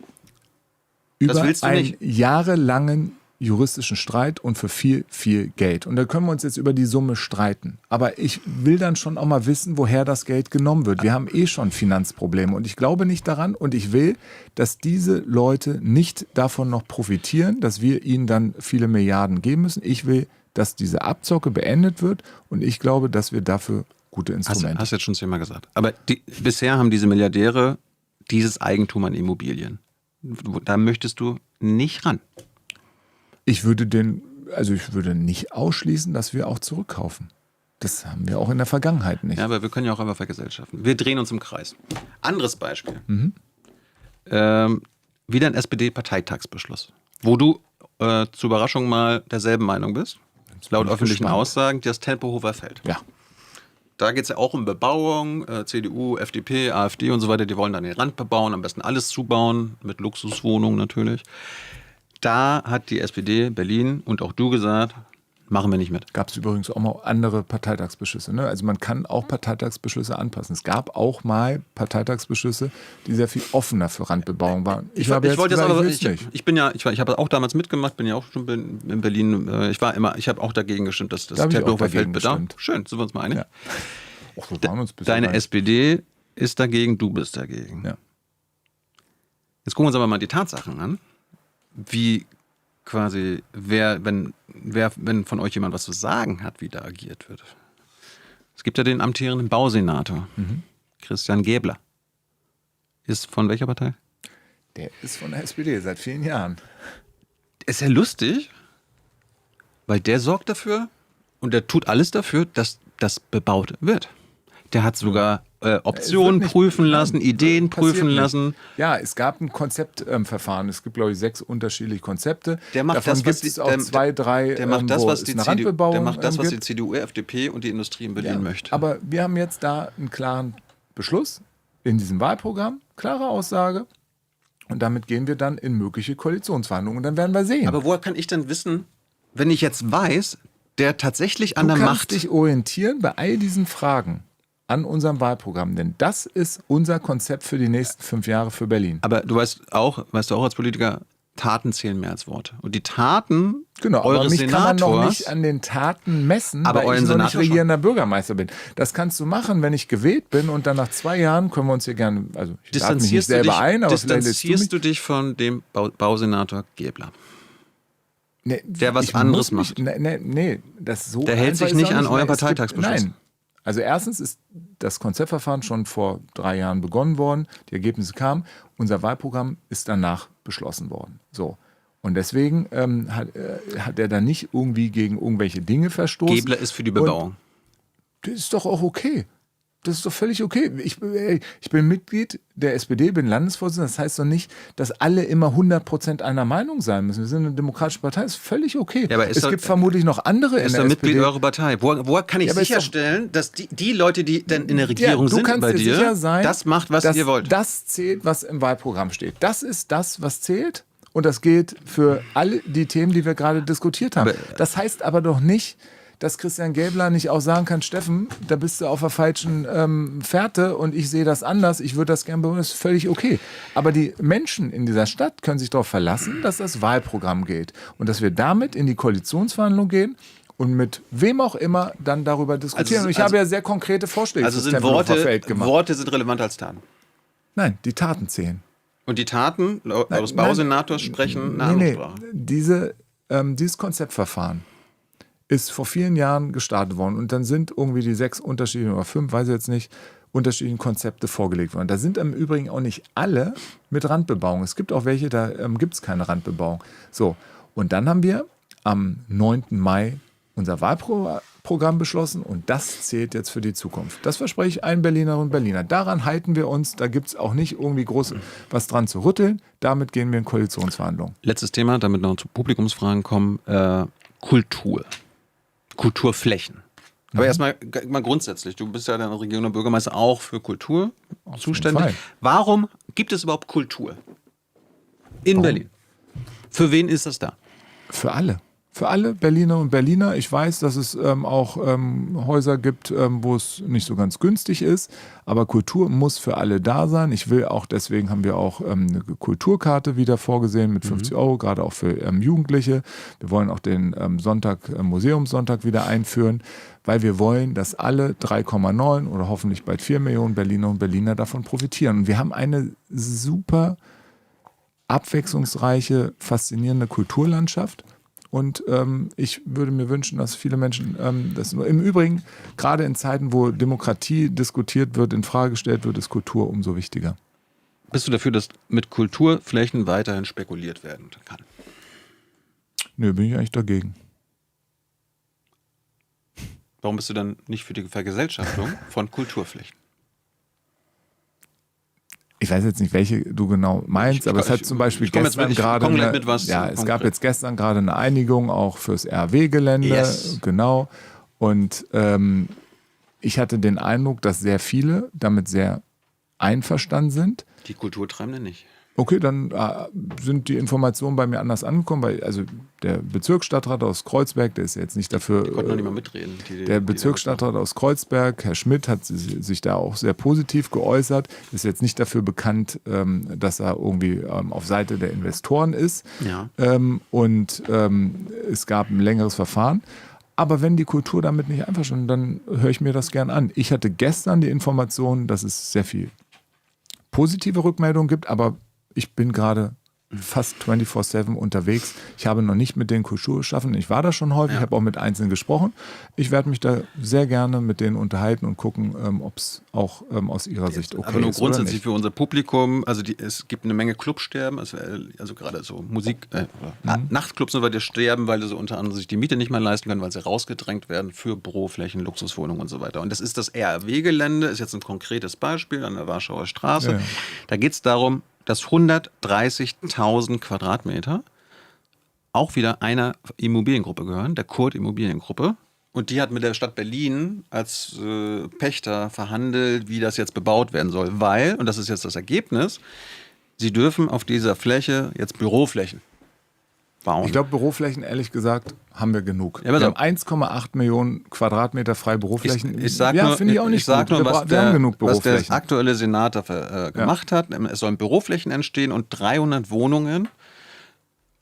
Über einen jahrelangen juristischen Streit und für viel, viel Geld. Und da können wir uns jetzt über die Summe streiten. Aber ich will dann schon auch mal wissen, woher das Geld genommen wird. Wir haben schon Finanzprobleme und ich glaube nicht daran und ich will, dass diese Leute nicht davon noch profitieren, dass wir ihnen dann viele Milliarden geben müssen. Ich will, dass diese Abzocke beendet wird und ich glaube, dass wir dafür gute Instrumente. Hast jetzt schon 10-mal gesagt. Aber bisher haben diese Milliardäre dieses Eigentum an Immobilien. Da möchtest du nicht ran. Ich würde nicht ausschließen, dass wir auch zurückkaufen. Das haben wir auch in der Vergangenheit nicht. Ja, aber wir können ja auch einfach vergesellschaften. Wir drehen uns im Kreis. Anderes Beispiel. Wieder ein SPD-Parteitagsbeschluss, wo du zur Überraschung mal derselben Meinung bist, laut öffentlichen Aussagen, das Tempo verfällt. Ja. Da geht es ja auch um Bebauung, CDU, FDP, AfD und so weiter, die wollen dann den Rand bebauen, am besten alles zubauen, mit Luxuswohnungen natürlich. Da hat die SPD Berlin und auch du gesagt, machen wir nicht mit. Gab es übrigens auch mal andere Parteitagsbeschlüsse. Ne? Also man kann auch Parteitagsbeschlüsse anpassen. Es gab auch mal Parteitagsbeschlüsse, die sehr viel offener für Randbebauung waren. Ich habe auch damals mitgemacht, bin ja auch schon in Berlin. Ich habe auch dagegen gestimmt, dass das Tempo verfällt. Schön, sind wir uns mal einig. Ja. Och, wir waren uns Deine SPD ist dagegen, du bist dagegen. Ja. Jetzt gucken wir uns aber mal die Tatsachen an. Wie quasi, wenn von euch jemand was zu sagen hat, wie da agiert wird. Es gibt ja den amtierenden Bausenator, Christian Gäbler. Ist von welcher Partei? Der ist von der SPD seit vielen Jahren. Ist ja lustig, weil der sorgt dafür und der tut alles dafür, dass das bebaut wird. Der hat sogar Optionen prüfen lassen, Ideen prüfen lassen. Ja, es gab ein Konzeptverfahren. Es gibt, glaube ich, 6 unterschiedliche Konzepte. Der macht Davon gibt es auch 2, 3, der macht das, was die gibt. CDU, FDP und die Industrie in Berlin möchte. Aber wir haben jetzt da einen klaren Beschluss in diesem Wahlprogramm, klare Aussage. Und damit gehen wir dann in mögliche Koalitionsverhandlungen. Und dann werden wir sehen. Aber woher kann ich denn wissen, wenn ich jetzt weiß, der tatsächlich an der Macht... Du kannst dich orientieren bei all diesen Fragen an unserem Wahlprogramm, denn das ist unser Konzept für die nächsten 5 Jahre für Berlin. Aber du weißt auch als Politiker, Taten zählen mehr als Worte. Und die Taten aber mich kann man noch nicht an den Taten messen, weil ich noch nicht regierender Bürgermeister bin. Das kannst du machen, wenn ich gewählt bin und dann nach 2 Jahren können wir uns hier gerne, also ich lade mich nicht selber ein, aber vielleicht distanzierst du dich von dem Bausenator Gäbler? Nee, der was anderes macht. Der hält sich nicht an euren Parteitagsbeschluss. Nein. Also erstens ist das Konzeptverfahren schon vor 3 Jahren begonnen worden, die Ergebnisse kamen, unser Wahlprogramm ist danach beschlossen worden. So. Und deswegen hat er da nicht irgendwie gegen irgendwelche Dinge verstoßen. Gäbler ist für die Bebauung. Und das ist doch auch okay. Das ist doch völlig okay. Ich bin Mitglied der SPD, bin Landesvorsitzender. Das heißt doch nicht, dass alle immer 100% einer Meinung sein müssen. Wir sind eine demokratische Partei, das ist völlig okay. Ja, es gibt vermutlich noch andere in der SPD. Mitglied eurer Partei. Woher kann ich sicherstellen, dass die Leute, die dann in der Regierung sind bei dir, sicher sein, das macht, was ihr wollt? Das zählt, was im Wahlprogramm steht. Das ist das, was zählt. Und das gilt für alle die Themen, die wir gerade diskutiert haben. Das heißt aber doch nicht, dass Christian Gäbler nicht auch sagen kann, Steffen, da bist du auf der falschen Fährte und ich sehe das anders, ich würde das gerne belohnen, das ist völlig okay. Aber die Menschen in dieser Stadt können sich darauf verlassen, dass das Wahlprogramm gilt und dass wir damit in die Koalitionsverhandlung gehen und mit wem auch immer dann darüber diskutieren. Und ich habe ja sehr konkrete Vorschläge. Also sind Worte sind relevanter als Taten? Nein, die Taten zählen. Und die Taten eures Bausenators sprechen eine andere Sprache? Dieses Konzeptverfahren ist vor vielen Jahren gestartet worden und dann sind irgendwie die 6 unterschiedlichen oder 5, weiß ich jetzt nicht, unterschiedlichen Konzepte vorgelegt worden. Da sind im Übrigen auch nicht alle mit Randbebauung. Es gibt auch welche, da gibt es keine Randbebauung. So, und dann haben wir am 9. Mai unser Wahlprogramm beschlossen und das zählt jetzt für die Zukunft. Das verspreche ich allen Berlinerinnen und Berliner. Daran halten wir uns, da gibt es auch nicht irgendwie groß was dran zu rütteln. Damit gehen wir in Koalitionsverhandlungen. Letztes Thema, damit noch zu Publikumsfragen kommen, Kultur. Kulturflächen. Aber erstmal mal grundsätzlich, du bist ja der regierende Bürgermeister auch für Kultur zuständig. Warum gibt es überhaupt Kultur in Berlin? Für wen ist das da? Für alle. Für alle Berliner und Berliner. Ich weiß, dass es auch Häuser gibt, wo es nicht so ganz günstig ist. Aber Kultur muss für alle da sein. Ich will auch, deswegen haben wir auch eine Kulturkarte wieder vorgesehen mit 50 €, gerade auch für Jugendliche. Wir wollen auch den Museumssonntag wieder einführen, weil wir wollen, dass alle 3,9 oder hoffentlich bald 4 Millionen Berliner und Berliner davon profitieren. Und wir haben eine super abwechslungsreiche, faszinierende Kulturlandschaft. Und ich würde mir wünschen, dass viele Menschen das nur. Im Übrigen, gerade in Zeiten, wo Demokratie diskutiert wird, in Frage gestellt wird, ist Kultur umso wichtiger. Bist du dafür, dass mit Kulturflächen weiterhin spekuliert werden kann? Nö, bin ich eigentlich dagegen. Warum bist du dann nicht für die Vergesellschaftung von Kulturflächen? Ich weiß jetzt nicht, welche du genau meinst, aber es hat zum Beispiel gestern gerade es gab jetzt gestern gerade eine Einigung auch fürs RW-Gelände, Yes. Genau. Und ich hatte den Eindruck, dass sehr viele damit sehr einverstanden sind. Die Kulturtreibenden nicht. Okay, dann sind die Informationen bei mir anders angekommen, weil also der Bezirksstadtrat aus Kreuzberg, der ist jetzt nicht dafür. Die konnten noch nicht mal mitreden. Der Bezirksstadtrat aus Kreuzberg, Herr Schmidt, hat sich da auch sehr positiv geäußert. Ist jetzt nicht dafür bekannt, dass er irgendwie auf Seite der Investoren ist. Ja. Es gab ein längeres Verfahren. Aber wenn die Kultur damit nicht einverstanden, dann höre ich mir das gern an. Ich hatte gestern die Information, dass es sehr viel positive Rückmeldungen gibt, aber ich bin gerade fast 24/7 unterwegs. Ich habe noch nicht mit den Kulturschaffenden, ich war da schon häufig, habe auch mit Einzelnen gesprochen. Ich werde mich da sehr gerne mit denen unterhalten und gucken, ob es auch aus ihrer Sicht okay ist. Aber nur grundsätzlich für unser Publikum, also es gibt eine Menge Clubsterben, also gerade so Nachtclubs, weil die sterben, weil sie unter anderem sich die Miete nicht mehr leisten können, weil sie rausgedrängt werden für Büroflächen, Luxuswohnungen und so weiter. Und das ist das RW-Gelände, ist jetzt ein konkretes Beispiel an der Warschauer Straße. Ja. Da geht es darum, dass 130.000 Quadratmeter auch wieder einer Immobiliengruppe gehören, der Kurt Immobiliengruppe. Und die hat mit der Stadt Berlin als Pächter verhandelt, wie das jetzt bebaut werden soll. Weil, und das ist jetzt das Ergebnis, sie dürfen auf dieser Fläche jetzt Büroflächen bauen. Ich glaube, Büroflächen, ehrlich gesagt, haben wir genug. Ja, wir haben 1,8 Millionen Quadratmeter freie Büroflächen. Finde ich auch nicht gut. Wir haben genug Büroflächen. Was der aktuelle Senat dafür gemacht hat, es sollen Büroflächen entstehen und 300 Wohnungen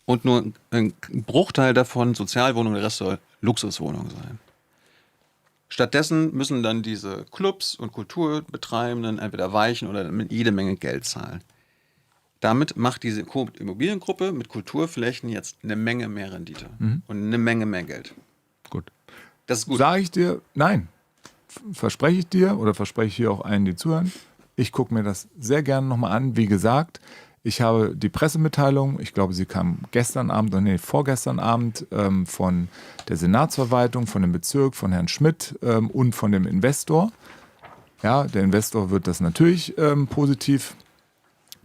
und nur ein Bruchteil davon Sozialwohnungen, der Rest soll Luxuswohnungen sein. Stattdessen müssen dann diese Clubs und Kulturbetreibenden entweder weichen oder mit jede Menge Geld zahlen. Damit macht diese Immobiliengruppe mit Kulturflächen jetzt eine Menge mehr Rendite und eine Menge mehr Geld. Gut. Das ist gut. Sage ich dir, nein, verspreche ich dir oder verspreche ich hier auch allen, die zuhören. Ich gucke mir das sehr gerne nochmal an. Wie gesagt, ich habe die Pressemitteilung, ich glaube, sie kam vorgestern Abend von der Senatsverwaltung, von dem Bezirk, von Herrn Schmidt und von dem Investor. Ja, der Investor wird das natürlich positiv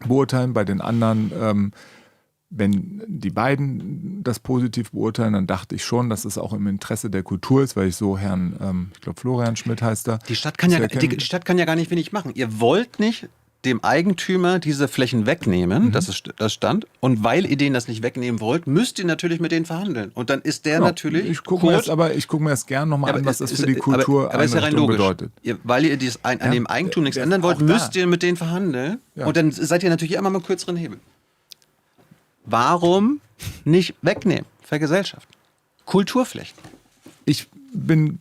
beurteilen. Bei den anderen, wenn die beiden das positiv beurteilen, dann dachte ich schon, dass es auch im Interesse der Kultur ist, weil ich so Herrn, ich glaube Florian Schmidt heißt er. Die Stadt kann ja gar nicht wenig machen. Ihr wollt nicht dem Eigentümer diese Flächen wegnehmen, das stand. Und weil ihr denen das nicht wegnehmen wollt, müsst ihr natürlich mit denen verhandeln. Und dann ist der natürlich. Ich gucke mir das gerne nochmal an, was das für die Kultur aber ist ja rein logisch. bedeutet. Weil ihr an dem Eigentum nichts ändern wollt, müsst ihr mit denen verhandeln. Ja. Und dann seid ihr natürlich immer mal mit kürzeren Hebel. Warum nicht wegnehmen? Vergesellschaften. Kulturflächen. Ich bin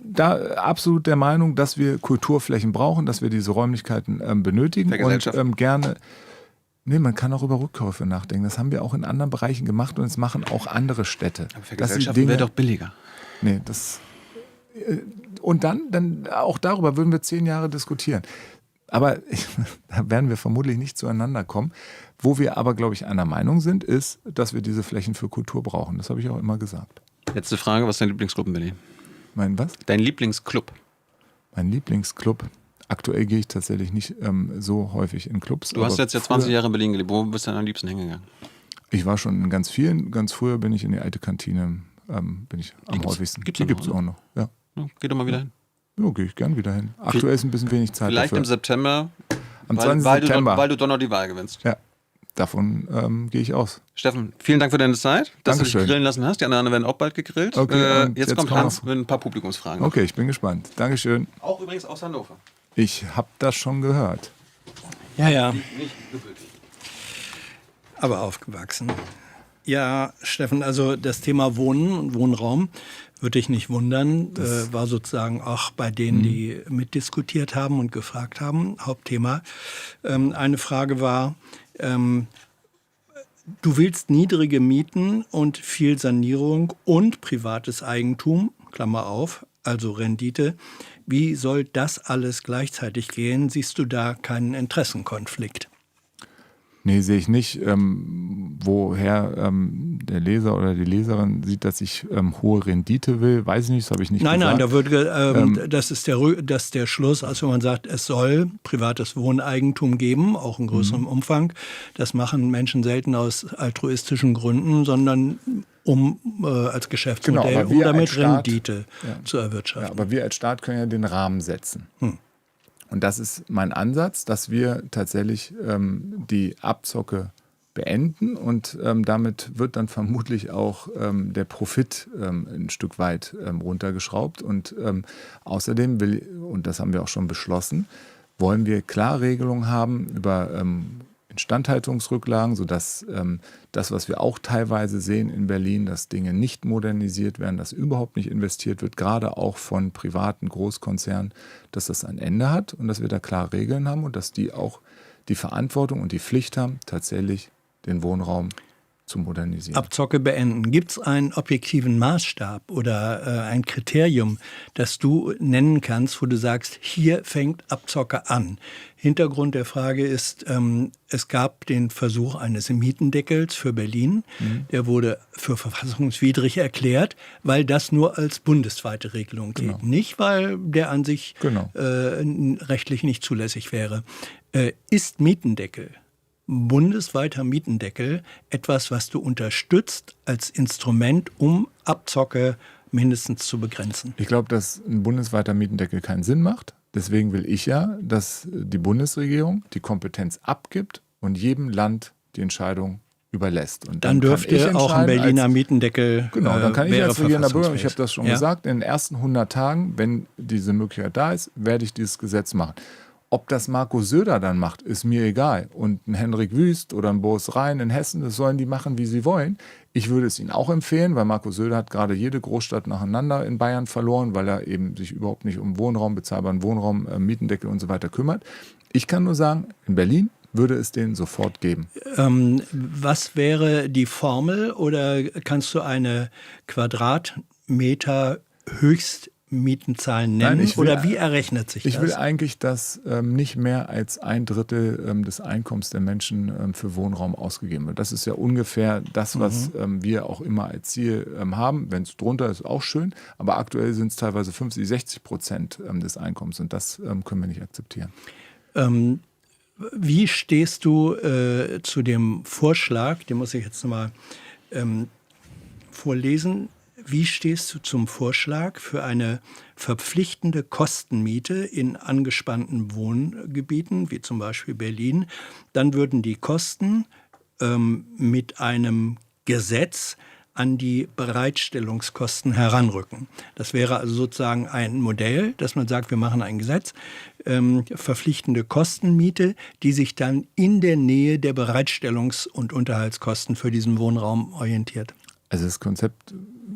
da absolut der Meinung, dass wir Kulturflächen brauchen, dass wir diese Räumlichkeiten benötigen und gerne. Nee, man kann auch über Rückkäufe nachdenken. Das haben wir auch in anderen Bereichen gemacht und es machen auch andere Städte. Aber Vergesellschaften wäre doch billiger. Nee, und dann auch darüber würden wir 10 Jahre diskutieren. Aber da werden wir vermutlich nicht zueinander kommen. Wo wir aber, glaube ich, einer Meinung sind, ist, dass wir diese Flächen für Kultur brauchen. Das habe ich auch immer gesagt. Letzte Frage, was ist dein Lieblingsclub in Berlin? Mein was? Dein Lieblingsclub? Mein Lieblingsclub? Aktuell gehe ich tatsächlich nicht so häufig in Clubs. Du hast jetzt ja 20 Jahre in Berlin gelebt. Wo bist du denn am liebsten hingegangen? Ich war schon in ganz vielen. Ganz früher bin ich in die alte Kantine, bin ich am häufigsten. Die gibt es auch noch. Ja. Geh doch mal wieder hin. Ja, gehe ich gern wieder hin. Aktuell ist ein bisschen wenig Zeit Vielleicht dafür. im September, am 20. September. Weil du doch noch die Wahl gewinnst. Ja, davon gehe ich aus. Steffen, vielen Dank für deine Zeit, dass Dankeschön. du dich grillen lassen hast. Die anderen werden auch bald gegrillt. Okay, jetzt kommt Hans mit ein paar Publikumsfragen. Okay, ich bin gespannt. Dankeschön. Auch übrigens aus Hannover. Ich habe das schon gehört. Ja. Nicht gebürtig. Aber aufgewachsen. Ja, Steffen, also das Thema Wohnen und Wohnraum würde ich nicht wundern. War sozusagen auch bei denen, die mitdiskutiert haben und gefragt haben, Hauptthema. Eine Frage war, Du willst niedrige Mieten und viel Sanierung und privates Eigentum, Klammer auf, also Rendite. Wie soll das alles gleichzeitig gehen? Siehst du da keinen Interessenkonflikt? Nee, sehe ich nicht. Woher der Leser oder die Leserin sieht, dass ich hohe Rendite will, weiß ich nicht, das habe ich nicht gesagt. Nein, da würde, das ist der Schluss, also wenn man sagt, es soll privates Wohneigentum geben, auch in größerem Umfang. Das machen Menschen selten aus altruistischen Gründen, sondern als Geschäftsmodell, aber wir damit als Staat, Rendite zu erwirtschaften. Ja, aber wir als Staat können ja den Rahmen setzen. Und das ist mein Ansatz, dass wir tatsächlich die Abzocke beenden und damit wird dann vermutlich auch der Profit ein Stück weit runtergeschraubt. Und außerdem und das haben wir auch schon beschlossen, wollen wir Klarregelungen haben über Instandhaltungsrücklagen, sodass das, was wir auch teilweise sehen in Berlin, dass Dinge nicht modernisiert werden, dass überhaupt nicht investiert wird, gerade auch von privaten Großkonzernen, dass das ein Ende hat und dass wir da klar Regeln haben und dass die auch die Verantwortung und die Pflicht haben, tatsächlich den Wohnraum zu modernisieren. Abzocke beenden. Gibt es einen objektiven Maßstab oder ein Kriterium, das du nennen kannst, wo du sagst, hier fängt Abzocke an? Hintergrund der Frage ist, es gab den Versuch eines Mietendeckels für Berlin. Der wurde für verfassungswidrig erklärt, weil das nur als bundesweite Regelung geht. Nicht, weil der an sich rechtlich nicht zulässig wäre. Ist Mietendeckel, bundesweiter Mietendeckel, etwas, was du unterstützt als Instrument, um Abzocke mindestens zu begrenzen? Ich glaube, dass ein bundesweiter Mietendeckel keinen Sinn macht. Deswegen will ich ja, dass die Bundesregierung die Kompetenz abgibt und jedem Land die Entscheidung überlässt. Und dann dürfte auch ein Berliner Mietendeckel dann kann ich als regierender Bürger, ich habe das schon Ja. gesagt, in den ersten 100 Tagen, wenn diese Möglichkeit da ist, werde ich dieses Gesetz machen. Ob das Markus Söder dann macht, ist mir egal. Und ein Henrik Wüst oder ein Boris Rhein in Hessen, das sollen die machen, wie sie wollen. Ich würde es ihnen auch empfehlen, weil Markus Söder hat gerade jede Großstadt nacheinander in Bayern verloren, weil er eben sich überhaupt nicht um Wohnraum, bezahlbaren Wohnraum, Mietendeckel und so weiter kümmert. Ich kann nur sagen, in Berlin würde es den sofort geben. Was wäre die Formel oder kannst du eine Quadratmeter Höchstmietenzahlen nennen? Nein, oder wie errechnet sich das? Ich will eigentlich, dass nicht mehr als 1/3 des Einkommens der Menschen für Wohnraum ausgegeben wird. Das ist ja ungefähr das, was wir auch immer als Ziel haben. Wenn es drunter ist, auch schön. Aber aktuell sind es teilweise 50-60% des Einkommens und das können wir nicht akzeptieren. Wie stehst du zu dem Vorschlag, den muss ich jetzt nochmal vorlesen, wie stehst du zum Vorschlag für eine verpflichtende Kostenmiete in angespannten Wohngebieten, wie zum Beispiel Berlin? Dann würden die Kosten mit einem Gesetz an die Bereitstellungskosten heranrücken. Das wäre also sozusagen ein Modell, dass man sagt, wir machen ein Gesetz, verpflichtende Kostenmiete, die sich dann in der Nähe der Bereitstellungs- und Unterhaltskosten für diesen Wohnraum orientiert. Also das Konzept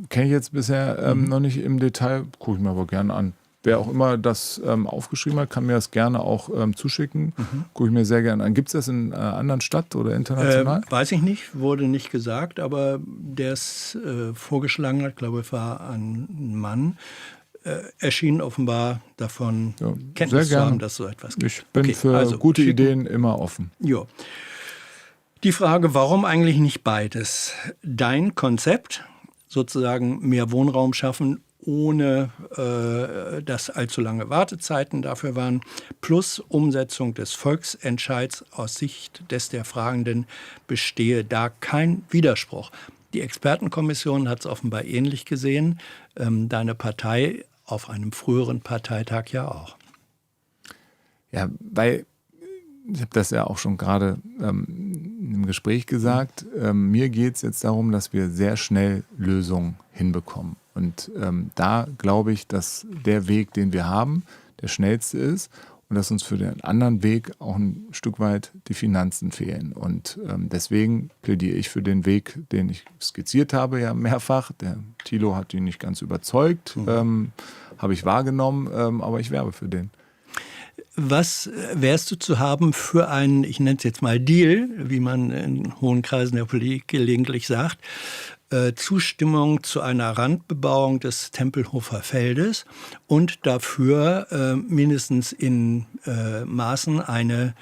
kenne ich jetzt bisher noch nicht im Detail, gucke ich mir aber gerne an. Wer auch immer das aufgeschrieben hat, kann mir das gerne auch zuschicken. Gucke ich mir sehr gerne an. Gibt es das in einer anderen Stadt oder international? Weiß ich nicht, wurde nicht gesagt, aber der es vorgeschlagen hat, glaube ich, war ein Mann, erschien offenbar davon Kenntnis zu haben, dass so etwas gibt. Ich bin für gute Ideen immer offen. Jo. Die Frage, warum eigentlich nicht beides? Dein Konzept, sozusagen mehr Wohnraum schaffen, ohne dass allzu lange Wartezeiten dafür waren, plus Umsetzung des Volksentscheids aus Sicht der Fragenden bestehe da kein Widerspruch. Die Expertenkommission hat es offenbar ähnlich gesehen, deine Partei auf einem früheren Parteitag ja auch. Ja, weil ich habe das ja auch schon gerade im Gespräch gesagt, mir geht es jetzt darum, dass wir sehr schnell Lösungen hinbekommen. Und da glaube ich, dass der Weg, den wir haben, der schnellste ist und dass uns für den anderen Weg auch ein Stück weit die Finanzen fehlen. Und deswegen plädiere ich für den Weg, den ich skizziert habe, ja mehrfach. Der Thilo hat ihn nicht ganz überzeugt, habe ich wahrgenommen, aber ich werbe für den. Was wärst du zu haben für einen, ich nenne es jetzt mal Deal, wie man in hohen Kreisen der Politik gelegentlich sagt, Zustimmung zu einer Randbebauung des Tempelhofer Feldes und dafür mindestens in Maßen eine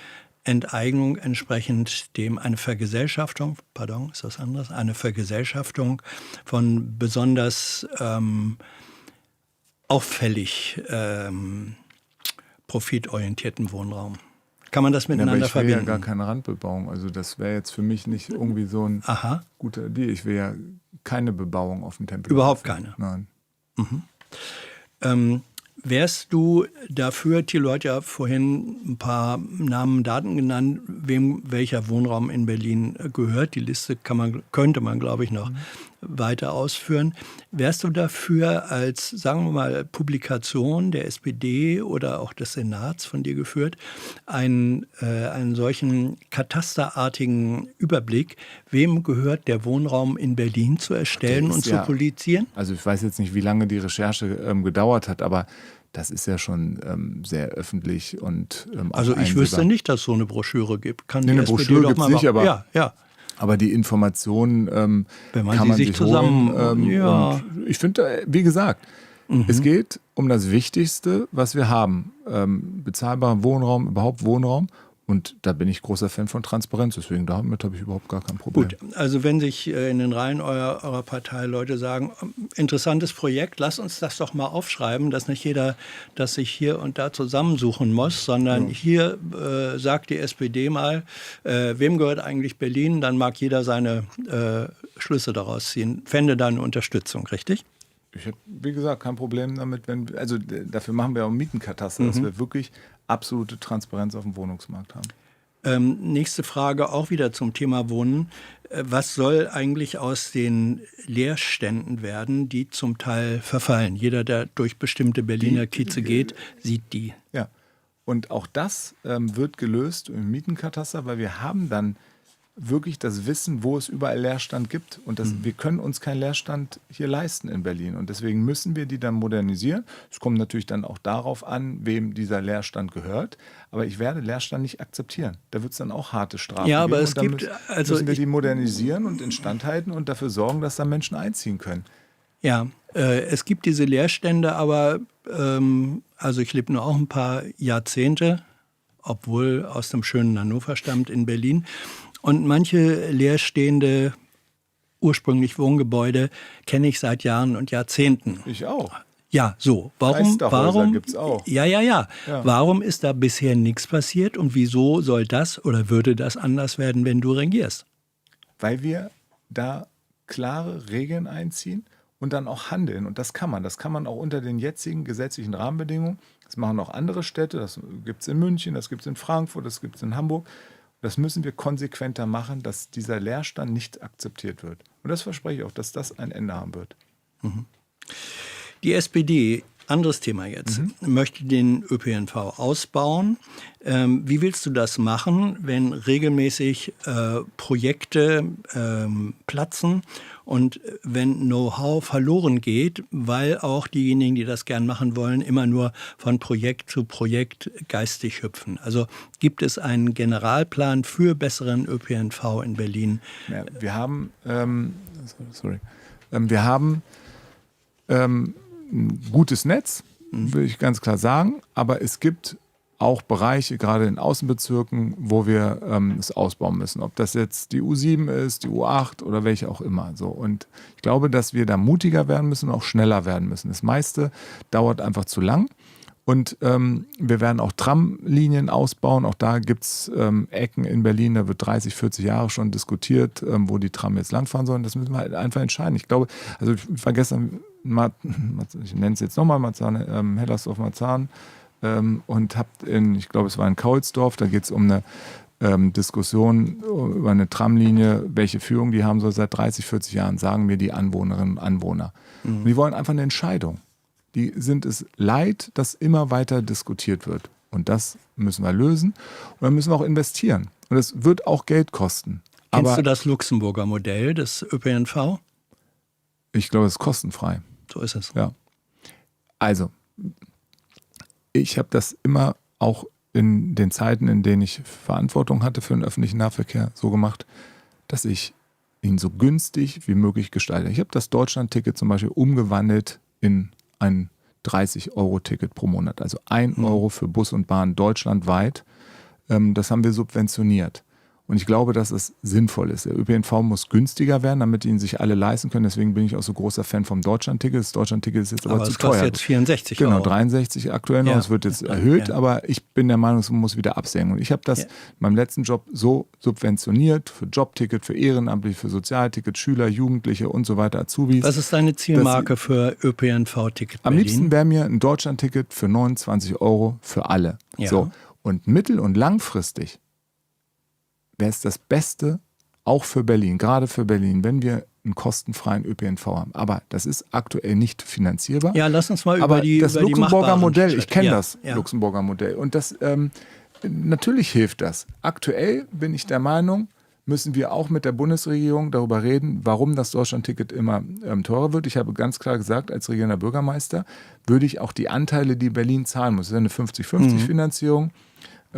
Enteignung entsprechend dem eine Vergesellschaftung von besonders auffällig profitorientierten Wohnraum. Kann man das miteinander verbinden? Ich will ja gar keine Randbebauung. Also das wäre jetzt für mich nicht irgendwie so ein guter Deal. Ich will ja keine Bebauung auf dem Tempel. Überhaupt keine? Nein. Wärst du dafür, Thilo hat ja vorhin ein paar Namen, Daten genannt, wem welcher Wohnraum in Berlin gehört. Die Liste könnte man, glaube ich, noch weiter ausführen. Wärst du dafür als, sagen wir mal, Publikation der SPD oder auch des Senats von dir geführt, einen solchen katasterartigen Überblick, wem gehört der Wohnraum in Berlin, zu erstellen und zu publizieren? Also ich weiß jetzt nicht, wie lange die Recherche gedauert hat, aber das ist ja schon sehr öffentlich und also ich wüsste nicht, dass es so eine Broschüre gibt. Eine Broschüre gibt es nicht, aber aber die Informationen wenn man kann man sich zusammen holen. Und ich finde, wie gesagt, es geht um das Wichtigste, was wir haben. Bezahlbaren Wohnraum, überhaupt Wohnraum. Und da bin ich großer Fan von Transparenz, deswegen damit habe ich überhaupt gar kein Problem. Gut, also wenn sich in den Reihen eurer Partei Leute sagen, interessantes Projekt, lasst uns das doch mal aufschreiben, dass nicht jeder das sich hier und da zusammensuchen muss, sondern hier sagt die SPD mal, wem gehört eigentlich Berlin, dann mag jeder seine Schlüsse daraus ziehen. Fände da eine Unterstützung, richtig? Ich habe, wie gesagt, kein Problem damit, also dafür machen wir auch einen Mietenkataster, dass wir wirklich absolute Transparenz auf dem Wohnungsmarkt haben. Nächste Frage, auch wieder zum Thema Wohnen. Was soll eigentlich aus den Leerständen werden, die zum Teil verfallen? Jeder, der durch bestimmte Berliner Kieze geht, sieht die. Ja, und auch das wird gelöst im Mietenkataster, weil wir haben dann wirklich das Wissen, wo es überall Leerstand gibt. Und wir können uns keinen Leerstand hier leisten in Berlin. Und deswegen müssen wir die dann modernisieren. Es kommt natürlich dann auch darauf an, wem dieser Leerstand gehört. Aber ich werde Leerstand nicht akzeptieren. Da wird es dann auch harte Strafen geben. Ja, aber es gibt... müssen wir die modernisieren und instand halten und dafür sorgen, dass da Menschen einziehen können. Ja, es gibt diese Leerstände, aber also ich lebe nur auch ein paar Jahrzehnte, obwohl aus dem schönen Hannover stammt, in Berlin. Und manche leerstehende, ursprünglich Wohngebäude kenne ich seit Jahren und Jahrzehnten. Ich auch. Ja, so. Warum gibt's auch. Ja. Warum ist da bisher nichts passiert und wieso soll das oder würde das anders werden, wenn du regierst? Weil wir da klare Regeln einziehen und dann auch handeln. Und das kann man. Das kann man auch unter den jetzigen gesetzlichen Rahmenbedingungen. Das machen auch andere Städte. Das gibt es in München, das gibt es in Frankfurt, das gibt es in Hamburg. Das müssen wir konsequenter machen, dass dieser Leerstand nicht akzeptiert wird. Und das verspreche ich auch, dass das ein Ende haben wird. Die SPD, anderes Thema jetzt, möchte den ÖPNV ausbauen. Wie willst du das machen, wenn regelmäßig Projekte platzen und wenn Know-how verloren geht, weil auch diejenigen, die das gern machen wollen, immer nur von Projekt zu Projekt geistig hüpfen? Also gibt es einen Generalplan für besseren ÖPNV in Berlin? Ja, wir haben ein gutes Netz, will ich ganz klar sagen, aber es gibt auch Bereiche, gerade in Außenbezirken, wo wir es ausbauen müssen. Ob das jetzt die U7 ist, die U8 oder welche auch immer. So. Und ich glaube, dass wir da mutiger werden müssen und auch schneller werden müssen. Das meiste dauert einfach zu lang. Und wir werden auch Tramlinien ausbauen. Auch da gibt es Ecken in Berlin, da wird 30, 40 Jahre schon diskutiert, wo die Tram jetzt langfahren sollen. Das müssen wir halt einfach entscheiden. Ich glaube, also ich war gestern, ich nenne es jetzt nochmal, Hellersdorf-Marzahn, und ich glaube, es war in Kaulsdorf, da geht es um eine Diskussion über eine Tramlinie, welche Führung die haben soll. Seit 30, 40 Jahren sagen mir die Anwohnerinnen und Anwohner. Und die wollen einfach eine Entscheidung. Die sind es leid, dass immer weiter diskutiert wird. Und das müssen wir lösen. Und dann müssen wir auch investieren. Und es wird auch Geld kosten. Kennst du das Luxemburger Modell des ÖPNV? Ich glaube, es ist kostenfrei. So ist es. Ja. Also, ich habe das immer auch in den Zeiten, in denen ich Verantwortung hatte für den öffentlichen Nahverkehr, so gemacht, dass ich ihn so günstig wie möglich gestalte. Ich habe das Deutschland-Ticket zum Beispiel umgewandelt in ein 30-Euro-Ticket pro Monat, also 1 Euro für Bus und Bahn deutschlandweit. Das haben wir subventioniert. Und ich glaube, dass es sinnvoll ist. Der ÖPNV muss günstiger werden, damit ihn sich alle leisten können. Deswegen bin ich auch so großer Fan vom Deutschlandticket. Das Deutschlandticket ist jetzt aber zu teuer. Aber es kostet jetzt 64 Genau, Euro. 63 aktuell noch. Ja. Es wird jetzt erhöht, aber ich bin der Meinung, es muss wieder absenken. Und ich habe das in meinem letzten Job so subventioniert für Jobticket, für Ehrenamtliche, für Sozialticket, Schüler, Jugendliche und so weiter, Azubis. Was ist deine Zielmarke für ÖPNV-Ticket Am Berlin? liebsten wäre mir ein Deutschlandticket für 29 Euro für alle. Ja. So. Und mittel- und langfristig wäre es das Beste, auch für Berlin, gerade für Berlin, wenn wir einen kostenfreien ÖPNV haben. Aber das ist aktuell nicht finanzierbar. Ja, lass uns mal Aber über die das über die Luxemburger machbaren Modell, ich Schritte. kenne Ja, das ja. Luxemburger Modell. Und das natürlich hilft das. Aktuell bin ich der Meinung, müssen wir auch mit der Bundesregierung darüber reden, warum das Deutschlandticket immer teurer wird. Ich habe ganz klar gesagt, als regierender Bürgermeister würde ich auch die Anteile, die Berlin zahlen muss, das ist eine 50-50-Finanzierung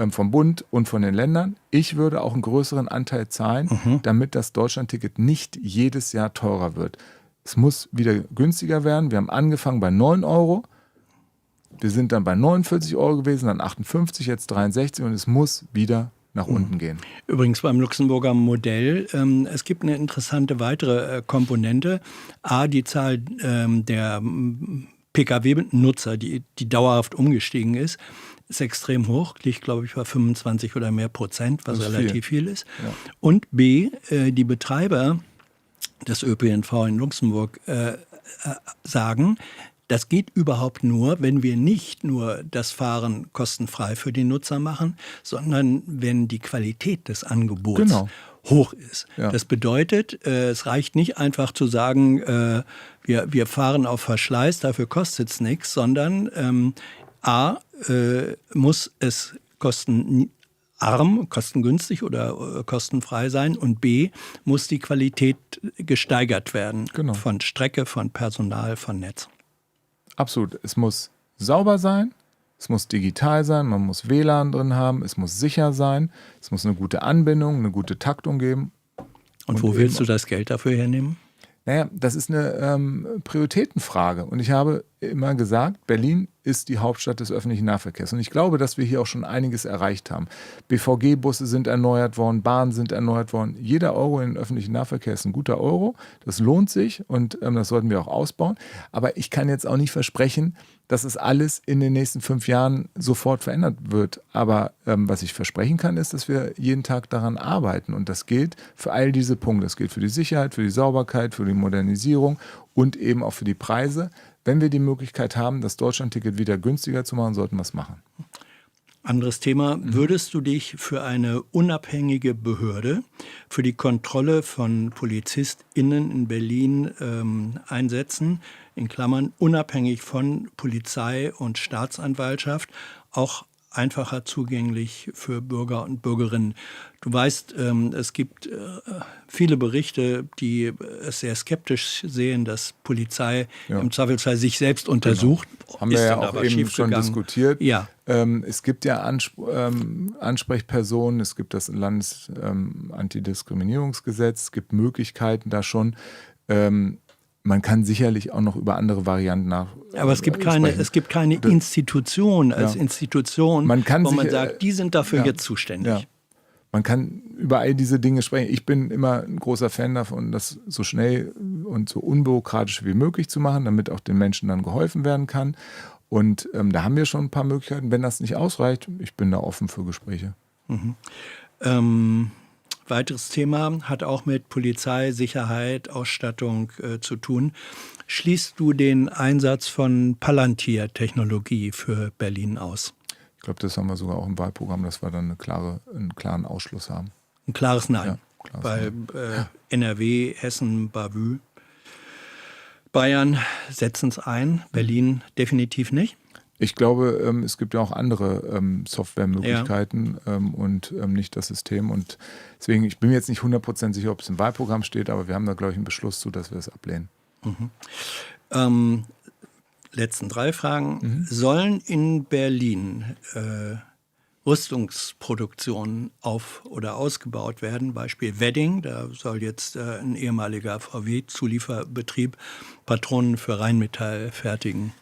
vom Bund und von den Ländern. Ich würde auch einen größeren Anteil zahlen, damit das Deutschlandticket nicht jedes Jahr teurer wird. Es muss wieder günstiger werden. Wir haben angefangen bei 9 Euro. Wir sind dann bei 49 Euro gewesen, dann 58, jetzt 63 und es muss wieder nach unten gehen. Übrigens beim Luxemburger Modell, es gibt eine interessante weitere Komponente. A, die Zahl der Pkw-Nutzer, die dauerhaft umgestiegen ist extrem hoch, liegt glaube ich bei 25 oder mehr Prozent, was relativ viel ist. Ja. Und B, die Betreiber des ÖPNV in Luxemburg sagen, das geht überhaupt nur, wenn wir nicht nur das Fahren kostenfrei für die Nutzer machen, sondern wenn die Qualität des Angebots hoch ist. Ja. Das bedeutet, es reicht nicht einfach zu sagen, wir fahren auf Verschleiß, dafür kostet es nichts, sondern A, muss es kostenarm, kostengünstig oder kostenfrei sein und B, muss die Qualität gesteigert werden von Strecke, von Personal, von Netz. Absolut. Es muss sauber sein, es muss digital sein, man muss WLAN drin haben, es muss sicher sein, es muss eine gute Anbindung, eine gute Taktung geben. Und wo willst du das Geld dafür hernehmen? Naja, das ist eine Prioritätenfrage. Und ich habe immer gesagt, Berlin ist die Hauptstadt des öffentlichen Nahverkehrs. Und ich glaube, dass wir hier auch schon einiges erreicht haben. BVG-Busse sind erneuert worden, Bahnen sind erneuert worden. Jeder Euro in den öffentlichen Nahverkehr ist ein guter Euro. Das lohnt sich und das sollten wir auch ausbauen. Aber ich kann jetzt auch nicht versprechen, dass es alles in den nächsten 5 Jahren sofort verändert wird. Aber was ich versprechen kann, ist, dass wir jeden Tag daran arbeiten. Und das gilt für all diese Punkte. Das gilt für die Sicherheit, für die Sauberkeit, für die Modernisierung und eben auch für die Preise. Wenn wir die Möglichkeit haben, das Deutschlandticket wieder günstiger zu machen, sollten wir es machen. Anderes Thema. Würdest du dich für eine unabhängige Behörde für die Kontrolle von PolizistInnen in Berlin einsetzen? In Klammern unabhängig von Polizei und Staatsanwaltschaft, auch einfacher zugänglich für Bürger und Bürgerinnen. Du weißt, es gibt viele Berichte, die es sehr skeptisch sehen, dass Polizei im Zweifelsfall sich selbst untersucht. Haben wir ja auch eben schon diskutiert. Ja. Es gibt ja Ansprechpersonen, es gibt das Landesantidiskriminierungsgesetz, es gibt Möglichkeiten da schon. Man kann sicherlich auch noch über andere Varianten nachdenken. Aber es gibt keine Institution als Institution, wo man sagt, die sind dafür jetzt zuständig. Ja. Man kann über all diese Dinge sprechen. Ich bin immer ein großer Fan davon, das so schnell und so unbürokratisch wie möglich zu machen, damit auch den Menschen dann geholfen werden kann. Und da haben wir schon ein paar Möglichkeiten. Wenn das nicht ausreicht, ich bin da offen für Gespräche. Weiteres Thema hat auch mit Polizei, Sicherheit, Ausstattung zu tun. Schließt du den Einsatz von Palantir-Technologie für Berlin aus? Ich glaube, das haben wir sogar auch im Wahlprogramm, dass wir dann einen klaren Ausschluss haben. Ein klares Nein. Ja, klares Weil Nein. NRW, Hessen, Bavü, Bayern setzen es ein, Berlin definitiv nicht. Ich glaube, es gibt ja auch andere Softwaremöglichkeiten und nicht das System. Und deswegen, ich bin mir jetzt nicht 100% sicher, ob es im Wahlprogramm steht, aber wir haben da, glaube ich, einen Beschluss zu, dass wir es ablehnen. Letzten 3 Fragen. Sollen in Berlin Rüstungsproduktionen auf- oder ausgebaut werden. Beispiel Wedding, da soll jetzt ein ehemaliger VW-Zulieferbetrieb Patronen für Rheinmetall fertigen.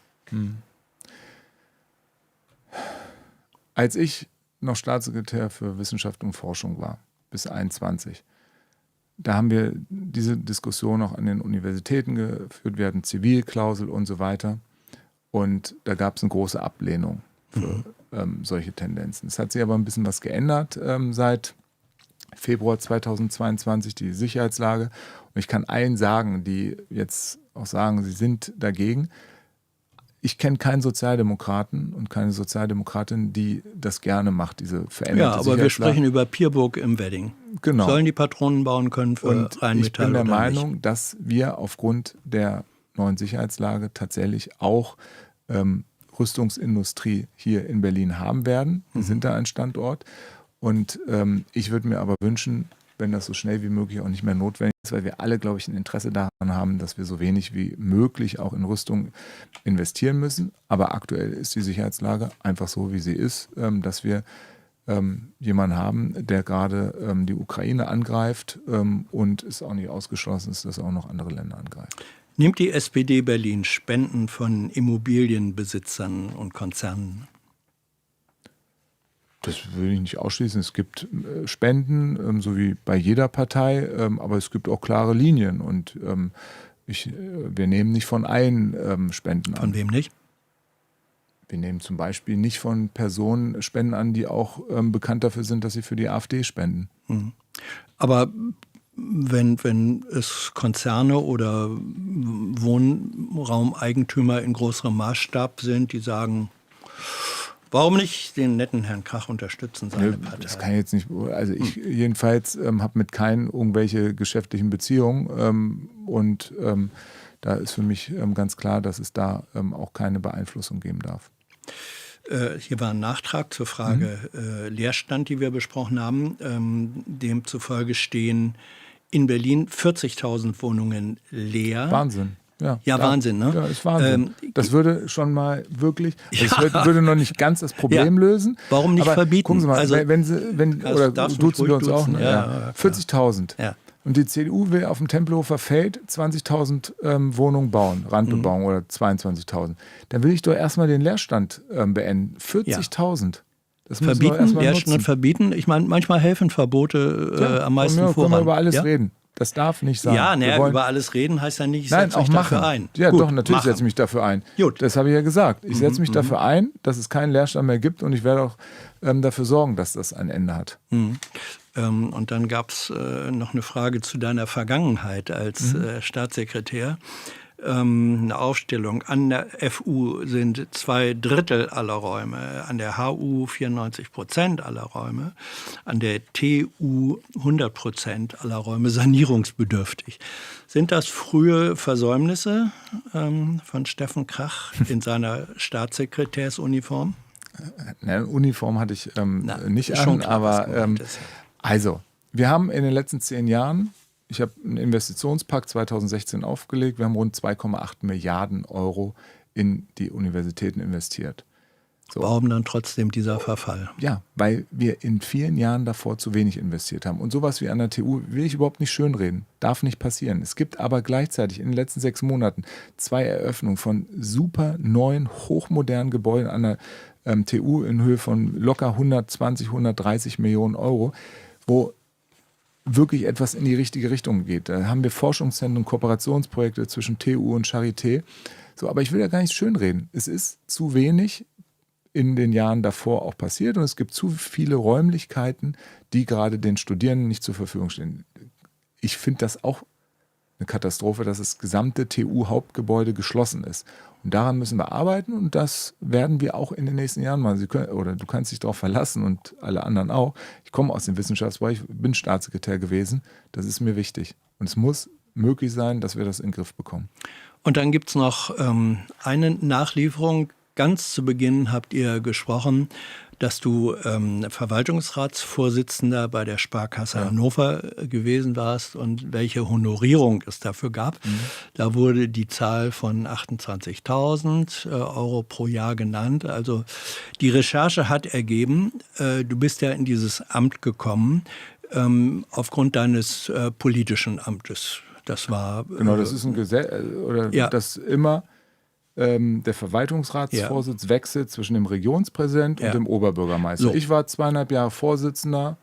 Als ich noch Staatssekretär für Wissenschaft und Forschung war, bis 2021, da haben wir diese Diskussion auch an den Universitäten geführt. Wir hatten Zivilklausel und so weiter. Und da gab es eine große Ablehnung für solche Tendenzen. Es hat sich aber ein bisschen was geändert seit Februar 2022, die Sicherheitslage. Und ich kann allen sagen, die jetzt auch sagen, sie sind dagegen. Ich kenne keinen Sozialdemokraten und keine Sozialdemokratin, die das gerne macht, diese veränderte Ja, aber wir Sicherheitslage. sprechen über Pierburg im Wedding. Genau. Sollen die Patronen bauen können für Und Rheinmetall ich bin der oder Meinung, nicht? dass wir aufgrund der neuen Sicherheitslage tatsächlich auch Rüstungsindustrie hier in Berlin haben werden. Wir sind da ein Standort. Und ich würde mir aber wünschen, wenn das so schnell wie möglich auch nicht mehr notwendig ist, weil wir alle, glaube ich, ein Interesse daran haben, dass wir so wenig wie möglich auch in Rüstung investieren müssen. Aber aktuell ist die Sicherheitslage einfach so, wie sie ist, dass wir jemanden haben, der gerade die Ukraine angreift und es auch nicht ausgeschlossen ist, dass er auch noch andere Länder angreift. Nimmt die SPD Berlin Spenden von Immobilienbesitzern und Konzernen? Das will ich nicht ausschließen. Es gibt Spenden, so wie bei jeder Partei, aber es gibt auch klare Linien. Und wir nehmen nicht von allen Spenden an. Von wem nicht? Wir nehmen zum Beispiel nicht von Personen Spenden an, die auch bekannt dafür sind, dass sie für die AfD spenden. Aber wenn es Konzerne oder Wohnraumeigentümer in größerem Maßstab sind, die sagen, warum nicht den netten Herrn Krach unterstützen, seine Partei? Das kann ich jetzt nicht. Also ich jedenfalls habe mit keinen irgendwelche geschäftlichen Beziehungen und da ist für mich ganz klar, dass es da auch keine Beeinflussung geben darf. Hier war ein Nachtrag zur Frage Leerstand, die wir besprochen haben. Demzufolge stehen in Berlin 40.000 Wohnungen leer. Wahnsinn. Ja, Wahnsinn, ne? Ja, ist Wahnsinn. Das würde schon mal wirklich, also Ja. das würde noch nicht ganz das Problem lösen. Warum nicht aber verbieten? Gucken Sie mal, Also, oder darfst duzen mich wir uns ruhig auch, duzen. ne? Ja, 40.000. Ja. Und die CDU will auf dem Tempelhofer Feld 20.000 Wohnungen bauen, Randbebauung oder 22.000. Dann will ich doch erstmal den Leerstand beenden. 40.000. Das müssen wir Verbieten, erstmal Leerstand nutzen. verbieten. Ich meine, manchmal helfen Verbote am meisten Von mir voran. können wir über alles ja? reden. Das darf nicht sein. Ja, Wir wollen- über alles reden heißt ja nicht, ich Nein, setze auch mich machen. dafür ein. Ja, Gut, doch, natürlich machen. setze ich mich dafür ein. Gut. Das habe ich ja gesagt. Ich setze mich dafür ein, dass es keinen Leerstand mehr gibt und ich werde auch dafür sorgen, dass das ein Ende hat. Und dann gab es noch eine Frage zu deiner Vergangenheit als Staatssekretär. Eine Aufstellung. An der FU sind 2/3 aller Räume, an der HU 94% aller Räume, an der TU 100% aller Räume sanierungsbedürftig. Sind das frühe Versäumnisse von Steffen Krach in seiner Staatssekretärsuniform? Eine Uniform hatte ich nicht schon an, klar, was aber gemeint ist. also, wir haben in den letzten 10 Jahren, ich habe einen Investitionspakt 2016 aufgelegt, wir haben rund 2,8 Milliarden Euro in die Universitäten investiert. So. Warum dann trotzdem dieser Verfall? Ja, weil wir in vielen Jahren davor zu wenig investiert haben. Und sowas wie an der TU will ich überhaupt nicht schönreden. Darf nicht passieren. Es gibt aber gleichzeitig in den letzten 6 Monaten 2 Eröffnungen von super neuen, hochmodernen Gebäuden an der TU in Höhe von locker 120, 130 Millionen Euro, wo wirklich etwas in die richtige Richtung geht. Da haben wir Forschungszentren, Kooperationsprojekte zwischen TU und Charité. So, aber ich will ja gar nicht schönreden. Es ist zu wenig in den Jahren davor auch passiert und es gibt zu viele Räumlichkeiten, die gerade den Studierenden nicht zur Verfügung stehen. Ich finde das auch eine Katastrophe, dass das gesamte TU-Hauptgebäude geschlossen ist. Und daran müssen wir arbeiten und das werden wir auch in den nächsten Jahren machen. Du kannst dich darauf verlassen und alle anderen auch. Ich komme aus dem Wissenschaftsbereich, bin Staatssekretär gewesen. Das ist mir wichtig. Und es muss möglich sein, dass wir das in den Griff bekommen. Und dann gibt es noch eine Nachlieferung. Ganz zu Beginn habt ihr gesprochen, dass du Verwaltungsratsvorsitzender bei der Sparkasse Hannover gewesen warst und welche Honorierung es dafür gab. Da wurde die Zahl von 28.000 Euro pro Jahr genannt. Also die Recherche hat ergeben, du bist ja in dieses Amt gekommen aufgrund deines politischen Amtes. Das war Genau, das ist ein Gesetz, dass immer der Verwaltungsratsvorsitz wechselt zwischen dem Regionspräsident und dem Oberbürgermeister. So. Ich war 2,5 Jahre Vorsitzender,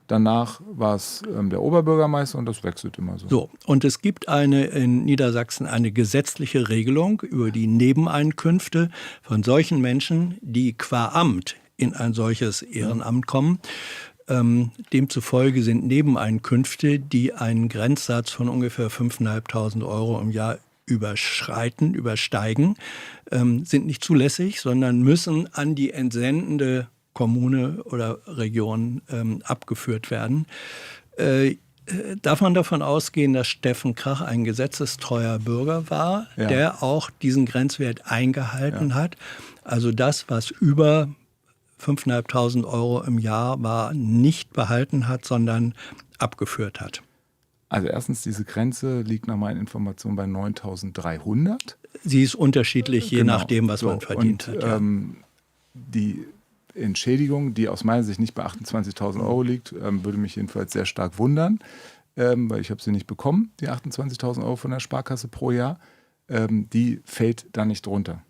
danach war es der Oberbürgermeister und das wechselt immer so. So, und es gibt in Niedersachsen eine gesetzliche Regelung über die Nebeneinkünfte von solchen Menschen, die qua Amt in ein solches Ehrenamt kommen. Demzufolge sind Nebeneinkünfte, die einen Grenzsatz von ungefähr 5.500 Euro im Jahr übersteigen, sind nicht zulässig, sondern müssen an die entsendende Kommune oder Region abgeführt werden. Darf man davon ausgehen, dass Steffen Krach ein gesetzestreuer Bürger war, der auch diesen Grenzwert eingehalten hat? Also das, was über 5.500 Euro im Jahr war, nicht behalten hat, sondern abgeführt hat. Also erstens, diese Grenze liegt nach meinen Informationen bei 9.300. Sie ist unterschiedlich, je nachdem, was man verdient hat. Ja. Die Entschädigung, die aus meiner Sicht nicht bei 28.000 Euro liegt, würde mich jedenfalls sehr stark wundern, weil ich habe sie nicht bekommen, die 28.000 Euro von der Sparkasse pro Jahr. Die fällt da nicht drunter.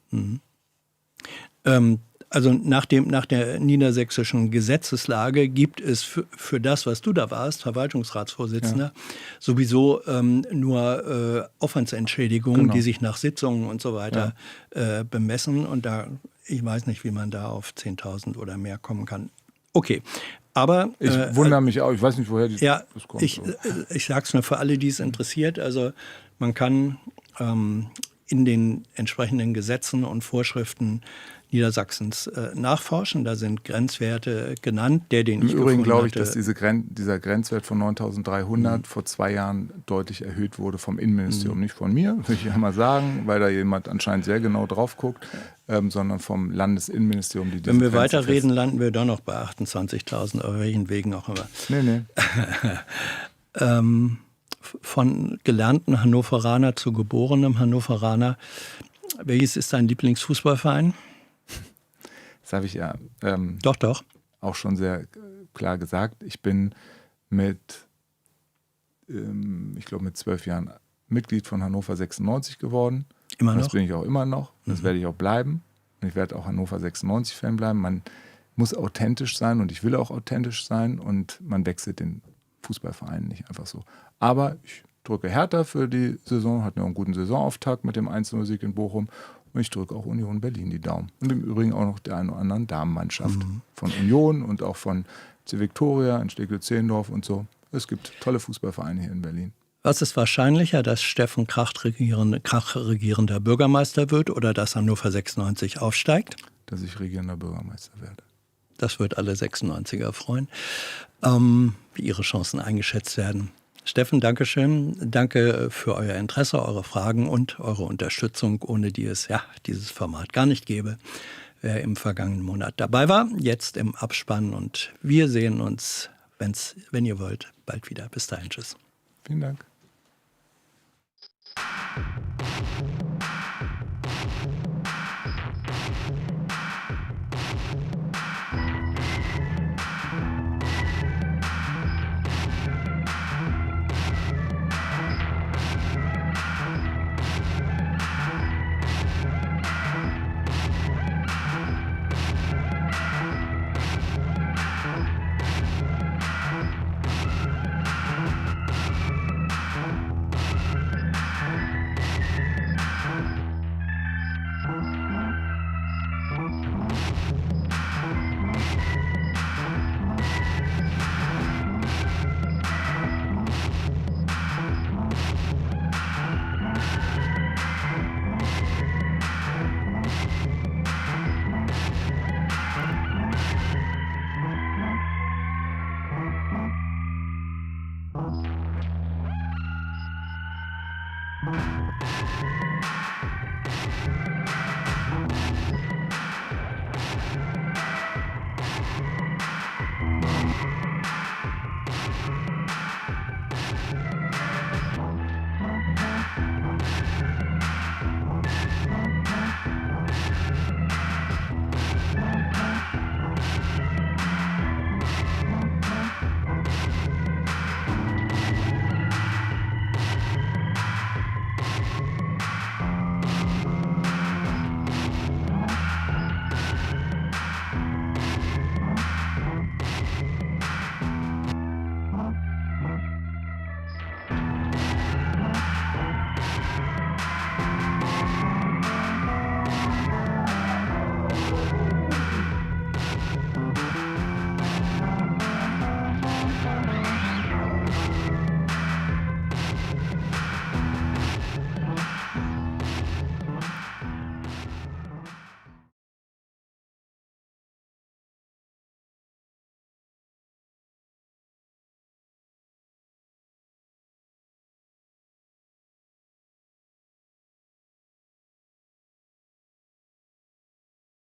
Also nach der niedersächsischen Gesetzeslage gibt es für das, was du da warst, Verwaltungsratsvorsitzender, sowieso nur Aufwandsentschädigungen, die sich nach Sitzungen und so weiter bemessen. Und da, ich weiß nicht, wie man da auf 10.000 oder mehr kommen kann. Okay, aber... Ich wundere mich auch, ich weiß nicht, woher das kommt. Ich sage es nur für alle, die es interessiert. Also man kann in den entsprechenden Gesetzen und Vorschriften Niedersachsens nachforschen. Da sind Grenzwerte genannt, den ich gefunden hatte. Im Übrigen glaube ich, dass dieser Grenzwert von 9.300 vor 2 Jahren deutlich erhöht wurde vom Innenministerium. Nicht von mir, will ich ja mal sagen, weil da jemand anscheinend sehr genau drauf guckt, sondern vom Landesinnenministerium. Wenn wir weiterreden, landen wir doch noch bei 28.000, auf welchen Wegen auch immer. Nee. Von gelernten Hannoveraner zu geborenem Hannoveraner, welches ist dein Lieblingsfußballverein? Das habe ich ja Doch. auch schon sehr klar gesagt. Ich bin mit 12 Jahren Mitglied von Hannover 96 geworden. Immer noch? Das bin ich auch immer noch. Das werde ich auch bleiben. Und ich werde auch Hannover 96-Fan bleiben. Man muss authentisch sein und ich will auch authentisch sein. Und man wechselt den Fußballverein nicht einfach so. Aber ich drücke Hertha für die Saison, hat einen guten Saisonauftakt mit dem 1-0-Sieg in Bochum. Und ich drücke auch Union Berlin die Daumen. Und im Übrigen auch noch der einen oder anderen Damenmannschaft von Union und auch von C. Viktoria in Steglitz-Zehlendorf und so. Es gibt tolle Fußballvereine hier in Berlin. Was ist wahrscheinlicher, dass Steffen Krach regierender Bürgermeister wird oder dass Hannover 96 aufsteigt? Dass ich regierender Bürgermeister werde. Das wird alle 96er freuen, wie ihre Chancen eingeschätzt werden. Steffen, Dankeschön. Danke für euer Interesse, eure Fragen und eure Unterstützung, ohne die es dieses Format gar nicht gäbe. Wer im vergangenen Monat dabei war, jetzt im Abspann. Und wir sehen uns, wenn ihr wollt, bald wieder. Bis dahin, tschüss. Vielen Dank.